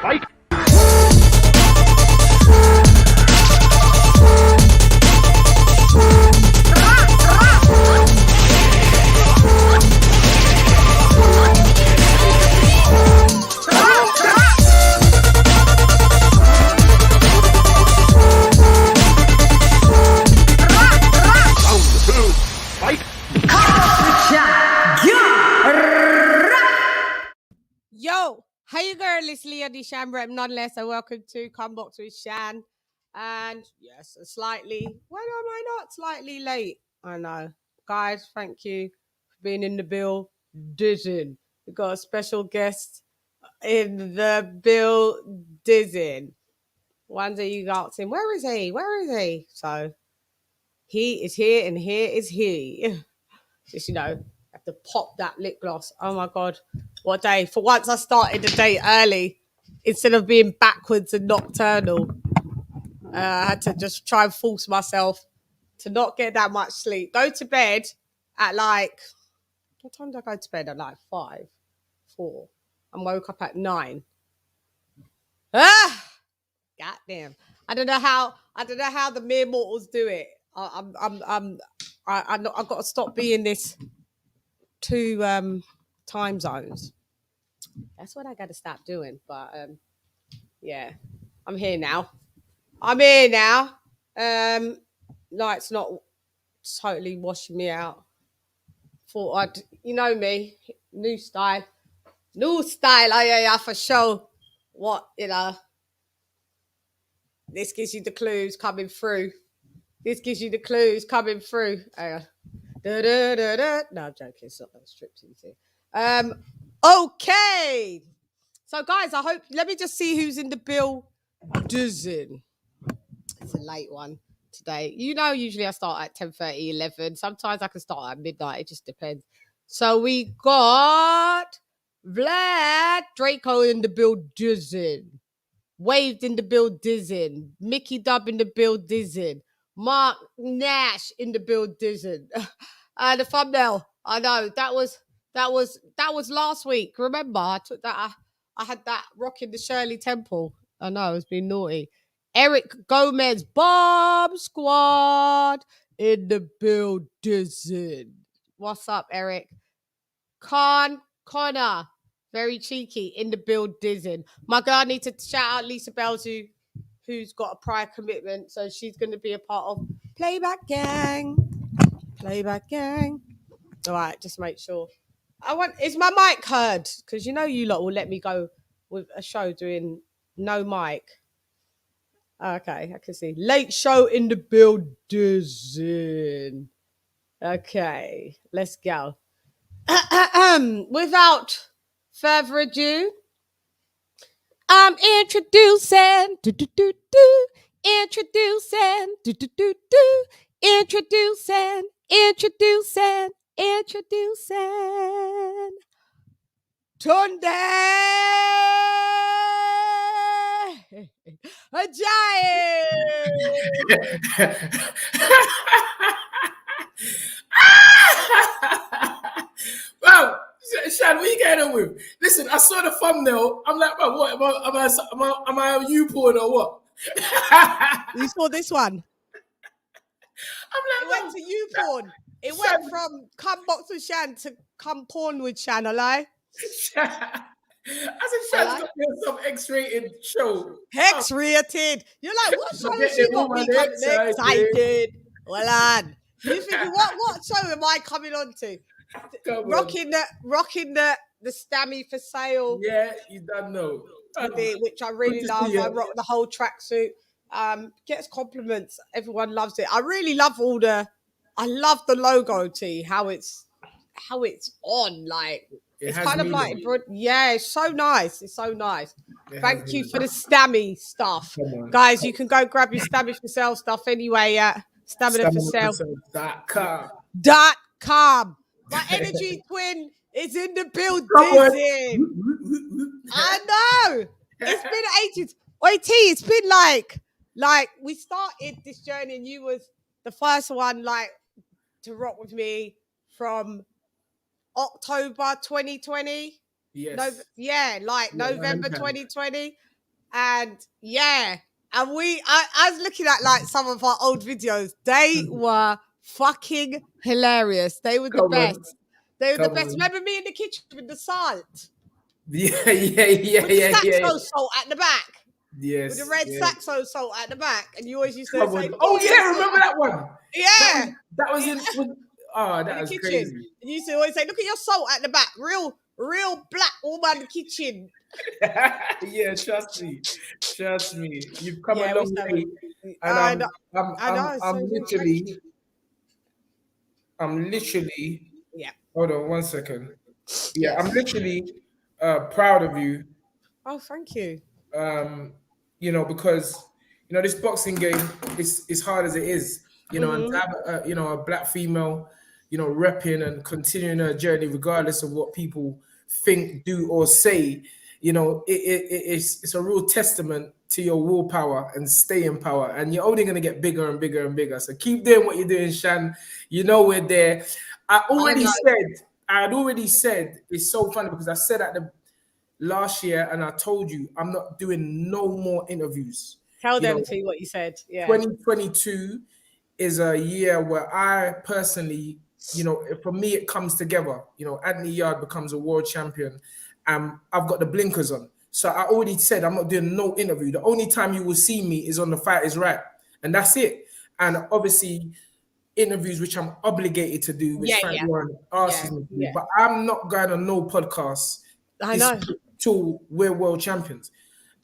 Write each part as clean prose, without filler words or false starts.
Fight! Yo, hey girl, it's LadyChann rep nonetheless, and welcome to Come Box with Chann. And yes, slightly, when am I not slightly late? I know. Guys, thank you for being in the building. We've got a special guest in the building. One day you asked him, where is he? Where is he? So he is here and here is he. Just, have to pop that lip gloss. Oh my God. What day? For once I started the day early instead of being backwards and nocturnal. I had to just try and force myself to not get that much sleep. Go to bed at what time did I go to bed? At 5, 4. And woke up at 9. Goddamn. I don't know how the mere mortals do it. I've got to stop being this 2 time zones. That's what I got to stop doing. But yeah, I'm here now. Night's not totally washing me out. Thought I'd, me, new style. Oh yeah, for sure. What, this gives you the clues coming through. No, I'm joking. It's not that striptease. Okay. So, guys, let me just see who's in the building. It's a late one today. Usually I start at 10:30, 11. Sometimes I can start at midnight. It just depends. So, we got Vlad Draco in the building. Waved in the building. Mickey Dub in the building. Mark Nash in the building. And the thumbnail. I know that was last week. Remember, I took that. I had that rocking the Shirley Temple. I know it's been naughty. Eric Gomez, Bomb Squad in the building. What's up, Eric? Connor, very cheeky in the building. My girl, I need to shout out Lisa Bells, who's got a prior commitment, so she's going to be a part of Playback Gang. All right, just make sure. Is my mic heard? Because you lot will let me go with a show doing no mic. Okay, I can see. Late show in the building. Okay, let's go. Without further ado, I'm introducing. Introducing Tunde Ajayi. Wow, Chann, what you getting on with? Listen, I saw the thumbnail. I'm like, bro, what? Am I a you porn or what? You saw this one? I'm like, it went to you porn. It went from Come Box with Chann to Come Porn with Chann, I lie. I said, Shann's got me on some X-rated show. X-rated. You're like, what show has she got me coming excited? Well, on. You thinking, what show am I coming on to? Rocking the Stammy for sale. Yeah, you don't know. Which I really love. I rock the whole tracksuit. Gets compliments. Everyone loves it. I really love I love the logo tee. How it's on. Like it's kind of like, yeah, it's so nice. Thank you for the Stammy stuff, guys. You can go grab your Stammy for sale stuff anyway at StaminaForSale.com. My energy twin is in the building. I know. It's been ages. Wait, T, it's been like we started this journey and you was the first one to rock with me from October 2020. Yes. November 2020. And yeah, and I was looking at like some of our old videos. They were fucking hilarious. They were the Come on, best. They were the come best. on. Remember me in the kitchen with the salt, Yeah, yeah, yeah, with the yeah, yeah. Saxo salt at the back, with the Yes, red yes. Saxo salt at the back, and you always used to Come say, on. "Look Oh at your yeah, salt." remember that one? That was Yeah, that was in. With, oh, in that the was kitchen. crazy. And you used to always say, "Look at your salt at the back, real black woman kitchen." Yeah, trust me. You've come a Yeah, we long so way, and I know, I know. I'm So thank you. literally, I'm literally. Yeah. Hold on one second. Yeah, I'm Yes. literally proud of you. Oh, thank you. Um, because this boxing game is hard as it is. And to Hmm. have a black female, repping and continuing her journey regardless of what people think, do, or say. It's a real testament to your willpower and staying power, and you're only going to get bigger and bigger and bigger. So keep doing what you're doing, Shan. We're there. I know. I had already said, it's so funny because I said at the last year, and I told you I'm not doing no more interviews. Tell You them know, to what you said. Yeah. 2022 is a year where I personally, for me, it comes together. Anthony Yarde becomes a world champion, and I've got the blinkers on. So I already said I'm not doing no interview. The only time you will see me is on The Fight Is Right, and that's it. And obviously, interviews which I'm obligated to do, which Yeah. Frank Yeah. Warren Yeah. asks me to do, Yeah. but I'm not going on no podcasts I this know. till we're world champions.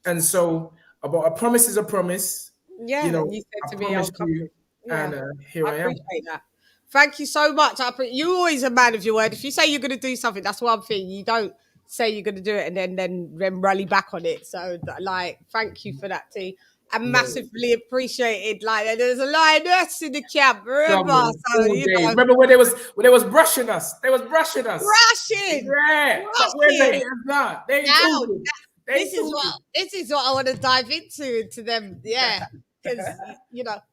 And so, but a promise is a promise. Yeah. And you said I to me, "I'll promised come you, to." Yeah. and here I I am. appreciate that. Thank you so much. You're always a man of your word. If you say you're going to do something, that's one thing. You don't say you're going to do it and then rally back on it. So, like, thank you for that, T. I No, massively appreciated. Like, there's a lioness in the camp. come Remember, on, so all you day. know, Remember when they was brushing us? They was brushing us. rushing, Yeah, but where's the rushing. haters now? They ain't Now talking. They this ain't is what talking. I want to dive into them. Yeah. Because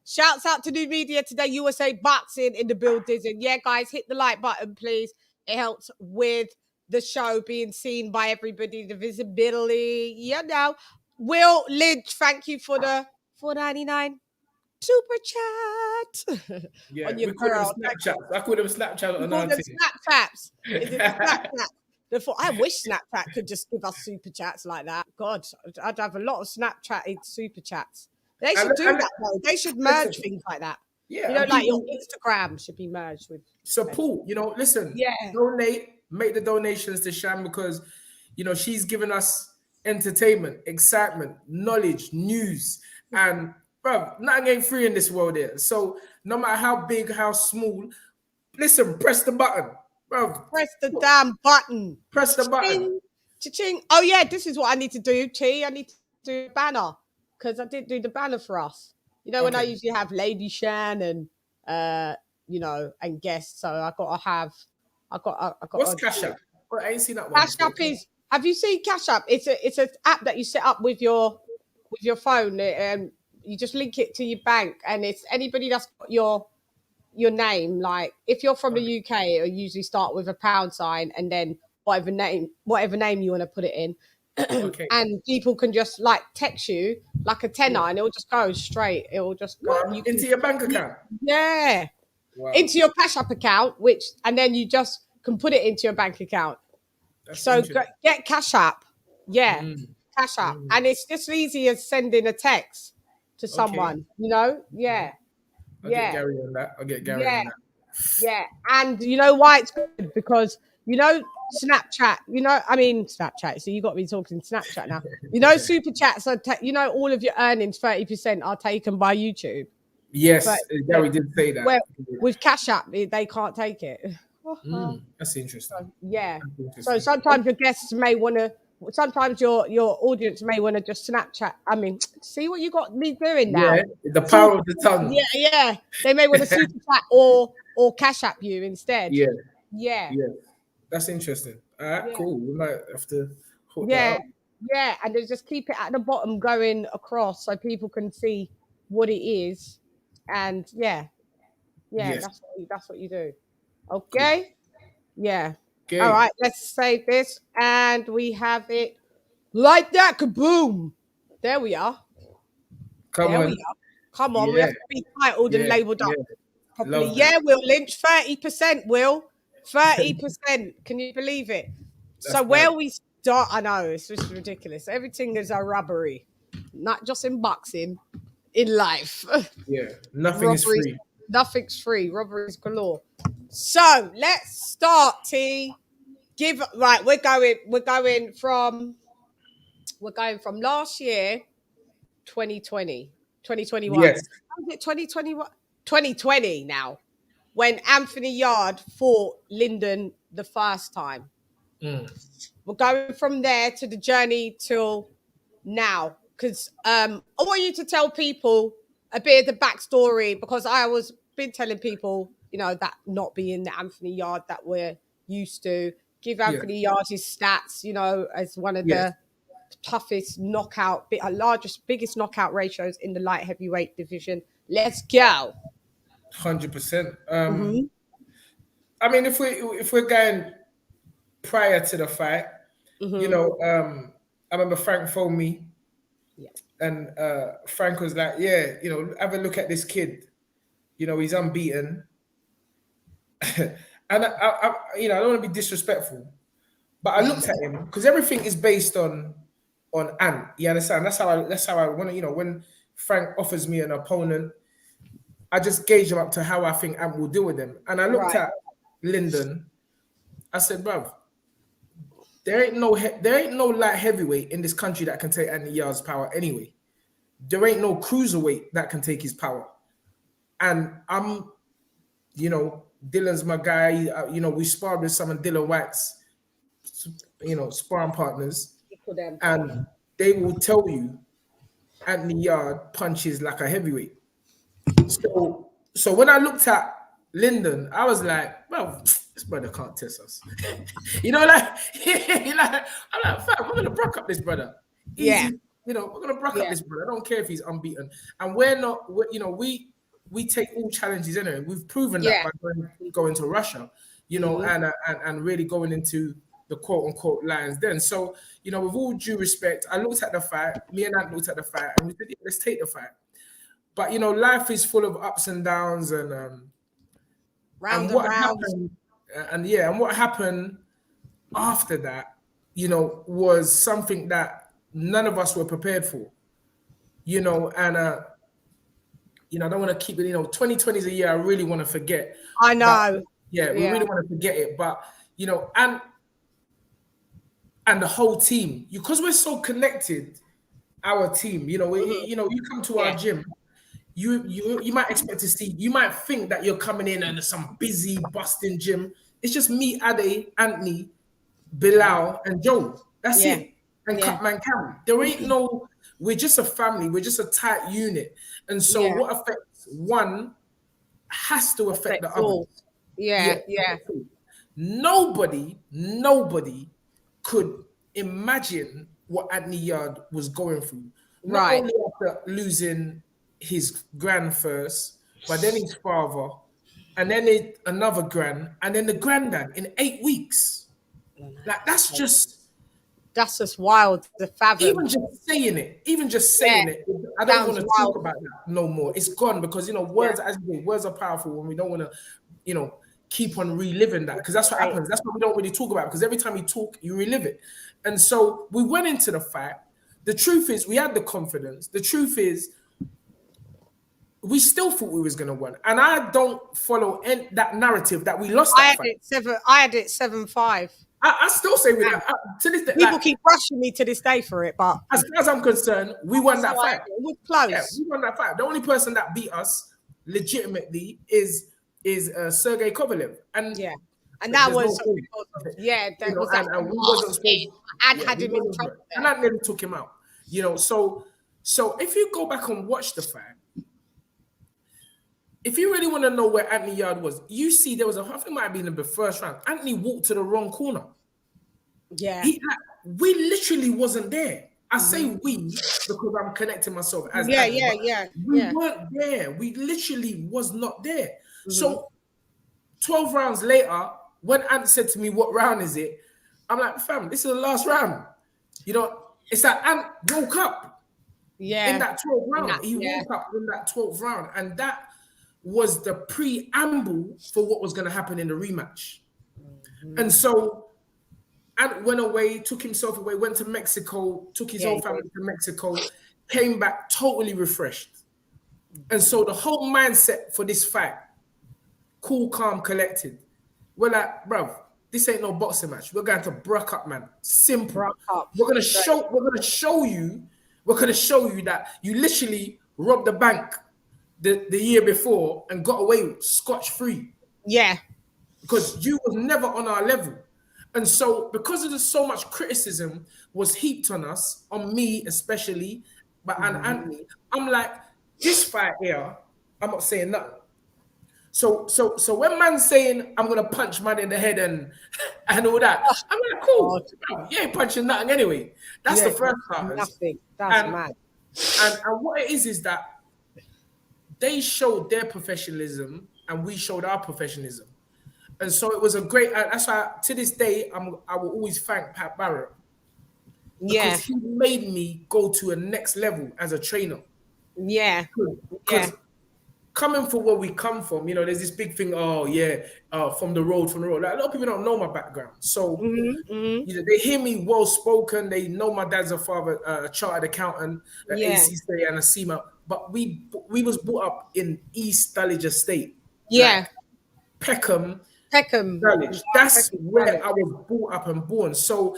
shouts out to new media today, USA Boxing in the buildings. And yeah, guys, hit the like button, please. It helps with the show being seen by everybody, the visibility. Will Lynch, thank you for the 4.99 super chat Yeah, on your we call them girl. Snapchats. I call them Snapchat You on call our them team. Snapchats. Is it the Snapchat? I wish Snapchat could just give us super chats like that. God, I'd have a lot of Snapchatted super chats. They And, should do and that though. They should listen, merge things like that. yeah, and Like your people Instagram should be merged with Facebook. support. Listen, Yeah. donate, make the donations to Sham because she's given us entertainment, excitement, knowledge, news, and bro, nothing ain't free in this world here. So no matter how big, how small, listen, press the button, bro. Press the damn button. Press the button. Cha-ching. Cha-ching. Oh yeah, this is what I need to do, Chi. I need to do a banner because I didn't do the banner for us. When I Okay. usually have LadyChann and and guests, so I got What's to Cash do. App? Well, I ain't seen that one Cash before. App is. Have you seen Cash App? It's an app that you set up with your phone, and you just link it to your bank, and it's anybody that's got your name. Like if you're from the Okay. UK, it'll usually start with a pound sign and then whatever name you want to put it in. Okay. And people can just like text you like a tenner Yeah. and it'll just go straight. It will just go and What? you can Into your bank account? yeah, Wow. into your Cash App account, and then you just can put it into your bank account. That's So interesting. get Cash App. Yeah, Mm, Cash App. mm. And it's just easy as sending a text to Okay. someone, Okay. Yeah. I'll get Yeah. Gary on that. I'll get Gary Yeah. on that. Yeah. And you know why it's good? Because Snapchat, I mean Snapchat. So you got me talking Snapchat now. Super chats are all of your earnings, 30% are taken by YouTube. But Yes, Gary did say that. where with Cash App, they can't take it. That's interesting. Yeah. That's So interesting. sometimes your guests may want to. Sometimes your audience may want to just Snapchat. I mean, see what you got me doing Yeah, now. the Super, power of the tongue. yeah, yeah. They may want to super chat or Cash App you instead. Yeah, Yeah, yeah. That's interesting. All right, yeah, cool. We might have to hook that yeah, up. yeah. And they just keep it at the bottom going across so people can see what it is. And yeah, yeah. Yes. That's what you do. Cool. Okay. Yeah. All Okay. right. Let's save this, and we have it like that. Kaboom. There we are. Come There on. we are. Come on, we Yeah. have to be titled and Yeah. labelled Yeah. up properly. Love that. Yeah, Will Lynch, 30%, Will. 30%. Can you believe it? So That's bad. where we start, I know, it's just ridiculous. Everything is a robbery. Not just in boxing, in life. Yeah. Nothing is Robberies, free. nothing's free. Robberies galore. So let's start, T. We're going from last year, 2020, 2021. Yes. How was it 2021? 2020 now. When Anthony Yarde fought Lyndon the first time. Mm. We're going from there to the journey till now. Because I want you to tell people a bit of the backstory, because I was been telling people, that not being the Anthony Yarde that we're used to. Give Yeah. Anthony Yarde his stats, as one of Yes. the toughest biggest knockout ratios in the light heavyweight division. Let's go. 100%. Mm-hmm. I mean, if we're going prior to the fight, Mm-hmm. I remember Frank phoned me, Yeah. and Frank was like, "Yeah, have a look at this kid. He's unbeaten." And I don't want to be disrespectful, but I looked at him because everything is based on Ant. You understand? That's how I want to. When Frank offers me an opponent, I just gauge him up to how I think Ant will deal with him. And I looked Right. at Lyndon. I said, "Bruv, there ain't no light heavyweight in this country that can take Anthony Yarde's power anyway. There ain't no cruiserweight that can take his power." And Dylan's my guy. We sparred with some of Dylan White's, sparring partners, Equal them. and they will tell you Anthony Yarde punches like a heavyweight. So when I looked at Lyndon, I was like, well, this brother can't test us. I'm like, fam, we're gonna broke up this brother. Yeah. Easy, we're gonna broke up Yeah. this brother. I don't care if he's unbeaten. And we're not, we take all challenges anyway. We've proven that Yeah. by going to Russia, Mhm. and really going into the quote unquote lions then. So, with all due respect, I looked at the fight, me and Ant looked at the fight, and we said, yeah, let's take the fight. But life is full of ups and downs, and Round and what round. happened, and what happened after that, was something that none of us were prepared for, and I don't want to keep it. 2020 is a year I really want to forget, I but know. yeah, we Yeah. really want to forget it. But and the whole team, because we're so connected, our team, you come to our Yeah. gym. You might expect to see, you might think that you're coming in and some busy busting gym. It's just me, Ade, Anthony, Bilal, and Joe. That's Yeah. it. And Yeah. Cutman Cam. There ain't no, we're just a family, we're just a tight unit. And so Yeah. what affects one has to affect the Affects others. all. Yeah. Yeah. Yeah. Nobody could imagine what Anthony Yarde was going through. Not Right. only after losing his grand first, but then his father, and then another grand, and then the granddad in 8 weeks. Like that's just wild to fathom. even just Yeah. saying it, I don't Sounds want to talk wild. about that no more. It's gone because Yeah. words are powerful when we don't want to, keep on reliving that, because that's what Right. happens. That's what we don't really talk about, because every time you talk, you relive it. And so we went into the fight. The truth is, we had the confidence. The truth is, we still thought we was gonna win, and I don't follow that narrative that we lost I that had fight. it 7-5. I still say with And that to this day, people like, keep rushing me to this day for it, but as far as I'm concerned, we won that's that how I had fight. it. It was Yeah, close. we won that fight. The only person that beat us legitimately is Sergey Kovalev, and Yeah. And that there's no was point. because of, that was that And we wasn't last supposed. hit. I Yeah, had we him in wasn't, trouble and there. that nearly took him out. So if you go back and watch the fight, if you really want to know where Anthony Yarde was, you see there was I think it might have been in the first round. Anthony walked to the wrong corner. Yeah. We literally wasn't there. I say we because I'm connecting myself as Yeah, Anthony, yeah, but yeah, we yeah. weren't there. We literally was not there. Mm-hmm. So 12 rounds later, when Ant said to me, "What round is it?" I'm like, "Fam, this is the last round." It's like Ant woke up. Yeah. in that 12th round. Nah, He yeah. woke up in that 12th round, and that was the preamble for what was going to happen in the rematch. And so Ant went away, took himself away, went to Mexico, took his Yeah, whole he family did. to Mexico, came back totally refreshed. And so the whole mindset for this fight, cool, calm, collected. We're like, bruv, this ain't no boxing match. We're going to bruck up, man. Simple. Broke up. We're gonna Straight. show. We're gonna show you. We're gonna show you that you literally robbed the bank the year before and got away scotch free Yeah. because you was never on our level. And so, because of the so much criticism was heaped on us, on me especially, but and Anthony, I'm like, this fight here, I'm not saying nothing. So when man's saying I'm gonna punch man in the head and and all that, I'm like, God. cool. You ain't punching nothing anyway. That's Yeah. the first starters. Nothing. That's And mad. and what it is that they showed their professionalism and we showed our professionalism. And so it was a great. That's why to this day I will always thank Pat Barrett Yeah. because he made me go to a next level as a trainer. Yeah. Yeah. Because coming from where we come from, there's this big thing. Oh yeah, from the road. Like, a lot of people don't know my background, so they hear me well spoken. They know my dad's a father, a chartered accountant, an Yeah. ACCA and a SEMA. But we was brought up in East Dulwich Estate, Yeah. like Peckham, Peckham. Dulwich. That's Peckham, where Dulwich. I was brought up and born. So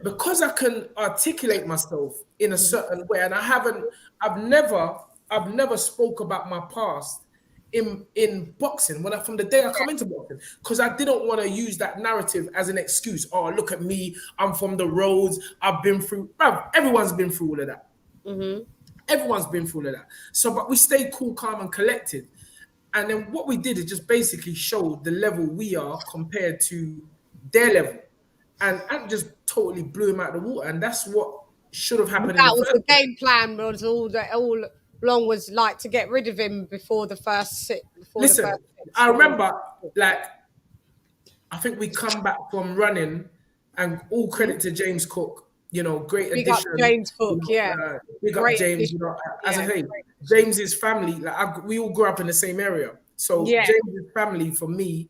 because I can articulate myself in a certain way, and I've never spoke about my past in boxing from the day I come into boxing, because I didn't want to use that narrative as an excuse. Oh, look at me, I'm from the roads, I've been through. Bruv, everyone's been through all of that. Everyone's been through all of that. So, but we stayed cool, calm, and collected. And then what we did is just basically show the level we are compared to their level. And Ant just totally blew him out of the water. And that's what should have happened in the That was first the place. game plan. Was all along was like to get rid of him before the first sit. Listen, I remember, like, I think we come back from running, and all credit to James Cook, great Big up addition. James Cook, yeah. Big up Great James, addition. as I Yeah, say, James's family, like we all grew up in the same area. So Yeah. James's family, for me,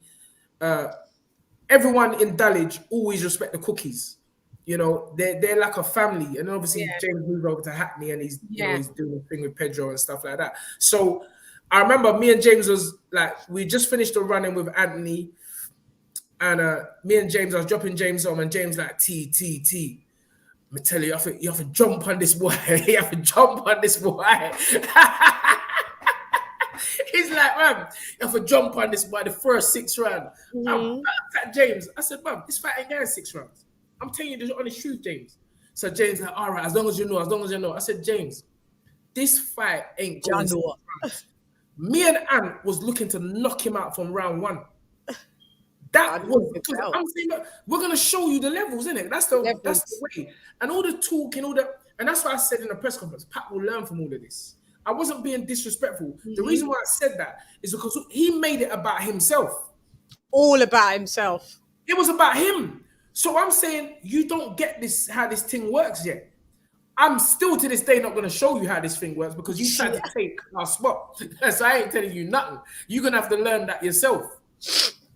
everyone in Dulwich always respect the Cookies. They're like a family. And obviously Yeah. James moved over to Hackney and he's Yeah. he's doing a thing with Pedro and stuff like that. So I remember me and James was like, we just finished the running with Anthony. And me and James, I was dropping James home, and James like, T. Me tell you, you have to jump on this boy. You have to jump on this boy. He's like, man, you have to jump on this boy the first 6 rounds. I looked at James. I said, man, this fight ain't going 6 rounds. I'm telling you the honest truth, James. So James like, all right, as long as you know. I said, James, this fight ain't going 6 rounds. Me and Ant was looking to knock him out from round 1. That was because I'm saying, look, we're gonna show you the levels, innit? That's the way. And all the talk and and that's why I said in the press conference, Pat will learn from all of this. I wasn't being disrespectful. The reason why I said that is because he made it about himself. All about himself. It was about him. So I'm saying you don't get this, how this thing works yet. I'm still to this day not going to show you how this thing works because you tried to take our spot. So I ain't telling you nothing. You're going to have to learn that yourself.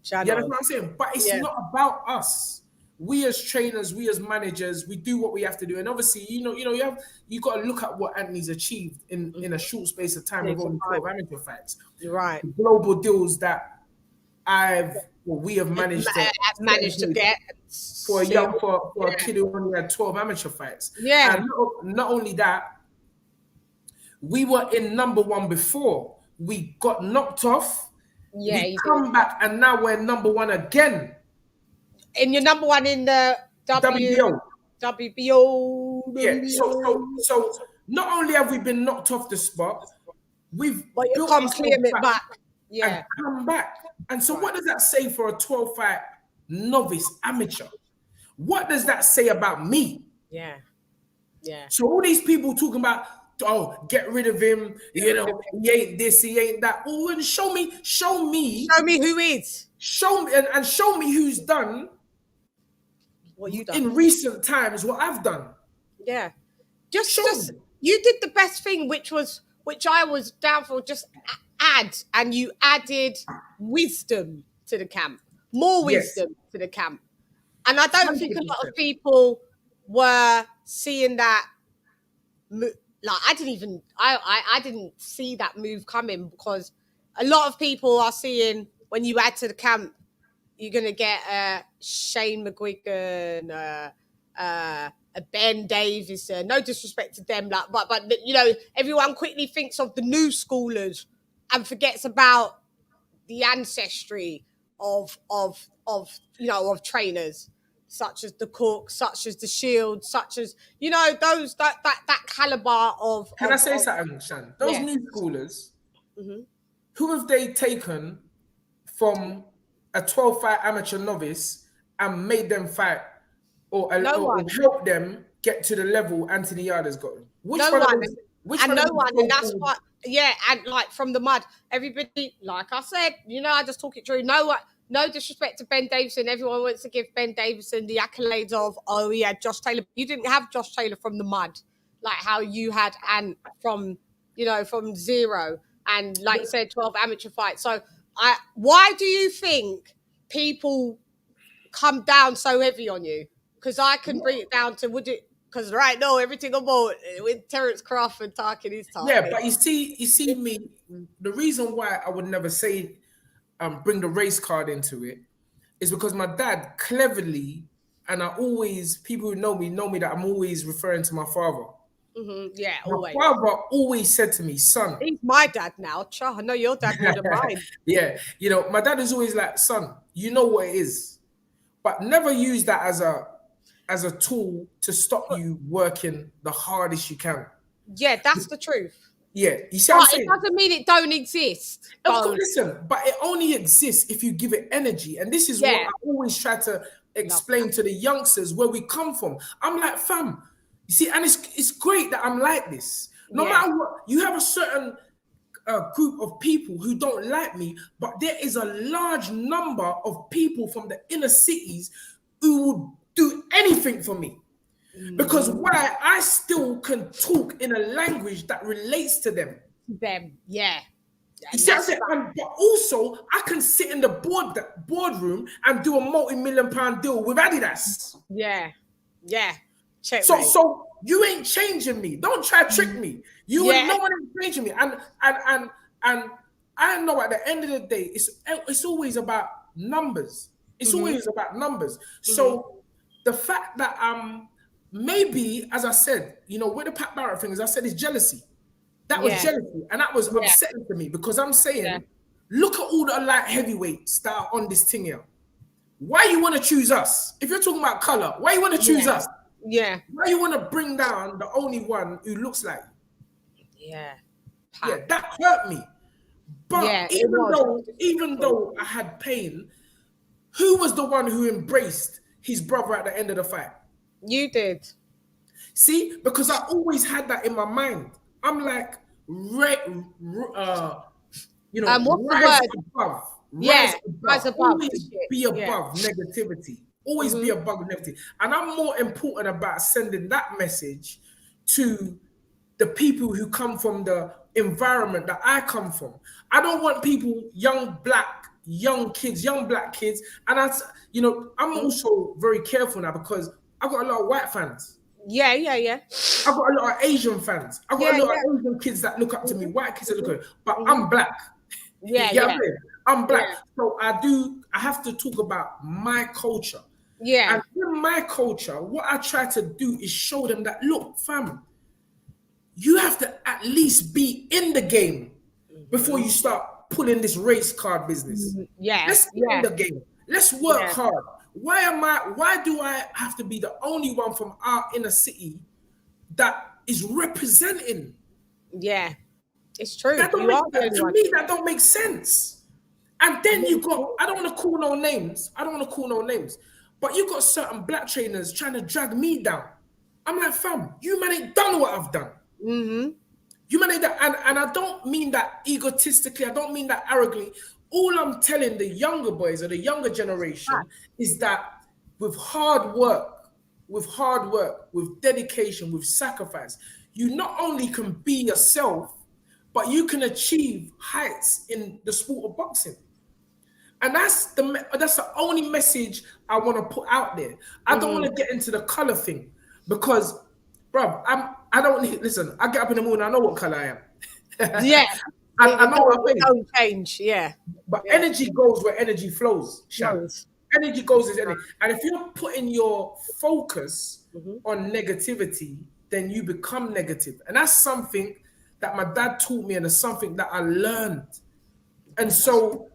Yeah, that's what I'm saying. But it's not about us. We as trainers, we as managers, we do what we have to do. And obviously, you got to look at what Anthony's achieved in a short space of time with only 12 amateur fights. Right. The global deals that we have managed to get for a kid who only had 12 amateur fights. Yeah. And not only that, we were in number 1 before. We got knocked off. Yeah, we come back and now we're number 1 again. And you're number 1 in the WBO. Yeah. So not only have we been knocked off the spot, we've come clear it back. Yeah. And come back. And so what does that say for a 12-fight novice amateur? What does that say about me? Yeah. Yeah. So all these people talking about, oh, get rid of him, he ain't this, he ain't that. Oh, and show me who is. Show me and show me who's done what you done in recent times, what I've done. Yeah. Just you did the best thing, which I was down for. Just add, and you added wisdom to the camp, more Yes, wisdom to the camp, and I don't think a lot of 100%. people were seeing that. Like I didn't see that move coming, because a lot of people are seeing when you add to the camp, you're gonna get Shane McGuigan, a Ben Davis. No disrespect to them, like, but you know, everyone quickly thinks of the new schoolers and forgets about the ancestry of you know, of trainers such as the Cook, such as the Shield, such as, you know, those that caliber Can I of say something, Shan? Those yeah. new schoolers, Hmm. who have they taken from a 12 fight amateur novice and made them fight, No or one. help them get to the level Anthony Yarde has got? Which No one of one. those? Which And one no of those one. And that's so-called? what, yeah, and like from the mud, everybody, like I said, you know, I just talk it through. No one, no disrespect to Ben Davison. Everyone wants to give Ben Davison the accolades of, oh yeah, Josh Taylor. You didn't have Josh Taylor from the mud, like how you had, and from, you know, from zero. And like you said, 12 amateur fights. So why do you think people come down so heavy on you? Because I can bring it down to, would it, because right now everything about with Terence Crawford talking is Yeah, talking. but you see me. The reason why I would never say bring the race card into it is because my dad cleverly, and I always, people who know me that I'm always referring to my father. Yeah, My always. father always said to me, son. He's my dad now. Cha, I know your dad more than mine. Yeah, my dad is always like, son, you know what it is, but never use that as a tool to stop But you working the hardest you can. yeah, that's the truth. Yeah, you see what I'm But it saying? doesn't mean it don't exist. Of course, Though. listen, but it only exists if you give it energy. And this is what Yeah, I always try to love explain that. to the youngsters where we come from. I'm like, fam, you see, and it's great that I'm like this. No Yeah. matter what, you have a certain group of people who don't like me, but there is a large number of people from the inner cities who would do anything for me. Because Mm-hmm. why? I still can talk in a language that relates to them. Them. Yeah. You And see what I'm that's saying? But also, I can sit in the boardroom and do a multi-million-pound deal with Adidas. yeah. Yeah. So Checkmate. so you ain't changing me. Don't try to trick Mhm. me. You and Yeah. no one ain't changing me. And I know at the end of the day, it's always about numbers. It's Mm-hmm. always about numbers. Mm-hmm. So the fact that maybe, as I said, with the Pat Barrett things, I said it's jealousy. That was Yeah. jealousy, and that was Yeah. upsetting to me because I'm Yeah. saying, look at all the light heavyweights that are on this thing here. Why you want to choose us? If you're talking about color, why you want to choose Yeah. us? Yeah. Why you want to bring down the only one who looks like you? Yeah. Yeah, Pat. that hurt me. But Yeah, it was. It was even disrespectful. though I had pain, who was the one who embraced his brother at the end of the fight? You did. See, because I always had that in my mind. I'm like, What's the rise word? above, Yeah, rise rise above, above the always shit. be Yeah. above negativity, always be Mm-hmm. above negativity. And I'm more important about sending that message to the people who come from the environment that I come from. I don't want people, young black kids, and I'm also very careful now because I've got a lot of white fans. Yeah, yeah, yeah. I've got a lot of Asian fans. I've got Yeah, a lot yeah. of Asian kids that look up to me, white kids that look at me, but Mm-hmm. I'm black. Yeah, Yeah, yeah. I'm black. Yeah. So I have to talk about my culture. Yeah. And in my culture, what I try to do is show them that, look, fam, you have to at least be in the game before you start pulling this race card business. Yeah, Let's get in yeah, the game. Let's work yeah, hard. Why do I have to be the only one from our inner city that is representing? yeah. It's true. That don't You make are the that only to one. me, that don't make sense. And then Yeah, you got, I don't want to call no names. But you got certain black trainers trying to drag me down. I'm like, fam, you man ain't done what I've done. mm-hmm. You man ain't that, and I don't mean that egotistically, I don't mean that arrogantly. All I'm telling the younger boys or the younger generation is that with hard work, with dedication, with sacrifice, you not only can be yourself, but you can achieve heights in the sport of boxing. And that's the only message I want to put out there. I don't want to get into the color thing because, bro, I don't need, listen. I get up in the morning. I know what color I am. Yeah. I know what it don't change. Yeah. But Yeah. energy goes where energy flows, Chann. Knows. Energy goes as energy. And if you're putting your focus on negativity, then you become negative. And that's something that my dad taught me, and it's something that I learned. And so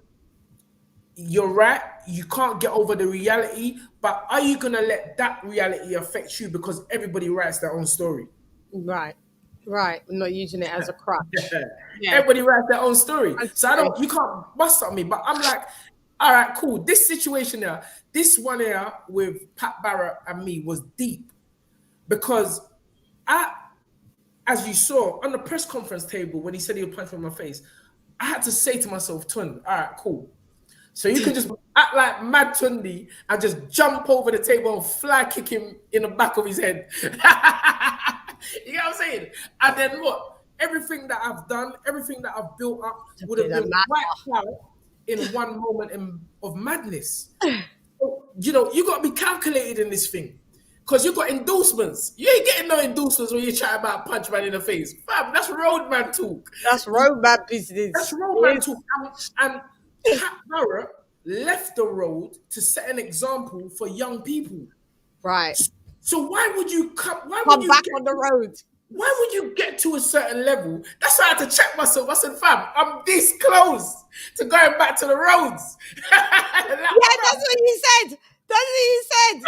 you're right, you can't get over the reality, but are you gonna let that reality affect you? Because everybody writes their own story. Right. Right. I'm not using it as a crutch. Yeah. Everybody writes their own story. So you can't bust on me. But I'm like, all right, cool. This situation here, this one here with Pat Barrett and me was deep. Because as you saw on the press conference table when he said he would punch me in my face, I had to say to myself, Tunde, all right, cool. So you can just act like mad Tunde and just jump over the table and fly kick him in the back of his head. You know what I'm saying? And then what? Everything that I've done, everything that I've built up would have been wiped out in one moment of madness. So, you know, you got to be calculated in this thing. Because you got endorsements. You ain't getting no endorsements when you chat about punch man in the face. Fam, that's roadman talk. That's roadman business. That's roadman talk. And Pat Barrett left the road to set an example for young people. Right. So why would you come back on the road? Why would you get to a certain level? That's why I had to check myself. I said, fam, I'm this close to going back to the roads. Yeah, that's what you said. That's what you said.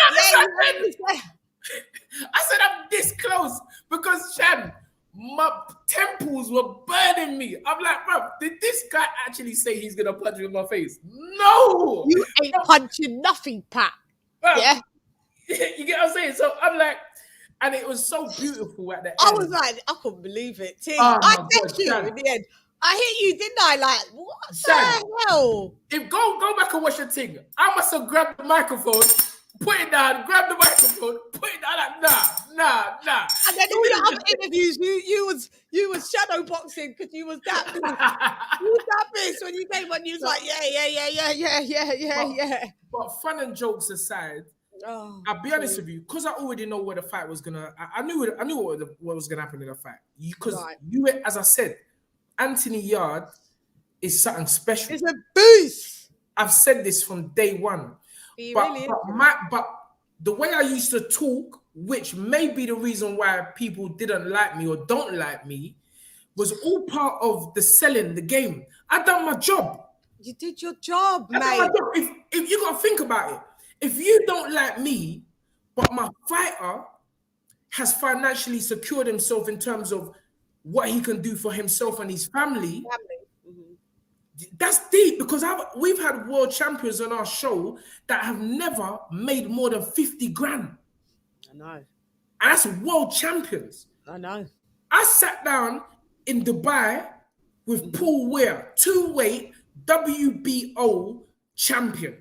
I said I'm this close because, Chann, my temples were burning me. I'm like, bro, did this guy actually say he's gonna punch me in my face? No, you ain't punching nothing, Pat. Bro, yeah, you get what I'm saying? So I'm like, and it was so beautiful at the end. I was like, I couldn't believe it. I texted you Chann. in the end. I hit you, didn't I? Like, what the hell? If go back and watch your thing. I must have grabbed the microphone, put it down, grab the microphone, put it down. Like, nah. And then all the other interviews, you was shadow boxing because you was that pissed. You was that pissed when you came on. You was like, yeah. But fun and jokes aside, I'll be honest with you, because I already know where the fight was gonna. I knew what was gonna happen in the fight. Because you, as I said, Anthony Yarde is something special. It's a boost. I've said this from day one. But the way I used to talk, which may be the reason why people didn't like me or don't like me, was all part of the selling the game. I done my job. You did your job, mate. If you gotta think about it, if you don't like me, but my fighter has financially secured himself in terms of what he can do for himself and his family. That's deep because we've had world champions on our show that have never made more than 50 grand. I know. And that's world champions. I know. I sat down in Dubai with Paul Weir, 2-weight WBO champion.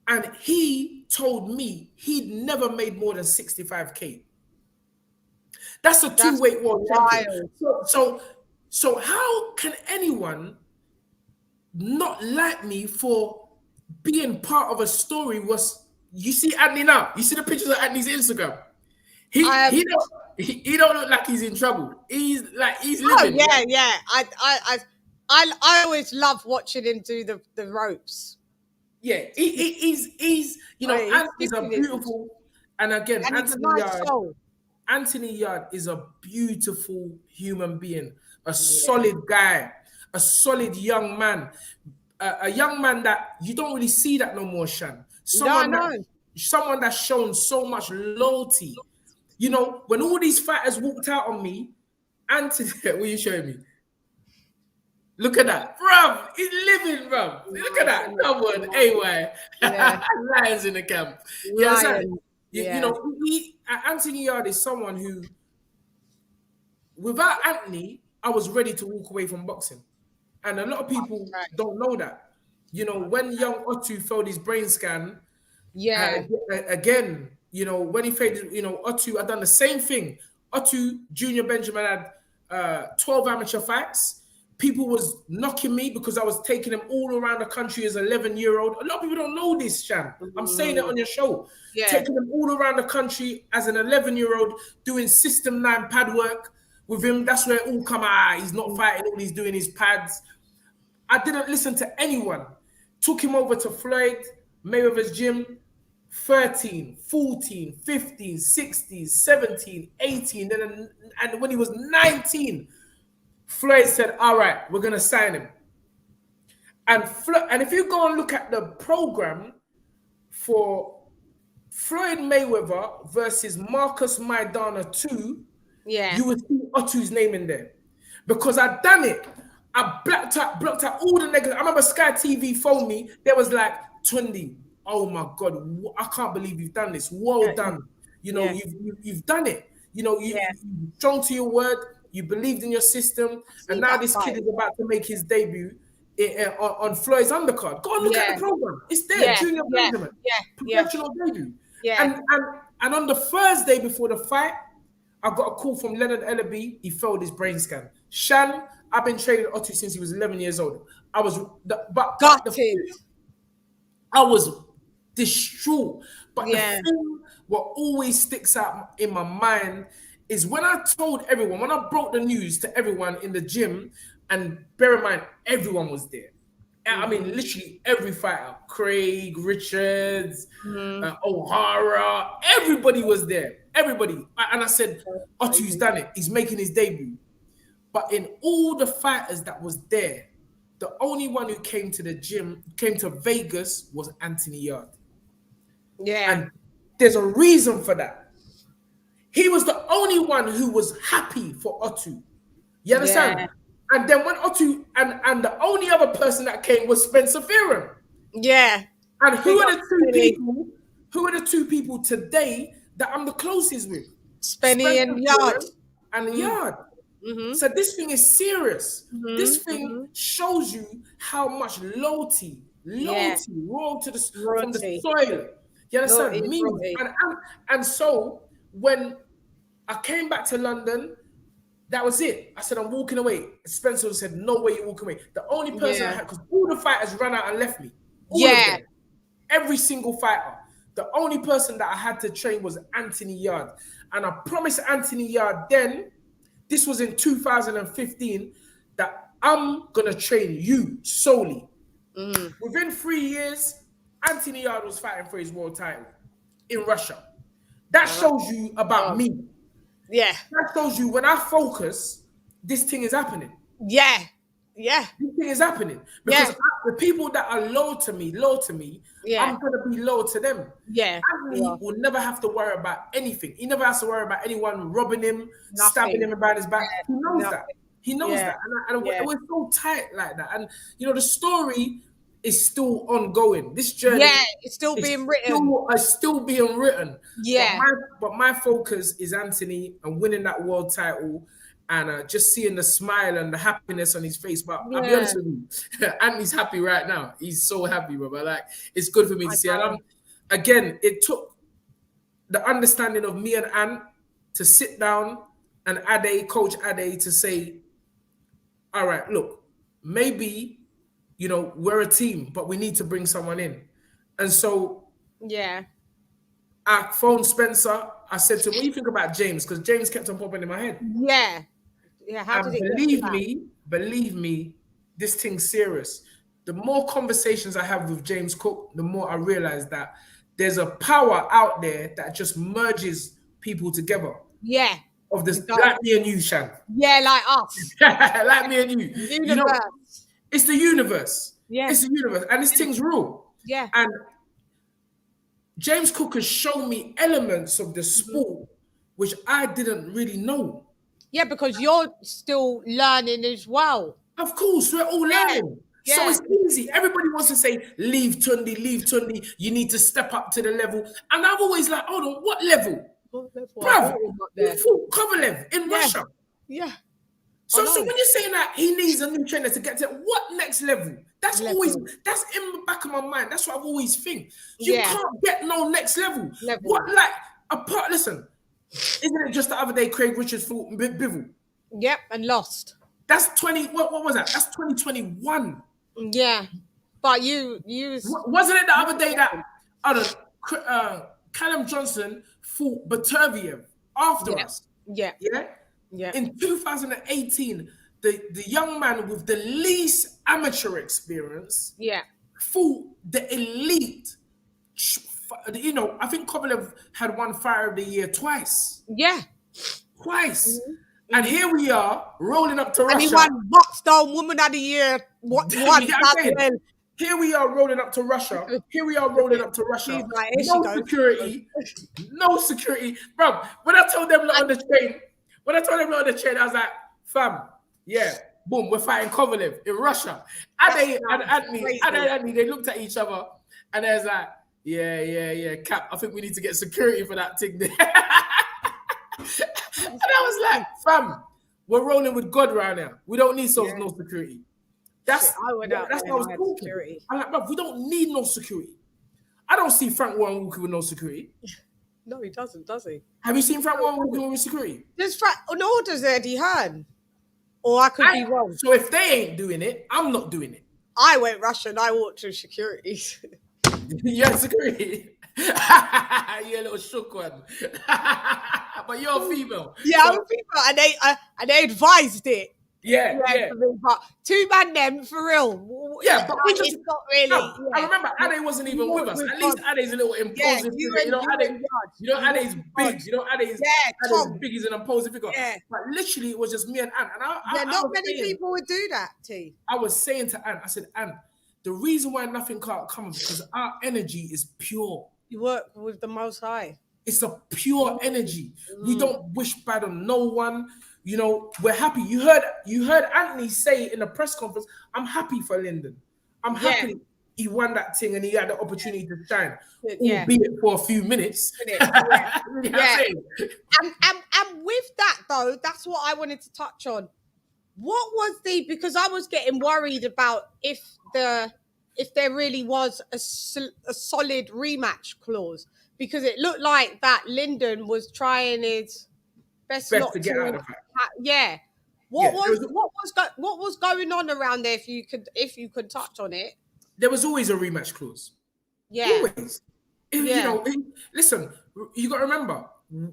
And he told me he'd never made more than 65K. That's a 2-weight world champion. So how can anyone not like me for being part of a story? You see Anthony now? You see the pictures of Anthony's Instagram? He don't look like he's in trouble. He's living. Oh yeah. I always love watching him do the ropes. Yeah, he's you know, Anthony's a beautiful, and again, Anthony Yarde is a beautiful human being, a solid guy, a solid young man, a young man that you don't really see that no more, Chann. Someone that's shown so much loyalty. You know, when all these fighters walked out on me, Anthony, what are you showing me? Look at that, bruv. He's living, bruv. Look at that. No one, AY. Lions in the camp. You know, Anthony Yarde is someone who, without Anthony, I was ready to walk away from boxing. And a lot of people don't know that. You know, when young Otto failed his brain scan, again, you know, when he failed, you know, Otto had done the same thing. Otto Junior Benjamin had 12 amateur fights. People was knocking me because I was taking them all around the country as an 11-year-old. A lot of people don't know this, Chann. I'm saying it on your show. Yeah. Taking them all around the country as an 11-year-old, doing System 9 pad work with him. That's where it all come out. He's not fighting, all he's doing is pads. I didn't listen to anyone. Took him over to Floyd Mayweather's gym. 13, 14, 15, 16, 17, 18. And when he was 19, Floyd said, all right, we're going to sign him. And if you go and look at the program for Floyd Mayweather versus Marcus Maidana 2, you would see Otto's name in there. Because I'd done it. I blocked out all the negatives. I remember Sky TV phoned me. There was like, Tunde, oh my God, I can't believe you've done this. Well done. You know, you've done it. You know, you've strong to your word. You believed in your system. And now this kid is about to make his debut on Floyd's undercard. Go and look at the program. It's there. Junior Benjamin. Professional debut. And on the Thursday before the fight, I got a call from Leonard Ellaby. He failed his brain scan. Chann, I've been training Otto since he was 11 years old. I was distraught. But the thing what always sticks out in my mind is when I told everyone, when I broke the news to everyone in the gym, and bear in mind, everyone was there. I mean, literally every fighter, Craig, Richards, O'Hara, everybody was there. Everybody. And I said, Otto's done it. He's making his debut. But in all the fighters that was there, the only one who came to the gym, came to Vegas, was Anthony Yarde. And there's a reason for that. He was the only one who was happy for Otto. You understand? And then when Otto, and the only other person that came was Spencer Fearon. And who are the two people today that I'm the closest with? Spenny and Yarde. And Yarde. So this thing is serious. This thing shows you how much loyalty roll to from the soil. You understand me? And so when I came back to London, that was it. I said, I'm walking away. Spencer said, no way you're walking away. The only person I had, because all the fighters ran out and left me. All of them. Every single fighter. The only person that I had to train was Anthony Yarde. And I promised Anthony Yarde then, this was in 2015, that I'm going to train you solely. Within 3 years, Anthony Yarde was fighting for his world title in Russia. That shows you about me. That shows you when I focus, this thing is happening. This thing is happening. Because the people that are low to me, I'm going to be low to them. Anthony will never have to worry about anything. He never has to worry about anyone robbing him, stabbing him behind his back. He knows that. He knows that. And we're so tight like that. And, you know, the story is still ongoing. This journey it's still being written. Still being written. But my focus is Anthony and winning that world title and just seeing the smile and the happiness on his face. But I'll be honest with you, Anthony's happy right now. He's so happy, brother. Like, it's good for me to see. And again, it took the understanding of me and Ant to sit down and Coach Ade, to say, all right, look, maybe, you know, we're a team, but we need to bring someone in. And so I phoned Spencer. I said to him, what do you think about James? Because James kept on popping in my head. How did it believe me, this thing's serious. The more conversations I have with James Cook, the more I realize that there's a power out there that just merges people together. Of this, like me and you, Chann. Like us. Like me and you. Universe. You know, it's the universe. It's the universe. And this thing's real. And James Cook has shown me elements of the sport which I didn't really know. Because you're still learning as well. Of course, we're all learning. So it's easy. Everybody wants to say, leave Tunde. You need to step up to the level. And I've always like, hold on, what level? Bruv, we fought Kovalev in Russia. So when you're saying that he needs a new trainer to get to what next level? That's in the back of my mind. That's what I've always think. You can't get no next level. Listen, Isn't it just the other day Craig Richards fought Bivol? Yep, and lost. That's 20. What was that? That's 2021. Yeah, but you Wasn't it the other day that Callum Johnson fought Baturviev after us? Yeah. Yeah. Yeah. In 2018, the young man with the least amateur experience fought the elite. You know, I think Kovalev had won Fighter of the Year twice. Yeah. Twice. And here we are rolling up to Russia. And he won Boxstone Woman of the Year. What one? Here we are rolling up to Russia. Here we are rolling up to Russia. Like, no security. No security. Bro, when I told them on the train, I was like, fam, yeah, boom, we're fighting Kovalev in Russia. Ade and Anthony, they looked at each other and they was like, yeah, Cap, I think we need to get security for that thing there. And I was like, fam, we're rolling with God right now. We don't need no security. That's what I was talking. I'm like, bro, we don't need no security. I don't see Frank Warren walking with no security. No, he doesn't, does he? Have you seen Frank Warren walking with security? There's does Eddie Hearn? Or I could be wrong. So if they ain't doing it, I'm not doing it. I went Russian. I walked through security. You had security? You're a little shook one. But you're a female. Yeah, I'm a female. And they advised it. Yeah. But two man them for real. Yeah, but it's not really. No, I remember Ade wasn't even with us. At least Ade's a little imposing figure. Ade's big. Ade's big. He's an imposing figure. Yeah. But literally, it was just me and Ann. And not many people would do that, T. I was saying to Ann, I said, Ann, the reason why nothing can't come is because our energy is pure. You work with the Most High. It's a pure energy. We don't wish bad on no one. You know, we're happy. You heard Anthony say in the press conference, I'm happy for Lyndon. I'm happy he won that thing and he had the opportunity to shine, albeit for a few minutes. And with that, though, that's what I wanted to touch on. What was because I was getting worried about if there really was a solid rematch clause, because it looked like that Lyndon was trying his best not to get out of it. Yeah. What was going on around there? If you could touch on it. There was always a rematch clause. Yeah. Always. You know, listen, you got to remember,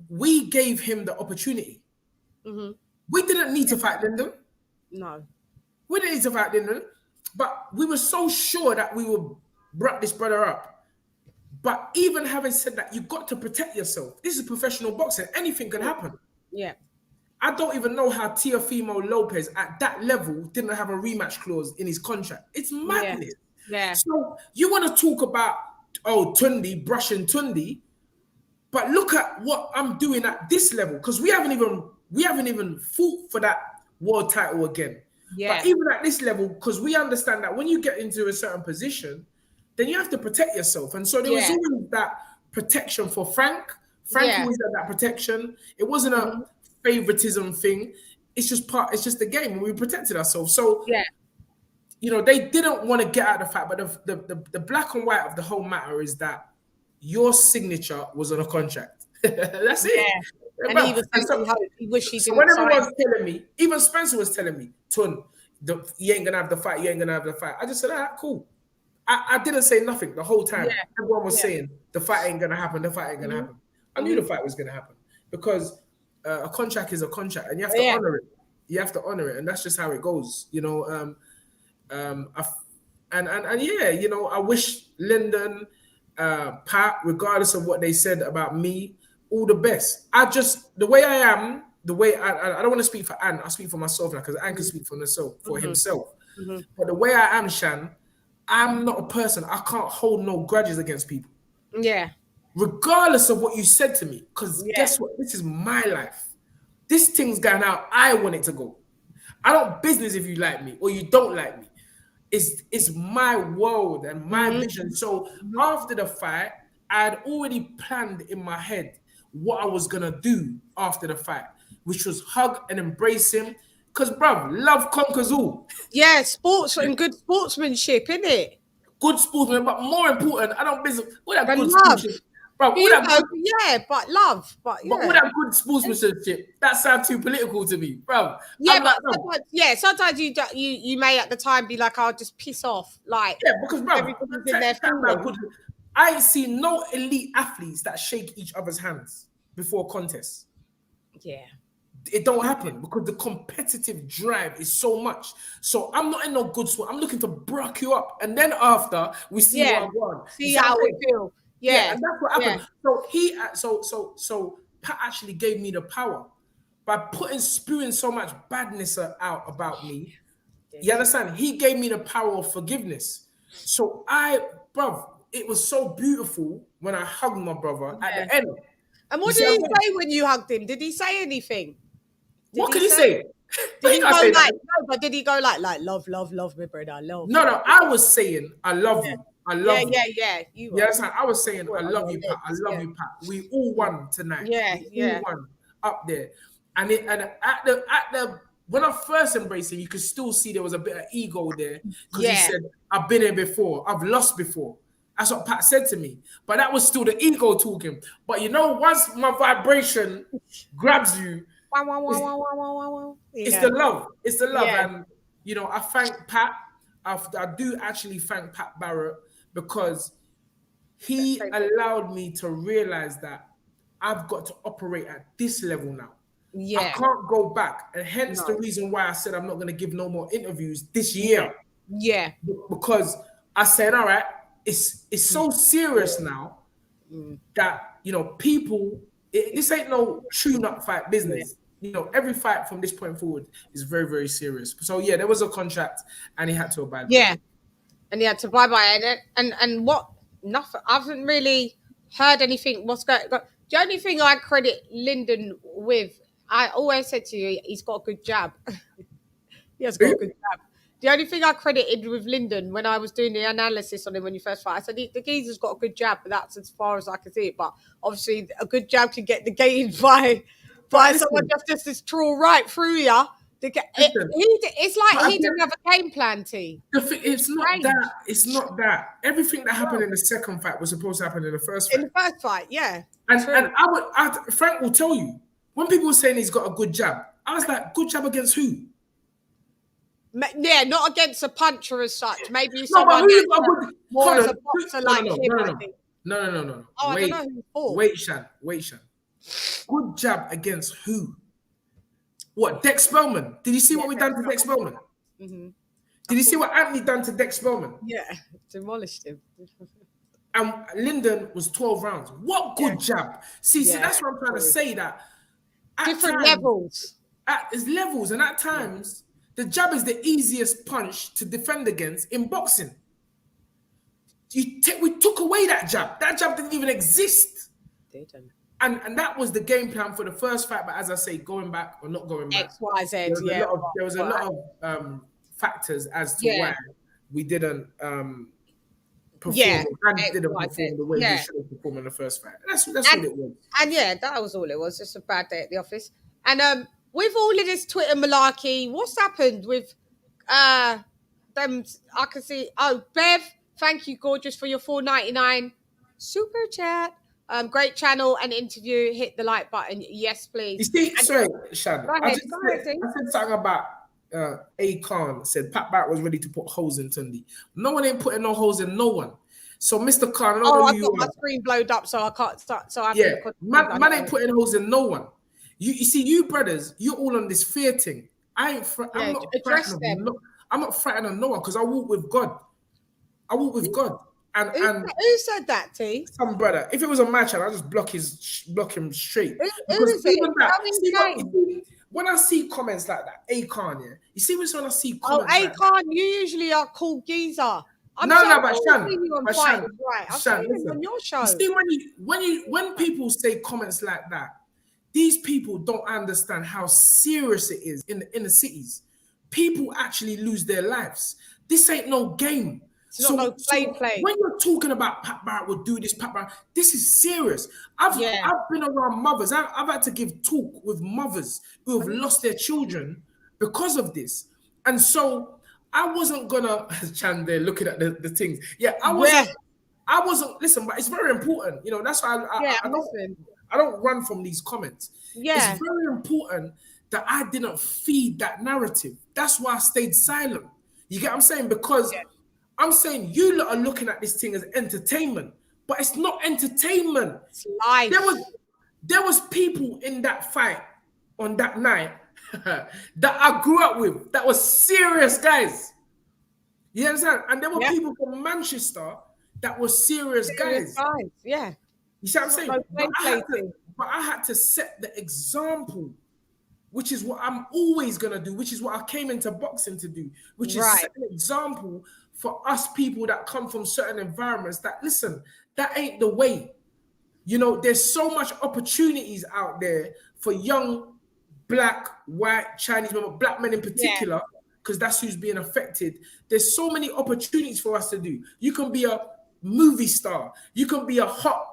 we gave him the opportunity. Mm-hmm. We didn't need to fight Lyndon. No. We didn't need to fight Lyndon, but we were so sure that we would brought this brother up. But even having said that, you got to protect yourself. This is professional boxing. Anything can happen. Yeah. I don't even know how Teofimo Lopez at that level didn't have a rematch clause in his contract. It's madness. Yeah. So you want to talk about, Tunde, brushing Tunde, but look at what I'm doing at this level, because we haven't even fought for that world title again. Yeah. But even at this level, because we understand that when you get into a certain position, then you have to protect yourself. And so there was always that protection for Frank. Frank always had that protection. It wasn't a favoritism thing. It's just the game, and we protected ourselves. So you know, they didn't want to get out of the fight, but the black and white of the whole matter is that your signature was on a contract. That's it. And he was he wished he didn't. When everyone was telling me, even Spencer was telling me, Tun, you ain't gonna have the fight, you ain't gonna have the fight. I just said, cool. I didn't say nothing the whole time. Everyone was saying the fight ain't gonna happen, the fight ain't gonna happen. I knew the fight was gonna happen, because a contract is a contract, and you have to honor it. You have to honor it, and that's just how it goes. You know, you know, I wish Lyndon, Pat, regardless of what they said about me, all the best. The way I am, I don't want to speak for Ann. I speak for myself now, because Ann can speak for himself. But the way I am, Chann, I'm not a person. I can't hold no grudges against people. Yeah. Regardless of what you said to me, because guess what? This is my life. This thing's going out. I want it to go. I don't business if you like me or you don't like me. It's my world and my vision. So after the fight, I had already planned in my head what I was gonna do after the fight, which was hug and embrace him. Because, bruv, love conquers all. Yeah, sports and good sportsmanship, innit? Good sportsman, but more important, I don't business. What that good love. sportsmanship? Bro, all that good, but love, but but all yeah. that good sportsmanship, that sounds too political to me, bro. Yeah, I'm but like, bro, sometimes you may at the time be like, I'll just piss off. Like yeah, because bro, everybody's in their feelings. I ain't seen no elite athletes that shake each other's hands before contests. Yeah. It don't happen because the competitive drive is so much. So I'm not in no good sport. I'm looking to brock you up, and then after we see what I want. You See see what I'm how we saying? feel. Yeah, Yeah. and that's what happened. So Pat actually gave me the power by spewing so much badness out about me. You understand? He gave me the power of forgiveness. So it was so beautiful when I hugged my brother at the end. And You what see did what he I'm saying? say when you hugged him? Did he say anything? Did What he could he say? say? Did He he can't go say like that. no? But did he go like love, love, love me, brother, love? No, I was saying I love you. I love you. Yeah. You Yeah, were. that's how I was saying I On love your you, Pat. I lips. love Yeah. you, Pat. We all won tonight. Yeah. We all Yeah. won up there. And at the when I first embraced him, you could still see there was a bit of ego there because he Yeah. said, I've been here before, I've lost before. That's what Pat said to me. But that was still the ego talking. But you know, once my vibration grabs you, Wow, wow, wow, it's, wow, wow, wow, wow, wow. it's Yeah. the love. It's the love. Yeah. And you know, I thank Pat. I do actually thank Pat Barrett because he allowed me to realize that I've got to operate at this level now. I Yeah. can't go back. And hence the No. reason why I said I'm not going to give no more interviews this Yeah. year. Yeah. Because I said, all right, it's so serious now that, you know, this ain't no tune-up fight business. You know, every fight from this point forward is very, very serious. So yeah, there was a contract and he had to abide by it. Yeah. And he had to bye bye it. And what nothing. I haven't really heard anything. What's going? The only thing I credit Lyndon with, I always said to you, he's got a good jab. He has got a good jab. The only thing I credited with Lyndon when I was doing the analysis on him when you first fight, I said the geezer's got a good jab, but that's as far as I can see it. But obviously, a good jab can get negated by someone just this trawl right through you. It's like he didn't have a game plan, T. It's not that. It's not that. Everything that happened in the second fight was supposed to happen in the first fight. In the first fight, yeah. And Frank will tell you, when people were saying he's got a good jab, I was like, good jab against who? Yeah, not against a puncher as such. Maybe No, someone but that's more as a boxer like him, I think. No. Oh, I don't know who fought. Wait, Chann. Good jab against who? What, Dex Spellman? Did you see what we done to Dex Spellman? Mm-hmm. Did you see what Anthony done to Dex Spellman? Yeah, demolished him. And Lyndon was 12 rounds. What good jab? See, that's what I'm trying to say, that different levels. There's levels, and at times, the jab is the easiest punch to defend against in boxing. We took away that jab. That jab didn't even exist. Didn't. And that was the game plan for the first fight. But as I say, going back or not going back, X, Y, Z. There was a lot of factors as to why we didn't perform and didn't perform the way we should have performed in the first fight. That's all it was. And that was all it was. Just a bad day at the office. And with all of this Twitter malarkey, what's happened with them? I can see. Oh, Bev, thank you, gorgeous, for your $4.99 super chat. Great channel and interview. Hit the like button. Yes, please. You see, sorry, Chann. Go ahead. I said something about A. Khan said Pat Barrett was ready to put holes in Tunde. No one ain't putting no holes in no one. So, Mr. Khan, I don't know I got my screen blowed up, so I can't start. So I man ain't putting holes in no one. You see, you brothers, you're all on this fear thing. I'm not frightened of no one because I walk with God. And who said that, T? Some brother. If it was on my channel, I'll just block him straight. Who is it? When I see comments like that, Akon, you see when I see comments like Akon, you usually are called geezer. But Chann, I've seen him on your show. You see, when people say comments like that, these people don't understand how serious it is in the cities. People actually lose their lives. This ain't no game. So play. When you're talking about Pat Barrett will do this, Pat Barrett, this is serious. I've been around mothers. I've had to give talk with mothers who have lost their children because of this. And so I wasn't gonna Chann there looking at the things. Yeah, I wasn't. I wasn't listen, but it's very important. You know, that's why Yeah, I I'm listening. I don't run from these comments. It's Yeah. very important that I didn't feed that narrative. That's why I stayed silent. You get what I'm saying? Because Yeah. I'm saying you lot are looking at this thing as entertainment, but it's not entertainment. It's There life. was there was people in that fight on that night that I grew up with that was serious guys. You understand? And there were Yeah. people from Manchester that were serious Serious guys. guys. Yeah. You see what I'm Not saying? no play plating. But I had to set the example, which is what I'm always gonna do, which is what I came into boxing to do, which is Right. set an example for us people that come from certain environments that listen, that ain't the way. You know, there's so much opportunities out there for young black, white, Chinese men, but black men in Yeah. particular, because that's who's being affected. There's so many opportunities for us to do. You can be a movie star. You can be a hot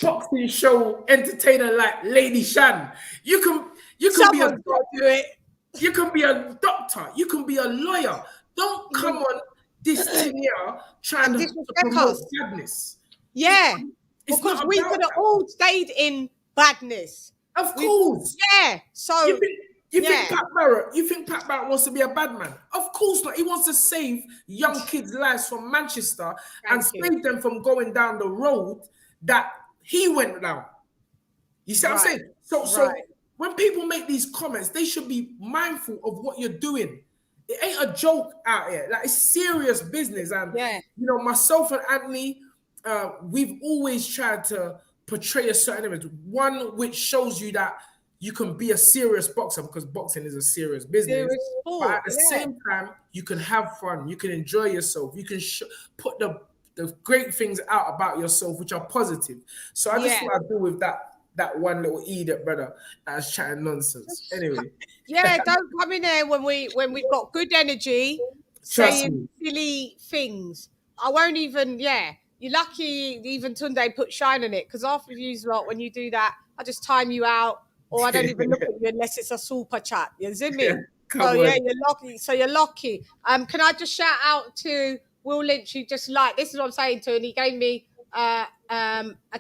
boxing show entertainer like LadyChann. You can be a Someone's got to do it. you can be a doctor. You can be a lawyer. Don't come on this thing here trying And to disrespect promote us. sadness. Yeah. It's Because not we about could have that. all stayed in badness. Of We, course. yeah. So, You yeah. think Pat Barrett wants to be a bad man? Of course not. He wants to save young kids' lives from Manchester and Thank you. save them from going down the road that he went down. You see what I'm Right. saying? So Right. when people make these comments, they should be mindful of what you're doing. It ain't a joke out here. Like, it's serious business. And Yeah. you know, myself and Anthony, we've always tried to portray a certain image, one which shows you that you can be a serious boxer, because boxing is a serious business. Serious But at sport. the Yeah. same time, you can have fun, you can enjoy yourself, you can put the great things out about yourself, which are positive. So I just Yeah. thought I'd do with that one little idiot brother that's chatting nonsense. Anyway, Yeah, don't come in there when we've got good energy trust saying me. silly things. I won't even, yeah. You're lucky even Tunde put shine on it, because half of you lot, when you do that, I just time you out, or I don't even look at you unless it's a super chat. You see me? So Come yeah, on. you're lucky. So you're lucky. Can I just shout out to Will Lynch, who just like, this is what I'm saying to, and he gave me a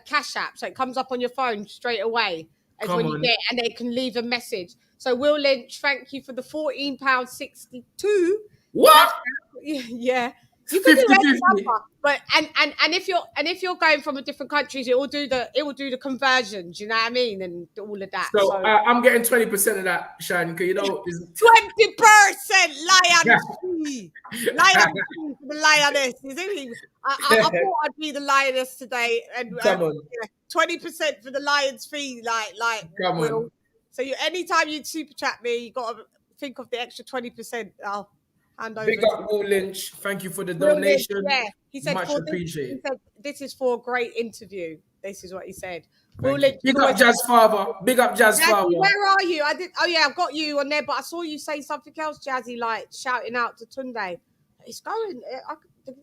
cash app, so it comes up on your phone straight away as Come when you on. get, and they can leave a message. So Will Lynch, thank you for the £14.62. What? Yeah. You could do any 50-50. number, but and if you're going from a different countries, it will do the conversions. You know what I mean, and all of that. So So I'm getting 20% of that, Shine, because you know. 20% lion fee, lion fee for the lioness. You see, I thought I'd be the lioness today, and Come on. 20% for the lion's fee, like Come Will. on. So anytime you super chat me, you got to think of the extra 20%. I'll hand over Big to up, Will Lynch. Thank you for the Will Lynch. donation. Yeah, he said Much for this. He appreciated. said this is for a great interview. This is what he said. Will Thank you. Lynch. Big up, Jazz Father. Big up, Jazz Father. Jazzy, where are you? I did. Oh yeah, I've got you on there, but I saw you say something else, Jazzy, like shouting out to Tunde. It's going.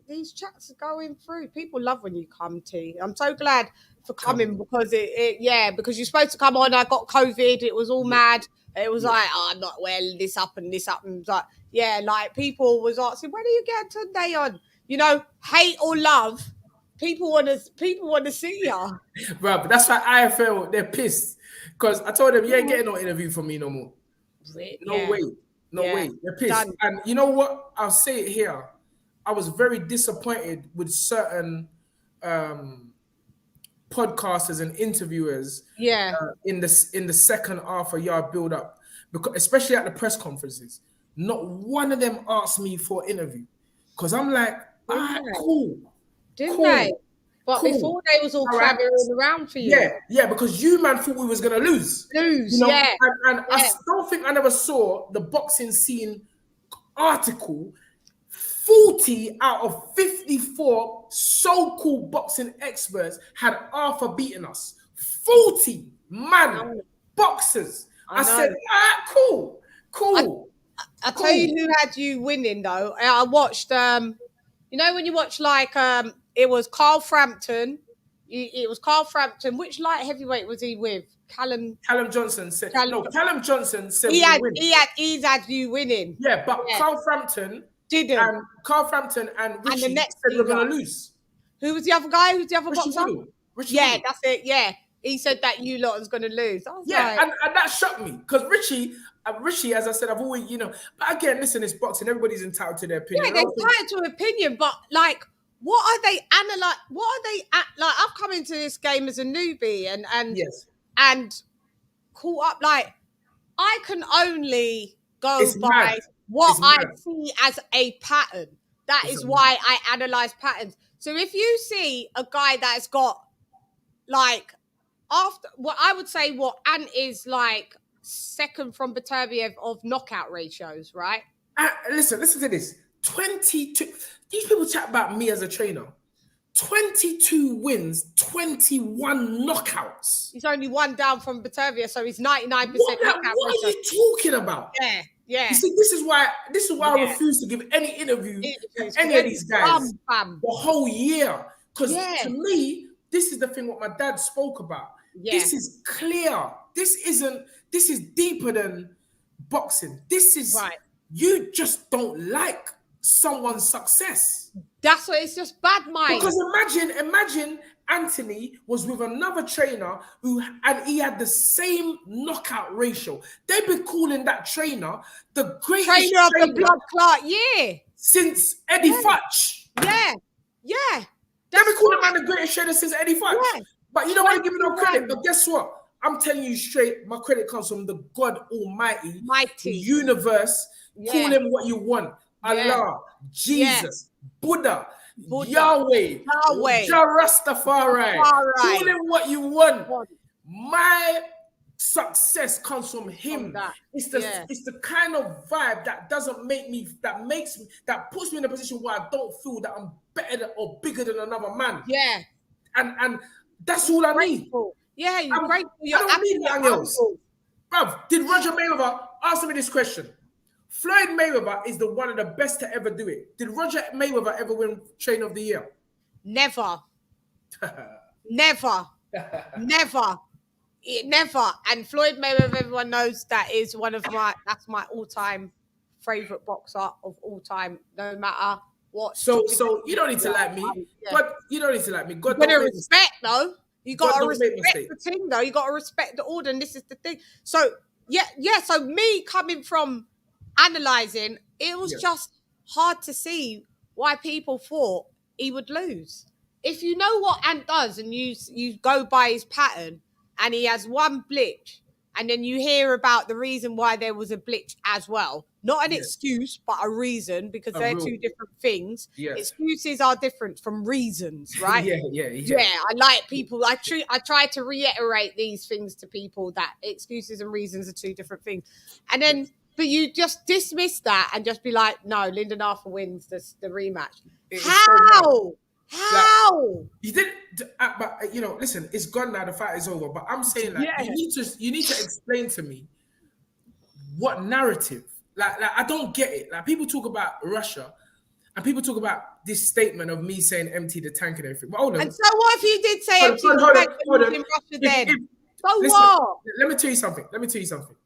These chats are going through. People love when you come, T. I'm so glad for coming, because because you're supposed to come on. I got COVID. It was all mad. It was like, oh, I'm not well. This up and this up, and it was like, yeah, like people was asking, when are you getting Tunde on? You know, hate or love, people want to see you. Bro, that's why IFL, they're pissed. Because I told them, you ain't getting no interview from me no more. No way. No way. They're pissed. Done. And you know what? I'll say it here. I was very disappointed with certain podcasters and interviewers in the second half of Yard build up, because especially at the press conferences. Not one of them asked me for an interview. Because I'm like, all right, cool. Didn't they? But before they was all clamoring around for you. Yeah, because you man thought we was gonna lose. You know? And I don't think I never saw the boxing scene article. 40 out of 54 so-called boxing experts had Arthur beaten us. 40 man boxers. I said, cool. I'll tell you who had you winning though. I watched you know when you watch like it was Carl Frampton. It was Carl Frampton. Which light heavyweight was he with? Callum Johnson said Callum Johnson said he's had you winning. Yeah, but Carl Frampton didn't. And Carl Frampton and Richie the next said we're gonna lose. Who was the other guy? Who's the other boxer? Richie Yeah, Woodall. that's it. Yeah. He said that you lot was going to lose. I was like... and that shocked me because Richie, as I said, I've always, but again, listen, it's boxing. Everybody's entitled to their opinion. Yeah, they're entitled to opinion, but like, what are they like? I've come into this game as a newbie and caught up. Like, I can only go It's by mad. what It's I mad. see as a pattern. That It's is a why I analyze patterns. So if you see a guy that's got like after what I would say what Ant is like second from Beterbiev of knockout ratios, right? Listen to this. 22. These people chat about me as a trainer. 22 wins, 21 knockouts. He's only one down from Beterbiev, so he's 99% knockout What are you talking about? Yeah, yeah. You see, this is why I refuse to give any interview to any of these guys the whole year. Because to me, this is the thing what my dad spoke about. Yeah. This is clear. This is deeper than boxing. This is you just don't like someone's success. That's what it's just bad mind. Because imagine Anthony was with another trainer and he had the same knockout ratio. They've been calling that trainer the greatest trainer of the blood clot, since Eddie Futch. Yeah. They've been calling man the greatest trainer since Eddie Futch. Yeah. But you don't want to give me no credit. But guess what? I'm telling you straight, my credit comes from the God Almighty, the universe. Call him what you want. Allah, Jesus, Buddha, Yahweh, Jah Rastafari. Call him what you want. My success comes from him. It's the kind of vibe that that puts me in a position where I don't feel that I'm better or bigger than another man. Yeah. And that's all I need. Yeah, you're grateful. I don't need anything else. Bruv, did Roger Mayweather answer me this question? Floyd Mayweather is one of the best to ever do it. Did Roger Mayweather ever win Trainer of the Year? Never. Never. And Floyd Mayweather, everyone knows that's my all-time favorite boxer of all time, no matter what. So you don't need to like me. But you don't need to like me. God don't respect though. You gotta respect the thing though. You gotta respect the order, and this is the thing. So so me coming from analyzing, it was just hard to see why people thought he would lose. If you know what Ant does and you go by his pattern and he has one glitch and then you hear about the reason why there was a glitch as well. Not an excuse, but a reason, because they're two different things. Yes. Excuses are different from reasons, right? Yeah. I like people. I try to reiterate these things to people, that excuses and reasons are two different things. And then, but you just dismiss that and just be like, no, Lyndon Arthur wins the rematch. How? How? You did, but listen, it's gone now. The fight is over. But I'm saying, you need to explain to me what narrative. Like I don't get it. Like, people talk about Russia, and people talk about this statement of me saying empty the tank and everything. But hold on. And so what if you did say empty the tank in Russia then? So what? Let me tell you something.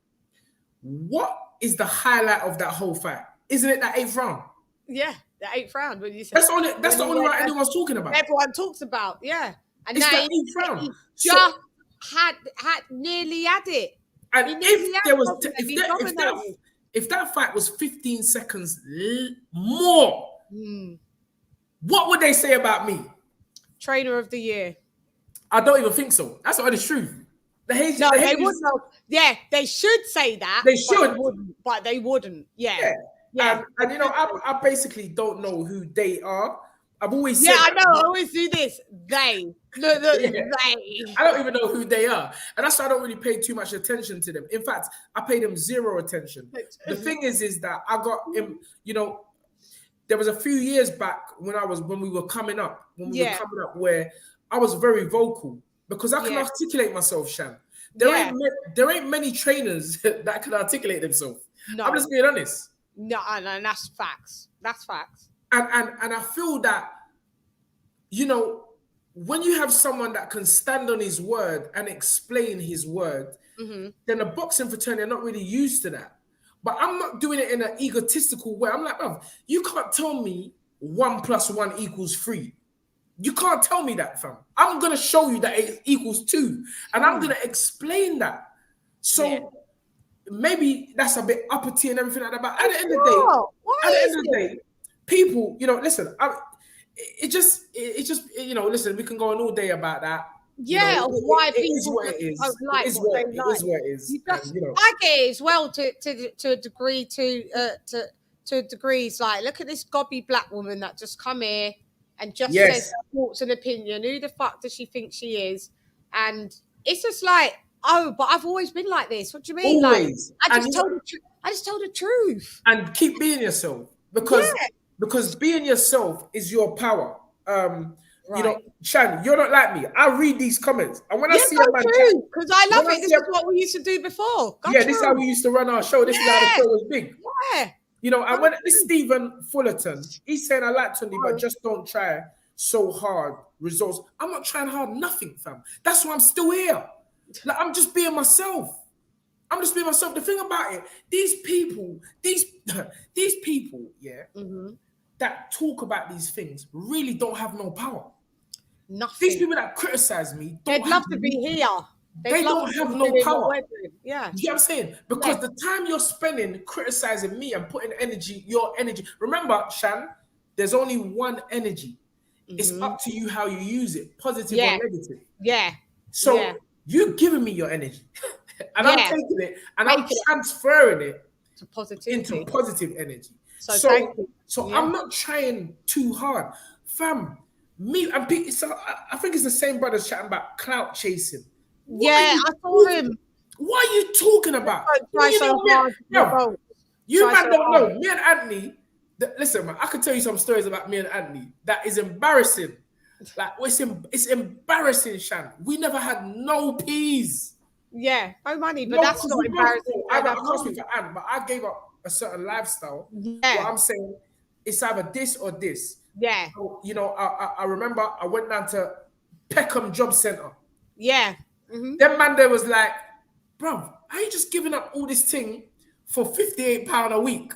What is the highlight of that whole fight? Isn't it that 8th round? Yeah, the 8th round. When you say that's the only round anyone's talking about. Everyone talks about, And it's now the 8th round. He just had nearly had it. And if that fight was 15 seconds more, what would they say about me? Trainer of the year. I don't even think so. That's not the truth. They wouldn't. Yeah, they should say that. They should, but they wouldn't. Yeah. And I basically don't know who they are. I've always said I know. I always do this. They. They. I don't even know who they are, and that's why I don't really pay too much attention to them. In fact, I pay them zero attention. The thing is that I got him. There was a few years back when we were coming up, where I was very vocal because I can articulate myself, Chann. There ain't many trainers that can articulate themselves. No. I'm just being honest. No, that's facts. That's facts. And I feel that, when you have someone that can stand on his word and explain his word, then the boxing fraternity are not really used to that. But I'm not doing it in an egotistical way. I'm like, you can't tell me 1 + 1 = 3. You can't tell me that, fam. I'm gonna show you that it equals 2, and I'm gonna explain that. So maybe that's a bit uppity and everything like that. But at the end of the day, people, listen. It just, listen. We can go on all day about that. Yeah, why it is people what it is. don't like what they like. It is what it is. I get it as well to a degree, to degrees. Like, look at this gobby black woman that just come here and just says her thoughts and opinion. Who the fuck does she think she is? And it's just like, oh, but I've always been like this. What do you mean? Always. Like, I just told the truth. And keep being yourself, because being yourself is your power. Chann, you're not like me. I read these comments, and when I see a man, because I love it. This is what we used to do before. This is how we used to run our show. This is how the show was big. Yeah. And when this Stephen Fullerton, he's saying, I like Tunde, but just don't try so hard. Results. I'm not trying hard, nothing, fam. That's why I'm still here. Like, I'm just being myself. The thing about it, these people, that talk about these things really don't have no power. Nothing. These people that criticize me, they'd love to be here. They don't have no power. Yeah. You know what I'm saying? Because the time you're spending criticizing me and putting your energy. Remember, Chann, there's only one energy. It's up to you how you use it, positive or negative. Yeah. So you're giving me your energy. And I'm taking it and I'm transferring it into positive energy. So I'm not trying too hard. Fam, me and Pete, so I think it's the same brothers chatting about clout chasing. I saw him. What are you talking about? You man don't know. Me and Anthony, listen, man, I can tell you some stories about me and Anthony that is embarrassing. Like, it's embarrassing, Chann. We never had no peas. Yeah, no money, but that's not embarrassing. I can't speak for Anne, but I gave up a certain lifestyle. Yeah. What I'm saying, it's either this or this. Yeah. So, I remember I went down to Peckham Job Centre. Yeah. Then man there was like, bro, are you just giving up all this thing for £58 a week?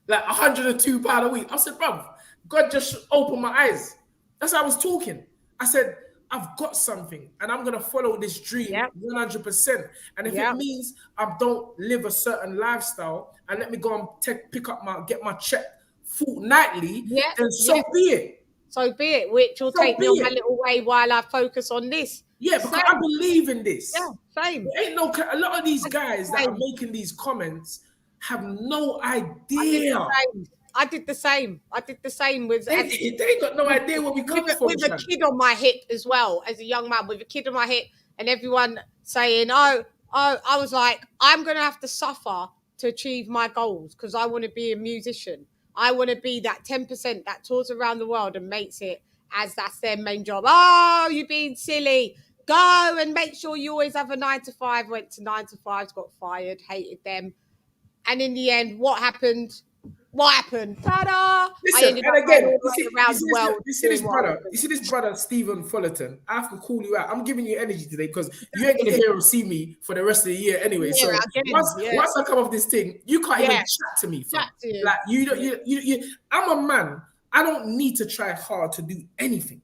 Like £102 a week. I said, bro, God just opened my eyes. That's how I was talking. I said, I've got something and I'm going to follow this dream 100%. And if it means I don't live a certain lifestyle and let me go and get my check fortnightly, then so be it. So be it, which will take me on my little way while I focus on this. Yeah, because I believe in this. Yeah, same. There ain't a lot of these guys that are making these comments have no idea. I did the same with. They ain't got no idea where we come from. With a kid on my hip as well, as a young man, with a kid on my hip, and everyone saying, "Oh," I was like, "I'm going to have to suffer to achieve my goals because I want to be a musician. I want to be that 10% that tours around the world and makes it as that's their main job. Oh, you're being silly. Go and make sure you always have a 9 to 5. Went to 9 to 5s, got fired, hated them, and in the end, what happened? Ta-da! Listen, and again, you see this brother, Stephen Fullerton. I have to call you out. I'm giving you energy today because you ain't gonna hear or see me for the rest of the year anyway. So once I come off this thing, you can't even chat to me. Like you, I'm a man. I don't need to try hard to do anything.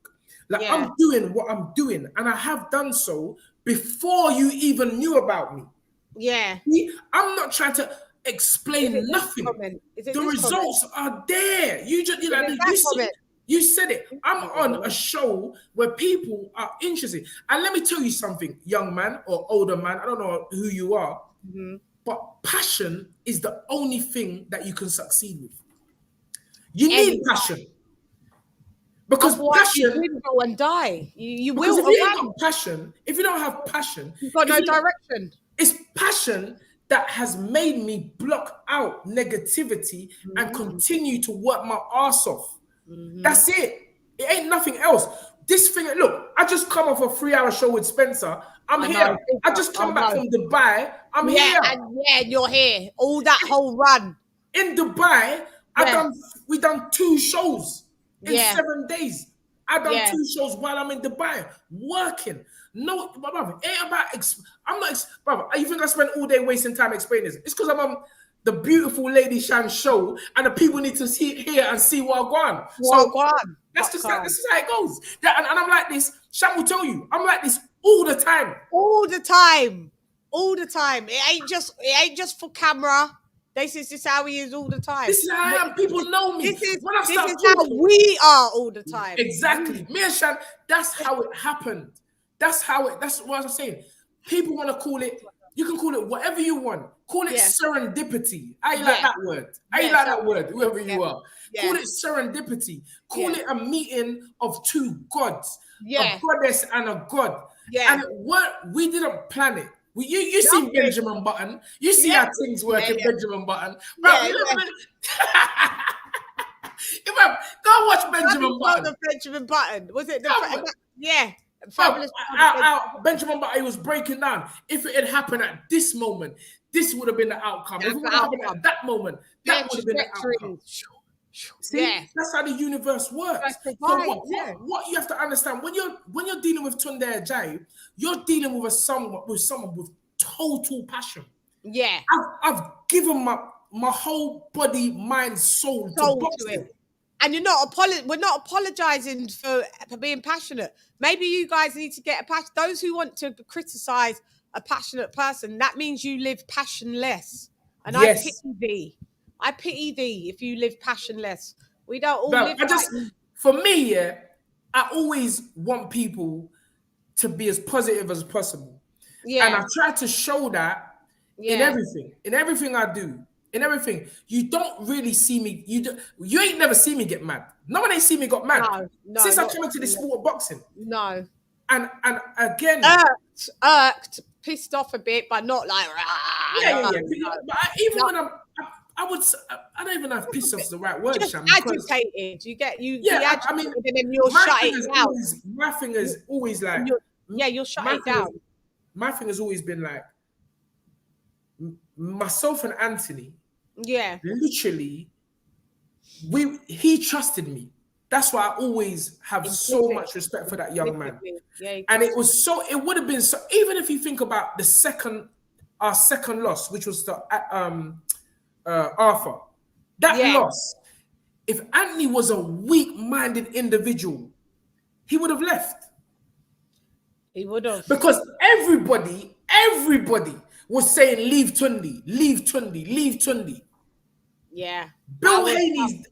Like I'm doing what I'm doing, and I have done so before you even knew about me. Yeah, I'm not trying to explain nothing. The results are there. You said it. I'm on a show where people are interested. And let me tell you something, young man or older man, I don't know who you are, but passion is the only thing that you can succeed with. You need passion. Because passion you will and die. You will. If you ain't got passion, if you don't have passion, you've got no direction. It's passion that has made me block out negativity and continue to work my ass off. That's it. It ain't nothing else. This thing, look, I just come off a 3-hour show with Spencer. I'm here. I just come back from Dubai. I'm here. And you're here. All that whole run. In Dubai, we done 2 shows in 7 days. I done 2 shows while I'm in Dubai working. No, brother, ain't about. I'm not, brother. You think I spend all day wasting time explaining this? It's because I'm the beautiful LadyChann show, and the people need to hear and see what I've gone. What So that's just this is how it goes. And I'm like this. Chann will tell you, I'm like this all the time. All the time. All the time. It ain't just for camera. This is just how he is all the time. This is how I am. People know me. This is talking, how we are all the time. Exactly. Me and Chann, that's how it happened. That's what I'm saying. People want to call it, you can call it whatever you want. Call it serendipity. I like that word. I like that word, whoever you are. Call it serendipity. Call it a meeting of two gods. A goddess and a god. And we didn't plan it. You see Benjamin Button. You see how things work in Benjamin Button. Go watch Benjamin Button. Benjamin Button. Was it the Benjamin Button, he was breaking down. If it had happened at this moment, this would have been the outcome. If it would have happened at that moment, that would have been the outcome. See, that's how the universe works. So what you have to understand when you're dealing with Tunde Ajayi, you're dealing with someone with total passion. Yeah, I've given my whole body, mind, soul to boxing. And we're not apologizing for being passionate. Maybe you guys need to get a passion. Those who want to criticize a passionate person, that means you live passionless. And I pity thee if you live passionless. We don't all live for me, I always want people to be as positive as possible. Yeah. And I try to show that in everything I do. In everything, you don't really see me. You ain't never see me get mad. No one ain't seen me got mad since I came into this sport of boxing. No, and again, irked, pissed off a bit, but not like even when I don't even know if "piss off's" the right word. Just agitated. I mean, and then you'll shut it down. My thing is always like you'll shut it down. My thing has always been like myself and Anthony. Yeah, literally, he trusted me. That's why I always have so much respect for that young man. Yeah, and it would have been so. Even if you think about our second loss, which was to Arthur, that loss. If Anthony was a weak-minded individual, he would have left. He would have, because everybody was saying leave Tunde, leave Tunde, leave Tunde. Yeah. Bill Haney's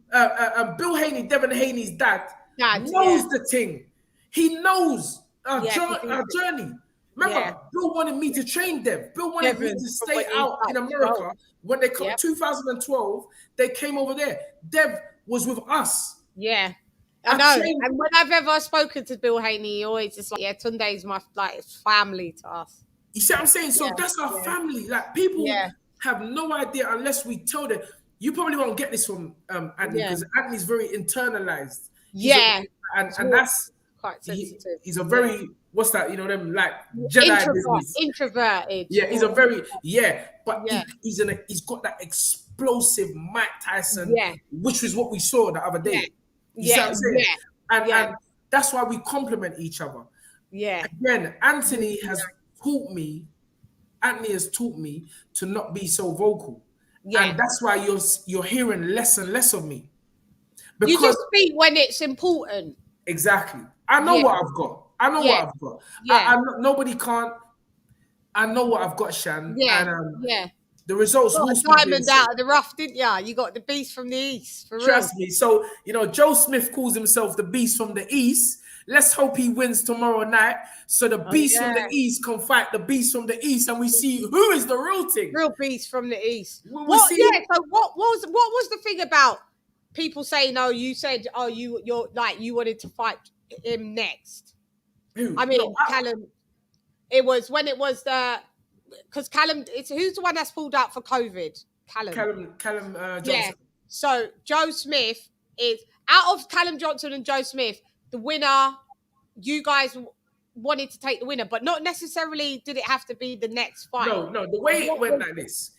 Devin Haney's dad knows the thing. He knows our journey. Remember, Bill wanted me to train Dev. Bill wanted me to stay out in America. When they come 2012, they came over there. Dev was with us. Yeah. I know. And when I've ever spoken to Bill Haney, he always just like, Tunde's my family to us. You see what I'm saying? So that's our family. Like people have no idea unless we tell them. You probably won't get this from Anthony because Anthony's very internalized. And that's quite sensitive. He's a very what's that? You know them like Jedi business. Introverted. Yeah, he's a very but he's got that explosive Mike Tyson, which was what we saw the other day. You see what I'm saying? And that's why we complement each other. Yeah. Again, Anthony has taught me to not be so vocal. Yeah. And that's why you're hearing less and less of me. Because you just speak when it's important. Exactly. I know what I've got. What I've got. Yeah. Nobody can't. I know what I've got, Chann. Yeah. And, the results. You got a diamond out of the rough, didn't you? You got the beast from the east. Trust me. So Joe Smith calls himself the beast from the east. Let's hope he wins tomorrow night. So the beast from the east can fight the beast from the east, and we see who is the real thing. Real beast from the east. So what was the thing about people saying, you wanted to fight him next? Who? I mean, Callum. It was when it was because Callum. Who's the one that's pulled out for COVID? Callum Johnson. Yeah. So Joe Smith is out of Callum Johnson and Joe Smith. The winner, you guys wanted to take the winner, but not necessarily did it have to be the next fight. No. The way it went like this,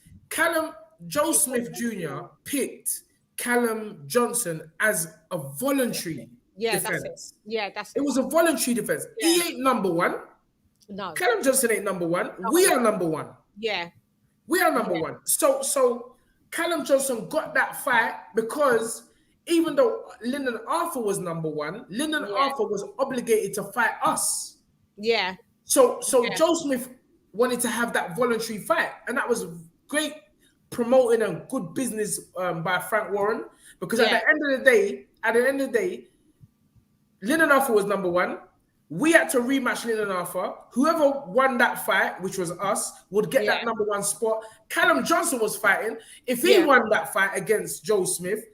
Joe Smith Jr. picked Callum Johnson as a voluntary defense. That's it. That's it. It was a voluntary defense. Yeah. He ain't number one. No. Callum Johnson ain't number one. No. We are number one. Yeah. We are number one. So Callum Johnson got that fight because even though Lyndon Arthur was number one, Lyndon Arthur was obligated to fight us. Yeah. So Joe Smith wanted to have that voluntary fight, and that was great promoting and good business by Frank Warren. Because at the end of the day, Lyndon Arthur was number one. We had to rematch Lyndon Arthur. Whoever won that fight, which was us, would get that number one spot. Callum Johnson was fighting. If he won that fight against Joe Smith,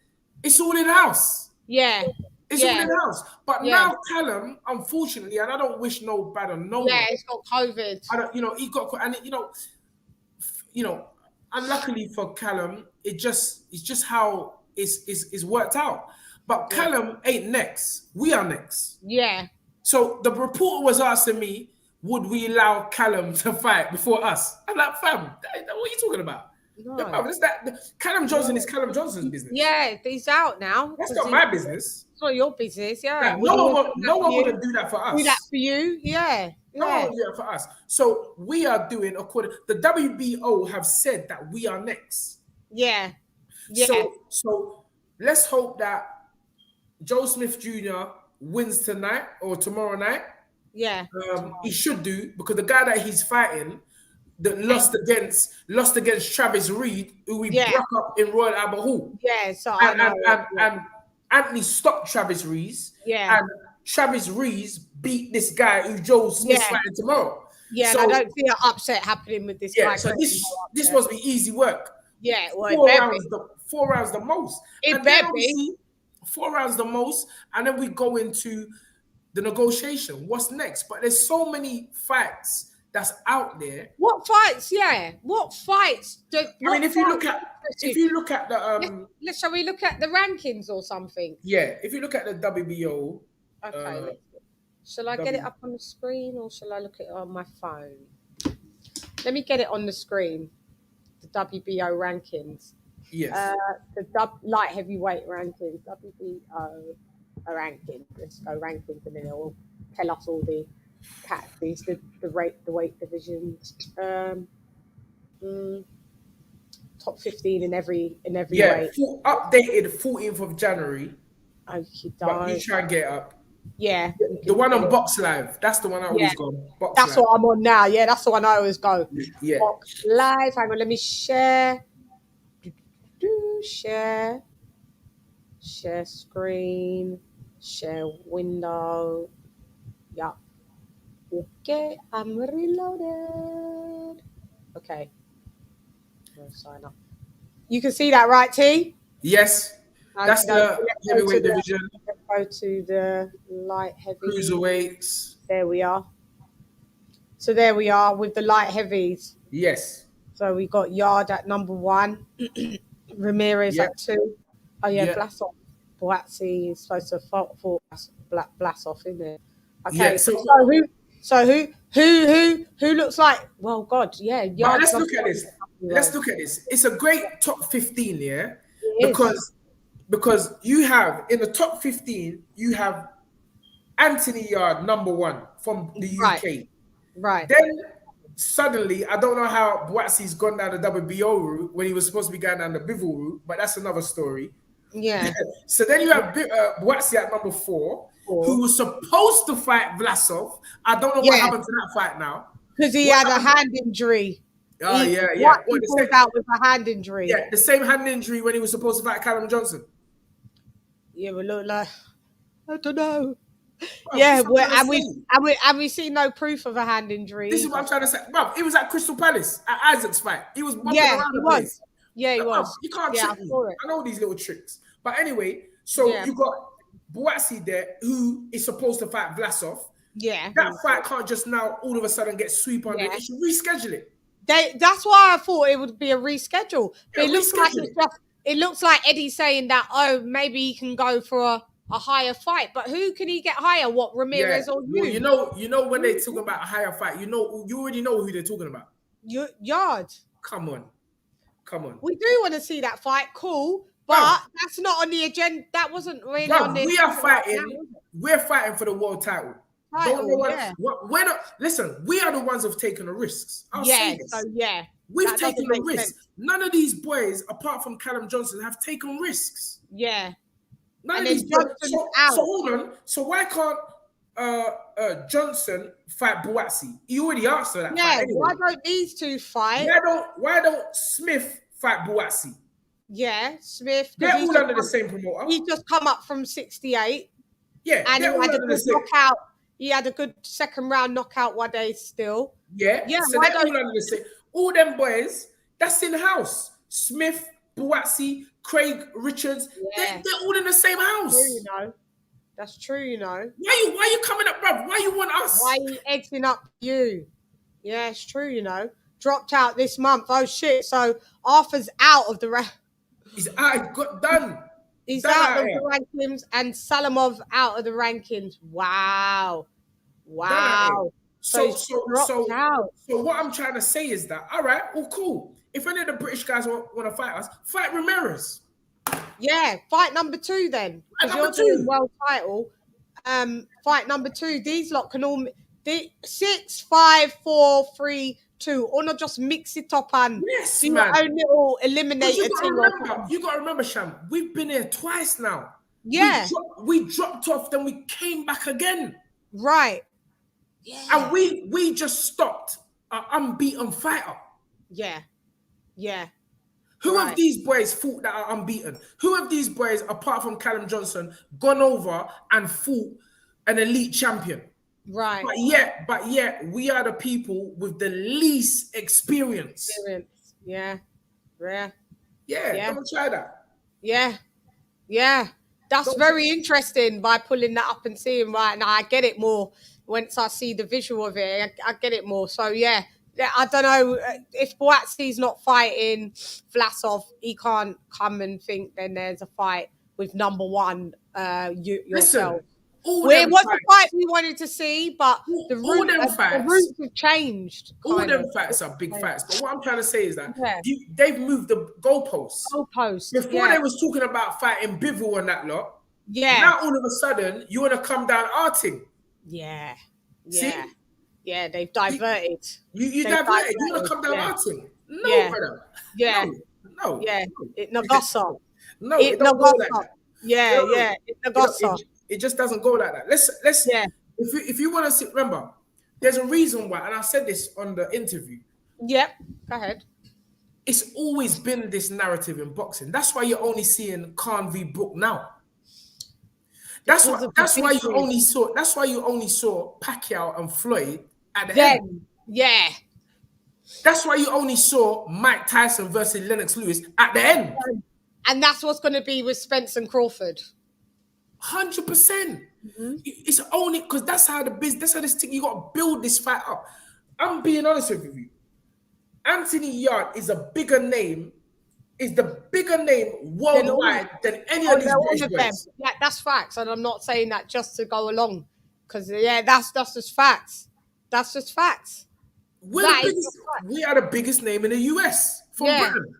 it's all in house. Yeah. It's all in house. But now Callum, unfortunately, and I don't wish no bad on no one. Yeah, he's got COVID. He got, and unluckily for Callum, it's just how it's worked out. But Callum ain't next. We are next. Yeah. So the reporter was asking me, would we allow Callum to fight before us? I'm like, fam, what are you talking about? No. Callum Johnson is Callum Johnson's business. Yeah, he's out now. That's not my business. It's not your business, yeah. No one would do that for us. Do that for you, yeah. No one would do that for us. So we are doing according. The WBO have said that we are next. Yeah. So let's hope that Joe Smith Jr. wins tonight or tomorrow night. Yeah. He should do, because the guy that he's fighting that lost against Travis Reed, who we broke up in Royal Albert Hall. Yeah, so and Anthony stopped Travis Reed. Yeah. And Travis Reed beat this guy who Joe Smith's fighting tomorrow. Yeah, so, and I don't see an upset happening with this guy. So this must be easy work. Yeah, well, 4 rounds the most. It better be 4 rounds the most, and then we go into the negotiation. What's next? But there's so many fights that's out there. What fights? Yeah, what fights? If you look at the shall we look at the rankings or something? Yeah, if you look at the WBO. Okay. Shall I get it up on the screen or shall I look at it on my phone? Let me get it on the screen. The WBO rankings. Yes. The light heavyweight rankings. WBO rankings. Let's go rankings, and then it will tell us all the categories, the weight divisions. Top 15 in every weight. Updated 14th of January. Okay, but you try and get up. Yeah. The one on Box Live. That's the one I always go. That's what I'm on now. Yeah, that's the one I always go. Yeah. Box Live. Hang on, let me share. Share screen. Share window. Yeah. Okay, I'm reloaded. Okay. Sign up. You can see that, right, T? Yes. That's the heavyweight division. Go to the light heavy. Cruiserweights. There we are. So there we are with the light heavies. Yes. So we got Yarde at number 1, Ramirez at 2. Oh yeah, Blasov. Boazzi is supposed to fight for Blasov, isn't it? Okay. Yeah, so who looks like? Well, God, yeah. Yarde. Let's look at this. It's a great top 15, yeah. Because you have in the top 15, you have Anthony Yarde, number 1 from the UK. Right. Then suddenly, I don't know how Boazzi's gone down the WBO route when he was supposed to be going down the Bivol route, but that's another story. Yeah. So then you have Boazzi at number 4, who was supposed to fight Vlasov. I don't know what happened to that fight now. Because he had a hand injury. Oh, yeah. What he pulled out was a hand injury. Yeah, the same hand injury when he was supposed to fight Callum Johnson. Yeah, we look like, I don't know. And we see no proof of a hand injury. This is what I'm trying to say. Bro, he was at Crystal Palace at Isaac's fight. He was bumping around the place. Yeah, he was. You can't trick me. I know these little tricks. But anyway, so you got Boazzi there, who is supposed to fight Vlasov. Yeah. That fight can't just now all of a sudden get sweep on it. They should reschedule it. That's why I thought it would be a reschedule. But it looks like Eddie's saying that, maybe he can go for a higher fight. But who can he get higher? What, Ramirez or you? Well, you know when they're talking about a higher fight, you already know who they're talking about. Yarde. Come on. We do want to see that fight, cool. But that's not on the agenda. That wasn't really on the agenda. We're fighting for the world title. Listen, we are the ones who've taken the risks. I'll say this. We've That taken doesn't a make risk. sense. None of these boys, apart from Callum Johnson, have taken risks. Yeah. None And of these then boys. Johnson's So out. hold on. So why can't Johnson fight Buatsi? He already asked for that fight Yeah. anyway. Why don't these two fight? Why don't Smith fight Buatsi? Yeah, Smith, because They're all under the same promoter. he's just come up from 68, Yeah, and he they're all had a under the good same. knockout. He had a good second round knockout one day still. Yeah, Yeah, so why they're don't all under the same. All them boys, that's in house. Smith, Buatsi, Craig Richards, yeah, they're all in the same true, you house. know. That's true, you know. Why you coming up, bruv? Why you want Why us? he egging up you? Yeah, it's true, you know. Dropped out this month. Oh shit. So Arthur's out of the He's I got done. he's Done out out of the here. rankings, and Salamov out of the rankings. Wow. Done out here. Wow. So So he's so dropped so out. so what I'm trying to say is that all right, well, cool. If any of the British guys want to fight us, fight Ramirez. Yeah, fight number 2 then, Fight because number you're doing two. world title. Fight number 2. These lot can all the 6, 5, 4, 3, 2, or not just mix it up and Yes, do your man. own little Because eliminator thing or something. you gotta remember, Sham, we've been here twice now. Yeah, We dropped off, then we came back again. right. And Yeah, we just stopped an unbeaten fighter. yeah, yeah. Who of Right, these boys fought that are unbeaten? Who of these boys, apart from Callum Johnson, gone over and fought an elite champion? right. But yet, we are the people with the least experience. Experience. Yeah, yeah, Yeah, yeah, don't try that. yeah, yeah. That's Don't try. very interesting by pulling that up and seeing right now. I get it more once I see the visual of it. I get it more. So yeah, I don't know if Boatsi's not fighting Vlasov, he can't come and think then there's a fight with number 1, yourself. Listen, all Well, it them was a fight fights, we wanted to see, but all them the fights, routes have changed, all kind them of. fights are big fights. But what I'm trying to say is that Yeah, they've moved the goalposts. goalpost. Before Yeah, they was talking about fighting Bivol and that lot. yeah, Now all of a sudden you want to come down arting. yeah, yeah. See, Yeah, they've diverted. you They've diverted. You want to come down Yeah, arting? No, yeah, brother. yeah, No, no, yeah. no. It Nagasa. No, it It don't go like Nagasa. that. Yeah, No, yeah. It Nagasa. it just doesn't go like that. Let's Yeah. if you want to see, remember, there's a reason why, and I said this on the interview. Yep. Go ahead. It's always been this narrative in boxing. That's why you're only seeing Khan v Brook now. Because of the That's why you business. only saw Pacquiao and Floyd at the end. Then, yeah. That's why you only saw Mike Tyson versus Lennox Lewis at the end. And that's what's going to be with Spence and Crawford. 100%. It's only because that's how this thing, you got to build this fight up. I'm being honest with you. Anthony Yarde is the bigger name worldwide than any of these British All of them. boys. Yeah, that's facts. And I'm not saying that just to go along. Because, yeah, that's just facts. That's just facts. We are the biggest name in the US from Britain.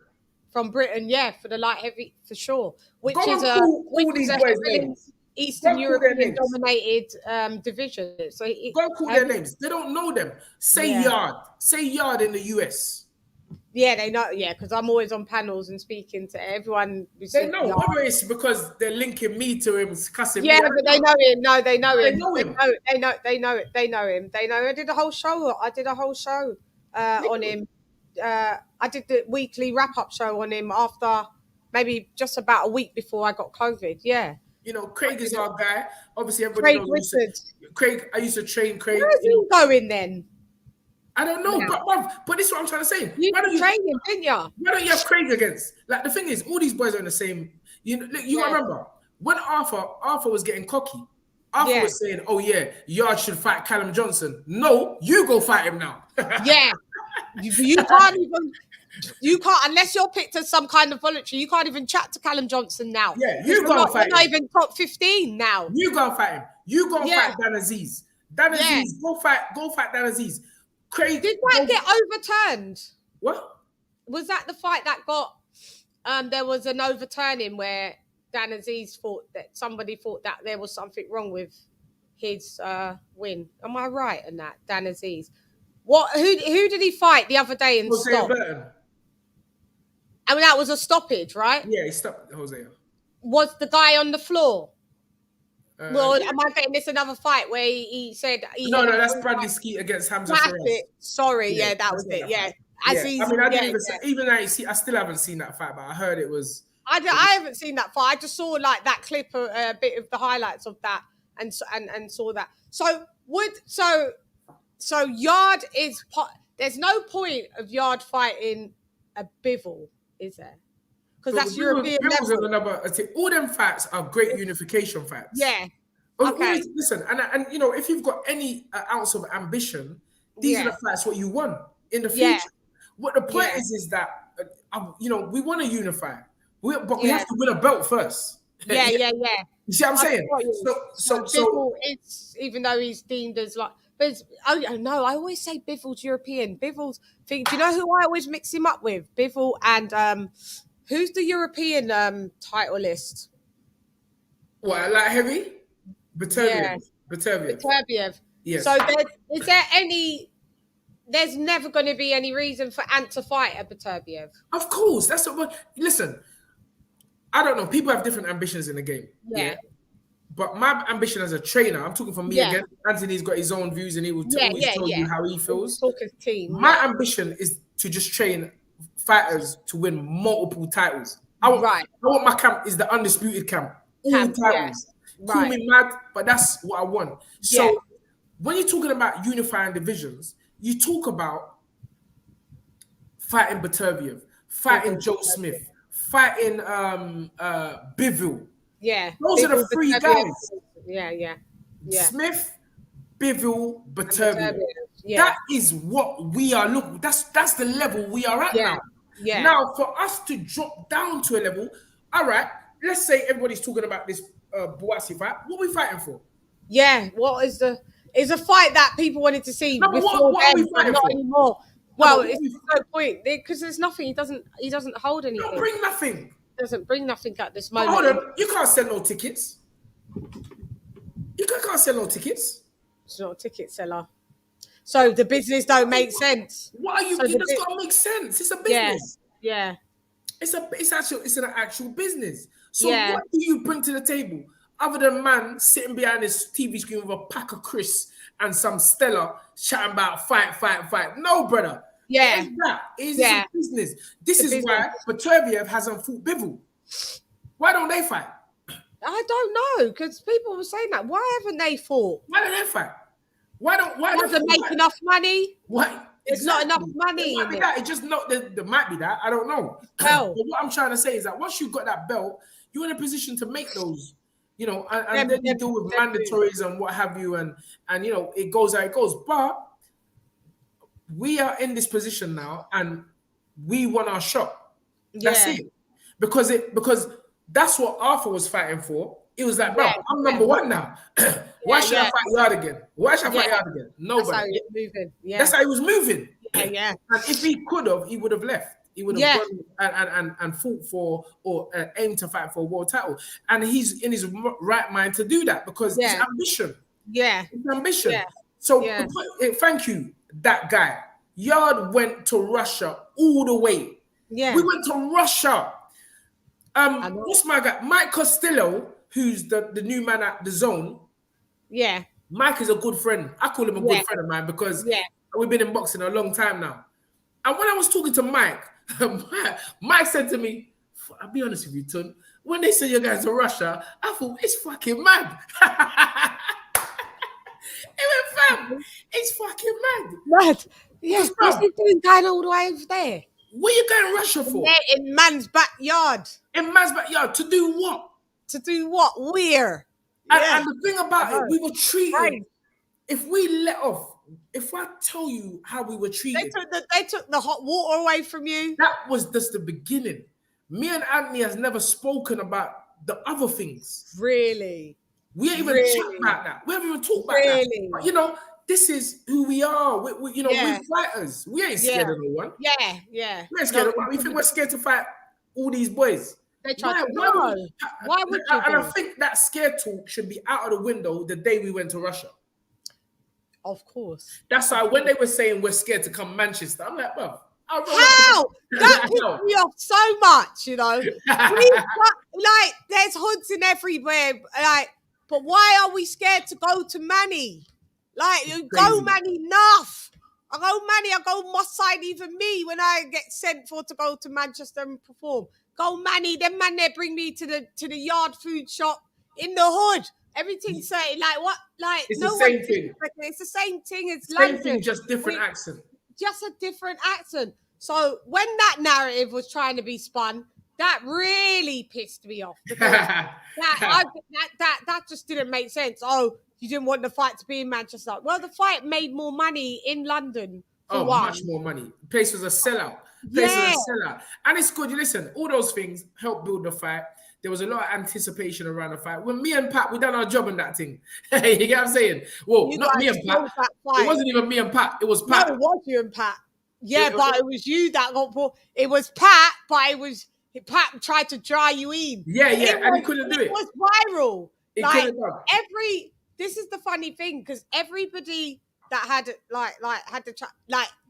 From Britain, yeah, for the light heavy, for sure. Which Go is and a call all these boys' heavily names. Eastern Go and call their European names. dominated division. So Go and call their names. They don't know them. Say Yarde in the US. Yeah, they know. Yeah, because I'm always on panels and speaking to everyone. They know whether it's because they're linking me to him, cussing me. Yeah, but they know him. No, they know him. They know him. They know him. They know. I did a whole show on him. I did the weekly wrap-up show on him after maybe just about a week before I got COVID. Yeah. You know, Craig is our guy. Obviously, everybody knows Craig. I used to train Craig. Where's he going then? I don't know, but this is what I'm trying to say. You trained him, didn't you? Why don't you have Craig against? Like, the thing is, all these boys are in the same. You remember when Arthur was getting cocky. Arthur was saying, "Oh yeah, Yarde should fight Callum Johnson." No, you go fight him now. Yeah, you can't even. You can't unless you're picked as some kind of voluntary. You can't even chat to Callum Johnson now. Yeah, you go fight him. You're not even top 15 now. You go fight him. You go fight Dan Aziz. Dan Aziz, go fight Dan Aziz. Craig, did that get overturned? What was that? The fight that got? There was an overturning where Dan Aziz thought that somebody thought that there was something wrong with his win. Am I right in that, Dan Aziz? What? Who did he fight the other day and Hosea stop? Burton. I mean, that was a stoppage, right? Yeah, he stopped Hosea. Was the guy on the floor? Well, Yeah. am I getting this another fight where he said he No, hit him that's 3 Bradley times? Skeet against Hamza That's Faraz. it. Sorry, yeah, that that's was not it. that Yeah, fight. as Yeah, easy. I mean, I didn't Yeah, even yeah. even I still haven't seen that fight, but I heard it was. I haven't seen that fight. I just saw like that clip, a bit of the highlights of that, and saw that. So Yard is. There's no point of Yard fighting a Bivol, is there? Because But that's European Bills and level. another. All them fights are great unification fights. Yeah. Okay. Listen, and you know, if you've got any ounce of ambition, these are Yeah. the fights what you want in the Yeah. future. What the point Yeah. is that you know, we want to unify, but we Yeah. have to win a belt first. Yeah. You Yeah. Yeah. see what I'm I've saying? got you. So So Bivol, it's even though he's deemed as like, but no, I always say Bivol's European. Bivol's thing. Do you know who I always mix him up with? Bivol and who's the European title list? what, like heavy? Yeah, Beterbiev. Beterbiev. Yes. So is there any? There's never going to be any reason for Ant to fight a Beterbiev. Of course, that's what. Listen, I don't know. People have different ambitions in the game. Yeah. But my ambition as a trainer, I'm talking for me Yeah. again. Anthony's got his own views and he will Yeah. always tell you how he feels. Talk as team. My ambition is to just train fighters to win multiple titles. I want my camp is the undisputed camp. All titles. Yeah. Call me mad, but that's what I want. So when you're talking about unifying divisions, you talk about fighting Beterbiev, fighting Joe Smith, fighting Bivol. Yeah. Those are the 3 guys. Yeah. Smith, Bivol, Beterbiev. Yeah. That is what we are looking. That's the level we are at now. Yeah. Now, for us to drop down to a level, all right, let's say everybody's talking about this Boasi fight. What are we fighting for? Yeah. What is a fight that people wanted to see No, before what are we then, fighting but not for? anymore? Well, it's no point because there's nothing. He doesn't hold anything. Don't bring nothing. Doesn't bring nothing at this But moment. hold on, you can't sell no tickets. You can't sell no tickets. It's not a ticket seller. So the business don't make sense. Why are you? So It does not make sense. It's a business. Yeah. It's an actual business. So Yeah. what do you bring to the table other than man sitting behind his TV screen with a pack of Chris and some Stella chatting about fight? No, brother. Yeah. What is that? It's a business. This is why Beterbiev hasn't fought Bivol. Why don't they fight? I don't know because people were saying that. Why haven't they fought? Why don't they fight? Why don't they make enough money? Why? There's not enough money. It might be that. It just not. There might be that. I don't know. Well, but what I'm trying to say is that once you've got that belt, you're in a position to make those. You know, and then you deal with mandatories and what have you, and you know it goes how it goes. But we are in this position now, and we want our shot. That's it. Because that's what Arthur was fighting for. It was like, bro, I'm number 1 now. Why should I fight Yard again? Why should I fight Yard again? Nobody. That's how he was moving. Yeah. That's how he was moving. Yeah. And if he could have, he would have left. He would have gone and fought for or aimed to fight for a world title. And he's in his right mind to do that because it's ambition. Yeah. It's ambition. Yeah. So thank you, that guy. Yard went to Russia all the way. Yeah. We went to Russia. What's my guy? Mike Costello, who's the new man at the Zone. Yeah. Mike is a good friend. I call him a good friend of mine because we've been in boxing a long time now. And when I was talking to Mike, Mike said to me, I'll be honest with you, Tun, when they send you guys to Russia, I thought, it's fucking mad. Fam, it's fucking mad. Mad. Yeah. What's he doing going all the way over there? What are you going to Russia for? In man's backyard. In man's backyard. To do what? To do what? Where? And the thing about it, we were treated. If we let off, if I tell you how we were treated. They took the hot water away from you. That was just the beginning. Me and Anthony has never spoken about the other things. Really? We ain't even talked about that. We haven't even talked about that. But, you know, this is who we are. We're fighters. We ain't scared of no one. Yeah. We ain't scared of no one. We think we're scared to fight all these boys. They try to know. Why would you? And I think that scare talk should be out of the window the day we went to Russia. Of course. That's why when they were saying we're scared to come Manchester, I'm like, bro, I'll roll How? up. That pissed me off so much, you know. Like, there's hoods in everywhere. Like, but why are we scared to go to Manny? Like, go Manny enough. I go Moss Side, even me, when I get sent for to go to Manchester and perform. Go Manny, then man there bring me to the yard food shop in the hood. Everything's saying like what? Like it's no the same one. thing. It's the same thing as Same London. thing, just different accent. Just a different accent. So when that narrative was trying to be spun, that really pissed me off because that just didn't make sense. Oh, you didn't want the fight to be in Manchester. Well, the fight made more money in London. Much more money. The place was a sellout. And it's good. You listen, all those things help build the fight. There was a lot of anticipation around the fight. When me and Pat, we done our job in that thing. You get what I'm saying? Well, not me and Pat. It wasn't even me and Pat. It was Pat. No, it was you and Pat. Yeah, but it was you that got pulled. It was Pat, but Pat tried to dry you in. Yeah, and he couldn't do it. It was viral. This is the funny thing, because everybody that had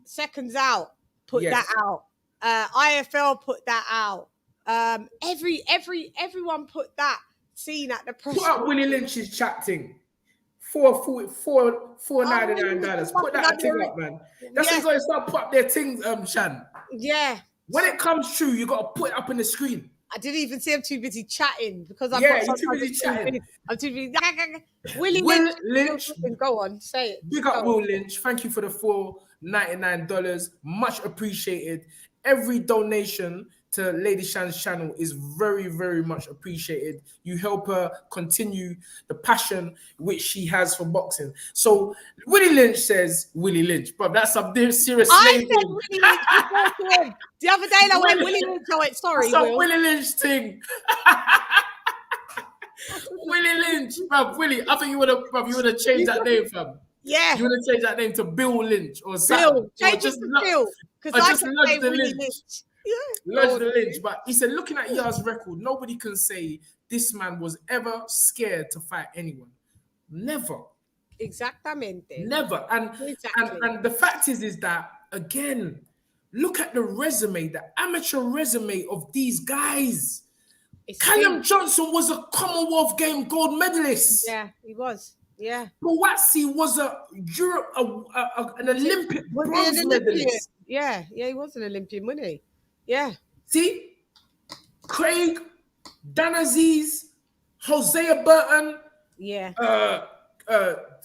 seconds out put that out. IFL put that out. Everyone put that scene at the press. Put up Willie Lynch's chat thing. $4.99. Put that thing up, man. That's what you start put up their things, Chann. Yeah. When it comes true, you got to put it up on the screen. I didn't even see. I'm too busy chatting because you're too busy chatting. I'm too busy. Will Lynch. Go on, say it. Big up Will Lynch. Thank you for the $4.99. Much appreciated. Every donation to LadyChann's channel is very, very much appreciated. You help her continue the passion which she has for boxing. So Willie Lynch says, Willie Lynch, bro, that's some serious name. I said Willie Lynch before him. The other day I went, Willie Lynch, I went, sorry, that's some Willie Lynch thing. Willie Lynch, bro, Willie, I think you would have changed that name, fam. Yeah. You would have changed that name to Bill Lynch or something. Bill, change it to Bill. Because I just love the Lynch. Lodge the Lynch, but he said, looking at Yarde's record, nobody can say this man was ever scared to fight anyone. Never. Exactamente. Never. And the fact is that, again, look at the resume, the amateur resume of these guys. Callum Johnson was a Commonwealth Game gold medalist. Yeah, he was. Yeah. Buatsi was an Olympic bronze medalist. Yeah, he was an Olympian, wasn't he? Yeah. See? Craig, Dan Aziz, Hosea Burton. Yeah.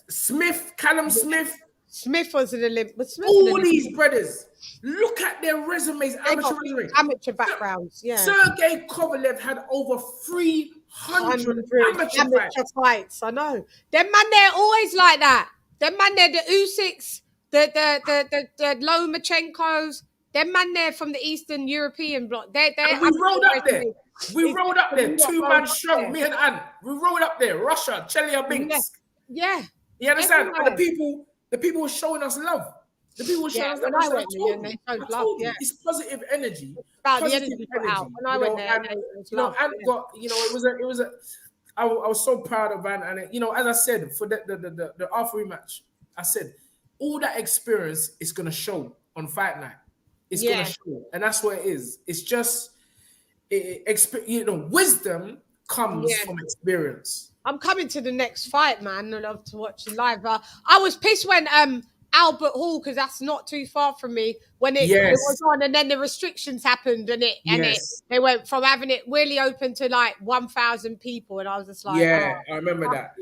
Smith, Callum Smith. Smith was an Olympian. All these brothers. Look at their resumes, amateur backgrounds. Yeah. Sergey Kovalev had over 300 amateur fights. I know. Them man, they're always like that. Them man, they're the Usyks, the Lomachenkos. Them man there from the Eastern European bloc. We rolled up there. We rolled up there. 2-man strong. Me and Anne. We rolled up there. Russia, Chelyabinsk. Yeah. You understand? And the people were showing us love. The people were showing us love. It's positive energy. Positive energy. When I went there, Anne got, I was so proud of Anne. And, as I said, for the after rematch, I said, all that experience is going to show on fight night. It's going to show. And that's what it is. It's just, wisdom comes from experience. I'm coming to the next fight, man. I love to watch it live. I was pissed when Albert Hall, because that's not too far from me, when it was on, and then the restrictions happened, and they went from having it really open to like 1,000 people, and I was just like, I remember that.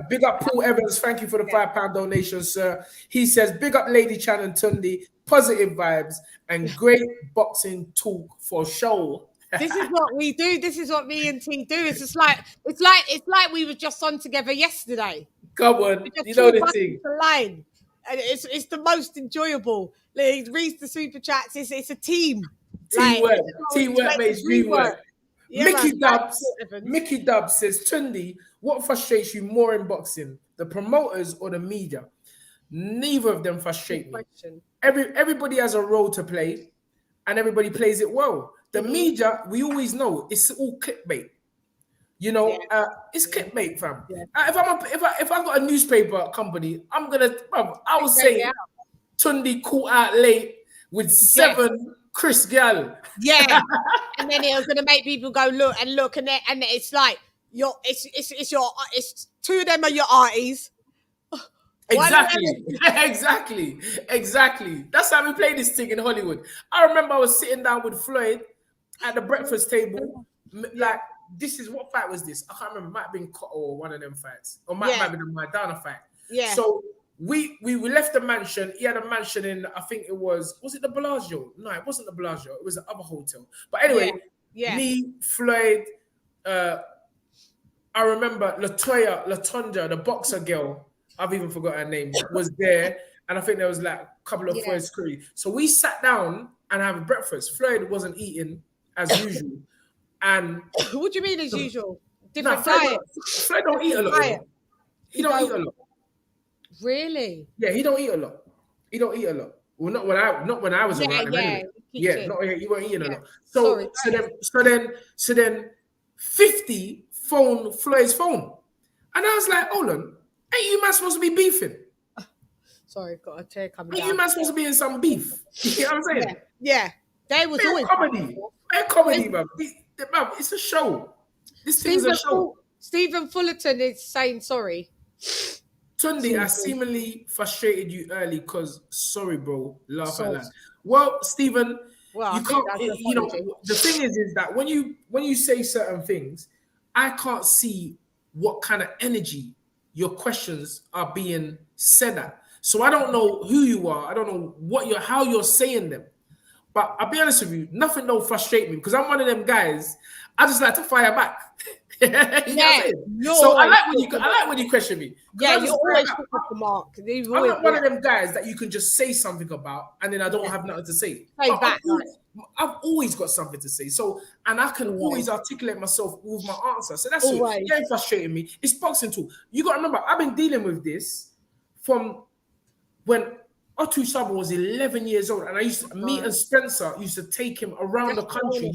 Big up Paul Evans, thank you for the £5 donation, sir. He says, big up LadyChann and Tunde, positive vibes and great boxing talk for show. This is what we do. This is what me and T do. It's like we were just on together yesterday. Come on, you know the thing. Line. And it's the most enjoyable. Like, reads the super chats. It's a team. Teamwork. Teamwork makes dream work. Yeah, Mickey Dubs says, Tunde, what frustrates you more in boxing, the promoters or the media? Neither of them frustrate me. Everybody has a role to play, and everybody plays it well. The media, we always know, it's all clickbait. You Yeah. know, it's clickbait, fam. Yeah. If I got a newspaper company, I'm gonna, bruv, I will Clickbait, yeah. say Tunde caught out late with Yes. 7 Chris Gal. Yeah. And then it was gonna make people go look, and it's like it's two of them are your aunties. One of them Exactly, exactly. That's how we play this thing in Hollywood. I remember I was sitting down with Floyd at the breakfast table. yeah, Like, this is what fight was this? I can't remember. It might have been Cotto or one of them fights, or might yeah, have been a Maidana fight. yeah, So we left the mansion. He had a mansion in, I think it was it the Bellagio? No, it wasn't the Bellagio. It was the other hotel. But yeah, anyway, yeah. me, Floyd, I remember Latonja, the boxer girl, I've even forgot her name, was there. And I think there was like a couple of Yeah. Floyd's crew. So we sat down and had breakfast. Floyd wasn't eating as usual. And What do you mean as usual? nah, Different diet. Floyd don't eat a lot, you Diet. know. He don't eat a lot. Really? Yeah, he don't eat a lot. He don't eat a lot. Well, not when I was around him anyway. Yeah, he weren't eating a lot. So so then 50 phone Floyd's phone. And I was like, hold on, ain't you man supposed to be beefing? Sorry, got a tear coming Ain't down. you man supposed to be in some beef? You know what I'm saying? Yeah. They was Fair always comedy, man. It's a show. This thing is a show. Stephen Fullerton is saying sorry. Tunde, I seemingly frustrated you early because sorry, bro. Laugh out loud. Well, Stephen, Well, you can't. You know, the thing is that when you say certain things, I can't see what kind of energy your questions are being said at. So I don't know who you are. I don't know how you're saying them. But I'll be honest with you, nothing don't frustrate me because I'm one of them guys. I just like to fire back. You know what I'm saying? So I like when you question me. Yeah, you're always off the mark. I'm not one of them guys that you can just say something about and then I don't have nothing to say. I've always got something to say. So, and I can always articulate myself with my answer. So that's it. You ain't frustrating me. It's boxing too. You got to remember, I've been dealing with this from when Otu Saba was 11 years old, and me and Spencer used to take him around the country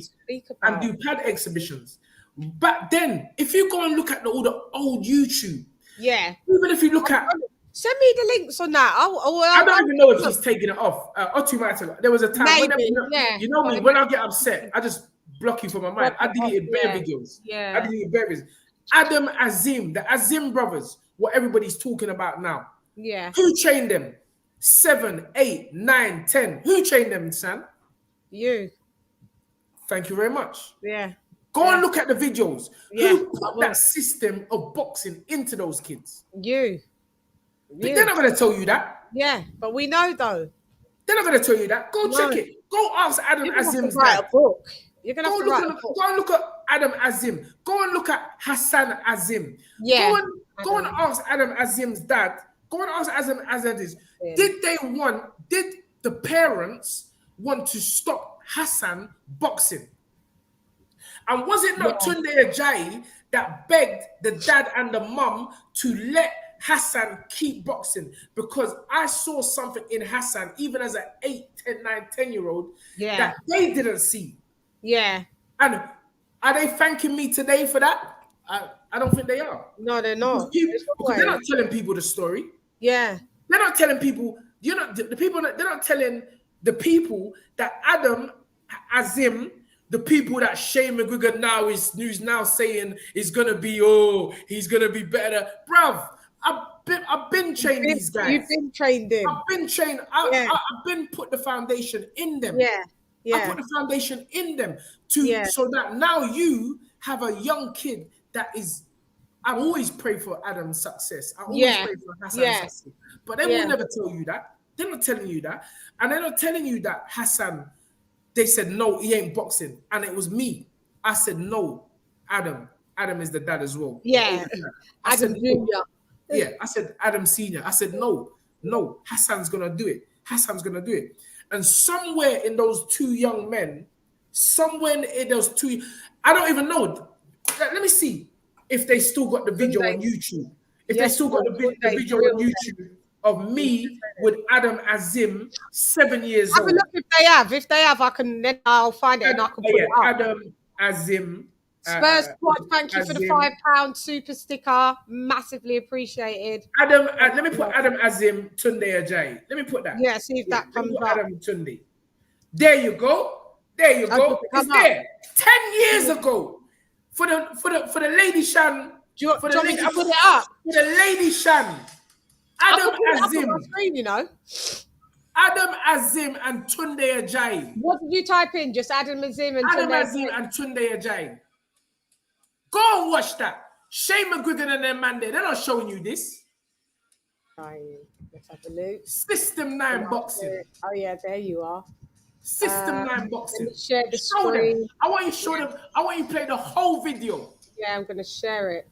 and do pad exhibitions. Back then, if you go and look at all the old YouTube, even if you look at, send me the links on that. I don't even know if he's taking it off. Otu might have. There was a time you know me when I get upset, I just block you from my mind. I deleted bare videos. I deleted bare videos. Adam Azim, the Azim brothers, what everybody's talking about now. Yeah. Who trained them? 7, 8, 9, 10. Who trained them, Chann? You. Thank you very much. Yeah. Go and look at the videos. Who put that system of boxing into those kids? You. They're not going to tell you that. Yeah, but we know though. They're not going to tell you that. Go check it. Go ask Adam Azim's dad. You're going to have to write a book. Go and look at Adam Azim. Go and look at Hassan Azim. Yeah. Go and ask Adam Azim's dad. Go and ask Adam Azim. Did the parents want to stop Hassan boxing? And was it not Tunde Ajayi that begged the dad and the mum to let Hassan keep boxing? Because I saw something in Hassan, even as an 8, 10, 9, 10-year-old, that they didn't see. Yeah. And are they thanking me today for that? I don't think they are. No, they're not. Because they're not telling people the story. Yeah. They're not telling people, they're not telling the people that Adam Azim, the people that Shane McGregor now is now saying is gonna be, he's gonna be better. Bruv, I've been trained these guys. You've been trained in. I've been trained. I've been put the foundation in them. I put the foundation in them so that now you have a young kid that is. I always pray for Adam's success. I always pray for Hassan's success. But they will never tell you that. They're not telling you that. And they're not telling you that Hassan, they said, no, he ain't boxing. And it was me. I said, no, Adam. Adam is the dad as well. Yeah. I said, Jr. Yeah, I said, Adam Sr. I said, no, Hassan's going to do it. Hassan's going to do it. And somewhere in those two young men, I don't even know. Let me see if they still got the video on YouTube. If they still got the video on YouTube of me with Adam Azim, 7 years old. Have a look if they have. If they have, I'll find it and I can put it up. Adam Azim, Spurs Squad, thank you for the Azim. £5 super sticker. Massively appreciated. Adam, let me put Adam Azim, Tunde Ajayi. Let me put that. Yeah, see if that let me comes put up. Adam Tunde. There you go. There you go. It's there. 10 years ago. For the LadyChann. Do you want me to put it up? For the LadyChann. Adam Azim. On screen, you know. Adam Azim and Tunde Ajayi. What did you type in? Just Adam Azim and Adam Tunde Azim Ajayi. and Tunde Ajayi. Go and watch that. Shane McGuigan and them man there. They're not showing you this. Let's have a look. System 9 boxing. Oh yeah, there you are. System 9 boxing. Let me share the screen. Them. I want you to show them. I want you to play the whole video. Yeah, I'm going to share it.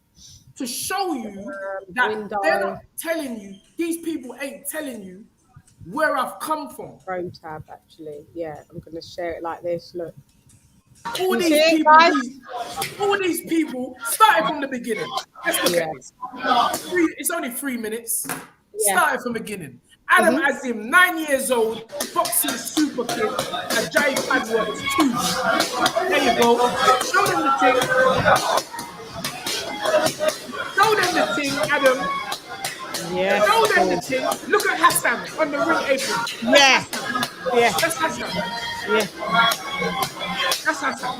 To show you that they're not telling you, these people ain't telling you where I've come from. Chrome tab, actually. Yeah, I'm going to share it like this. Look. All these people started from the beginning. Let's look at this. It's only 3 minutes. Started from the beginning. Adam Azim, 9 years old, boxing super kid. Ajayi Padua is 2. There you go. Show them the thing. Show them the thing, Adam. Yeah. Show them the thing. Look at Hassan on the ring apron. Yeah. Yeah. That's Hassan. Yeah. That's Hassan.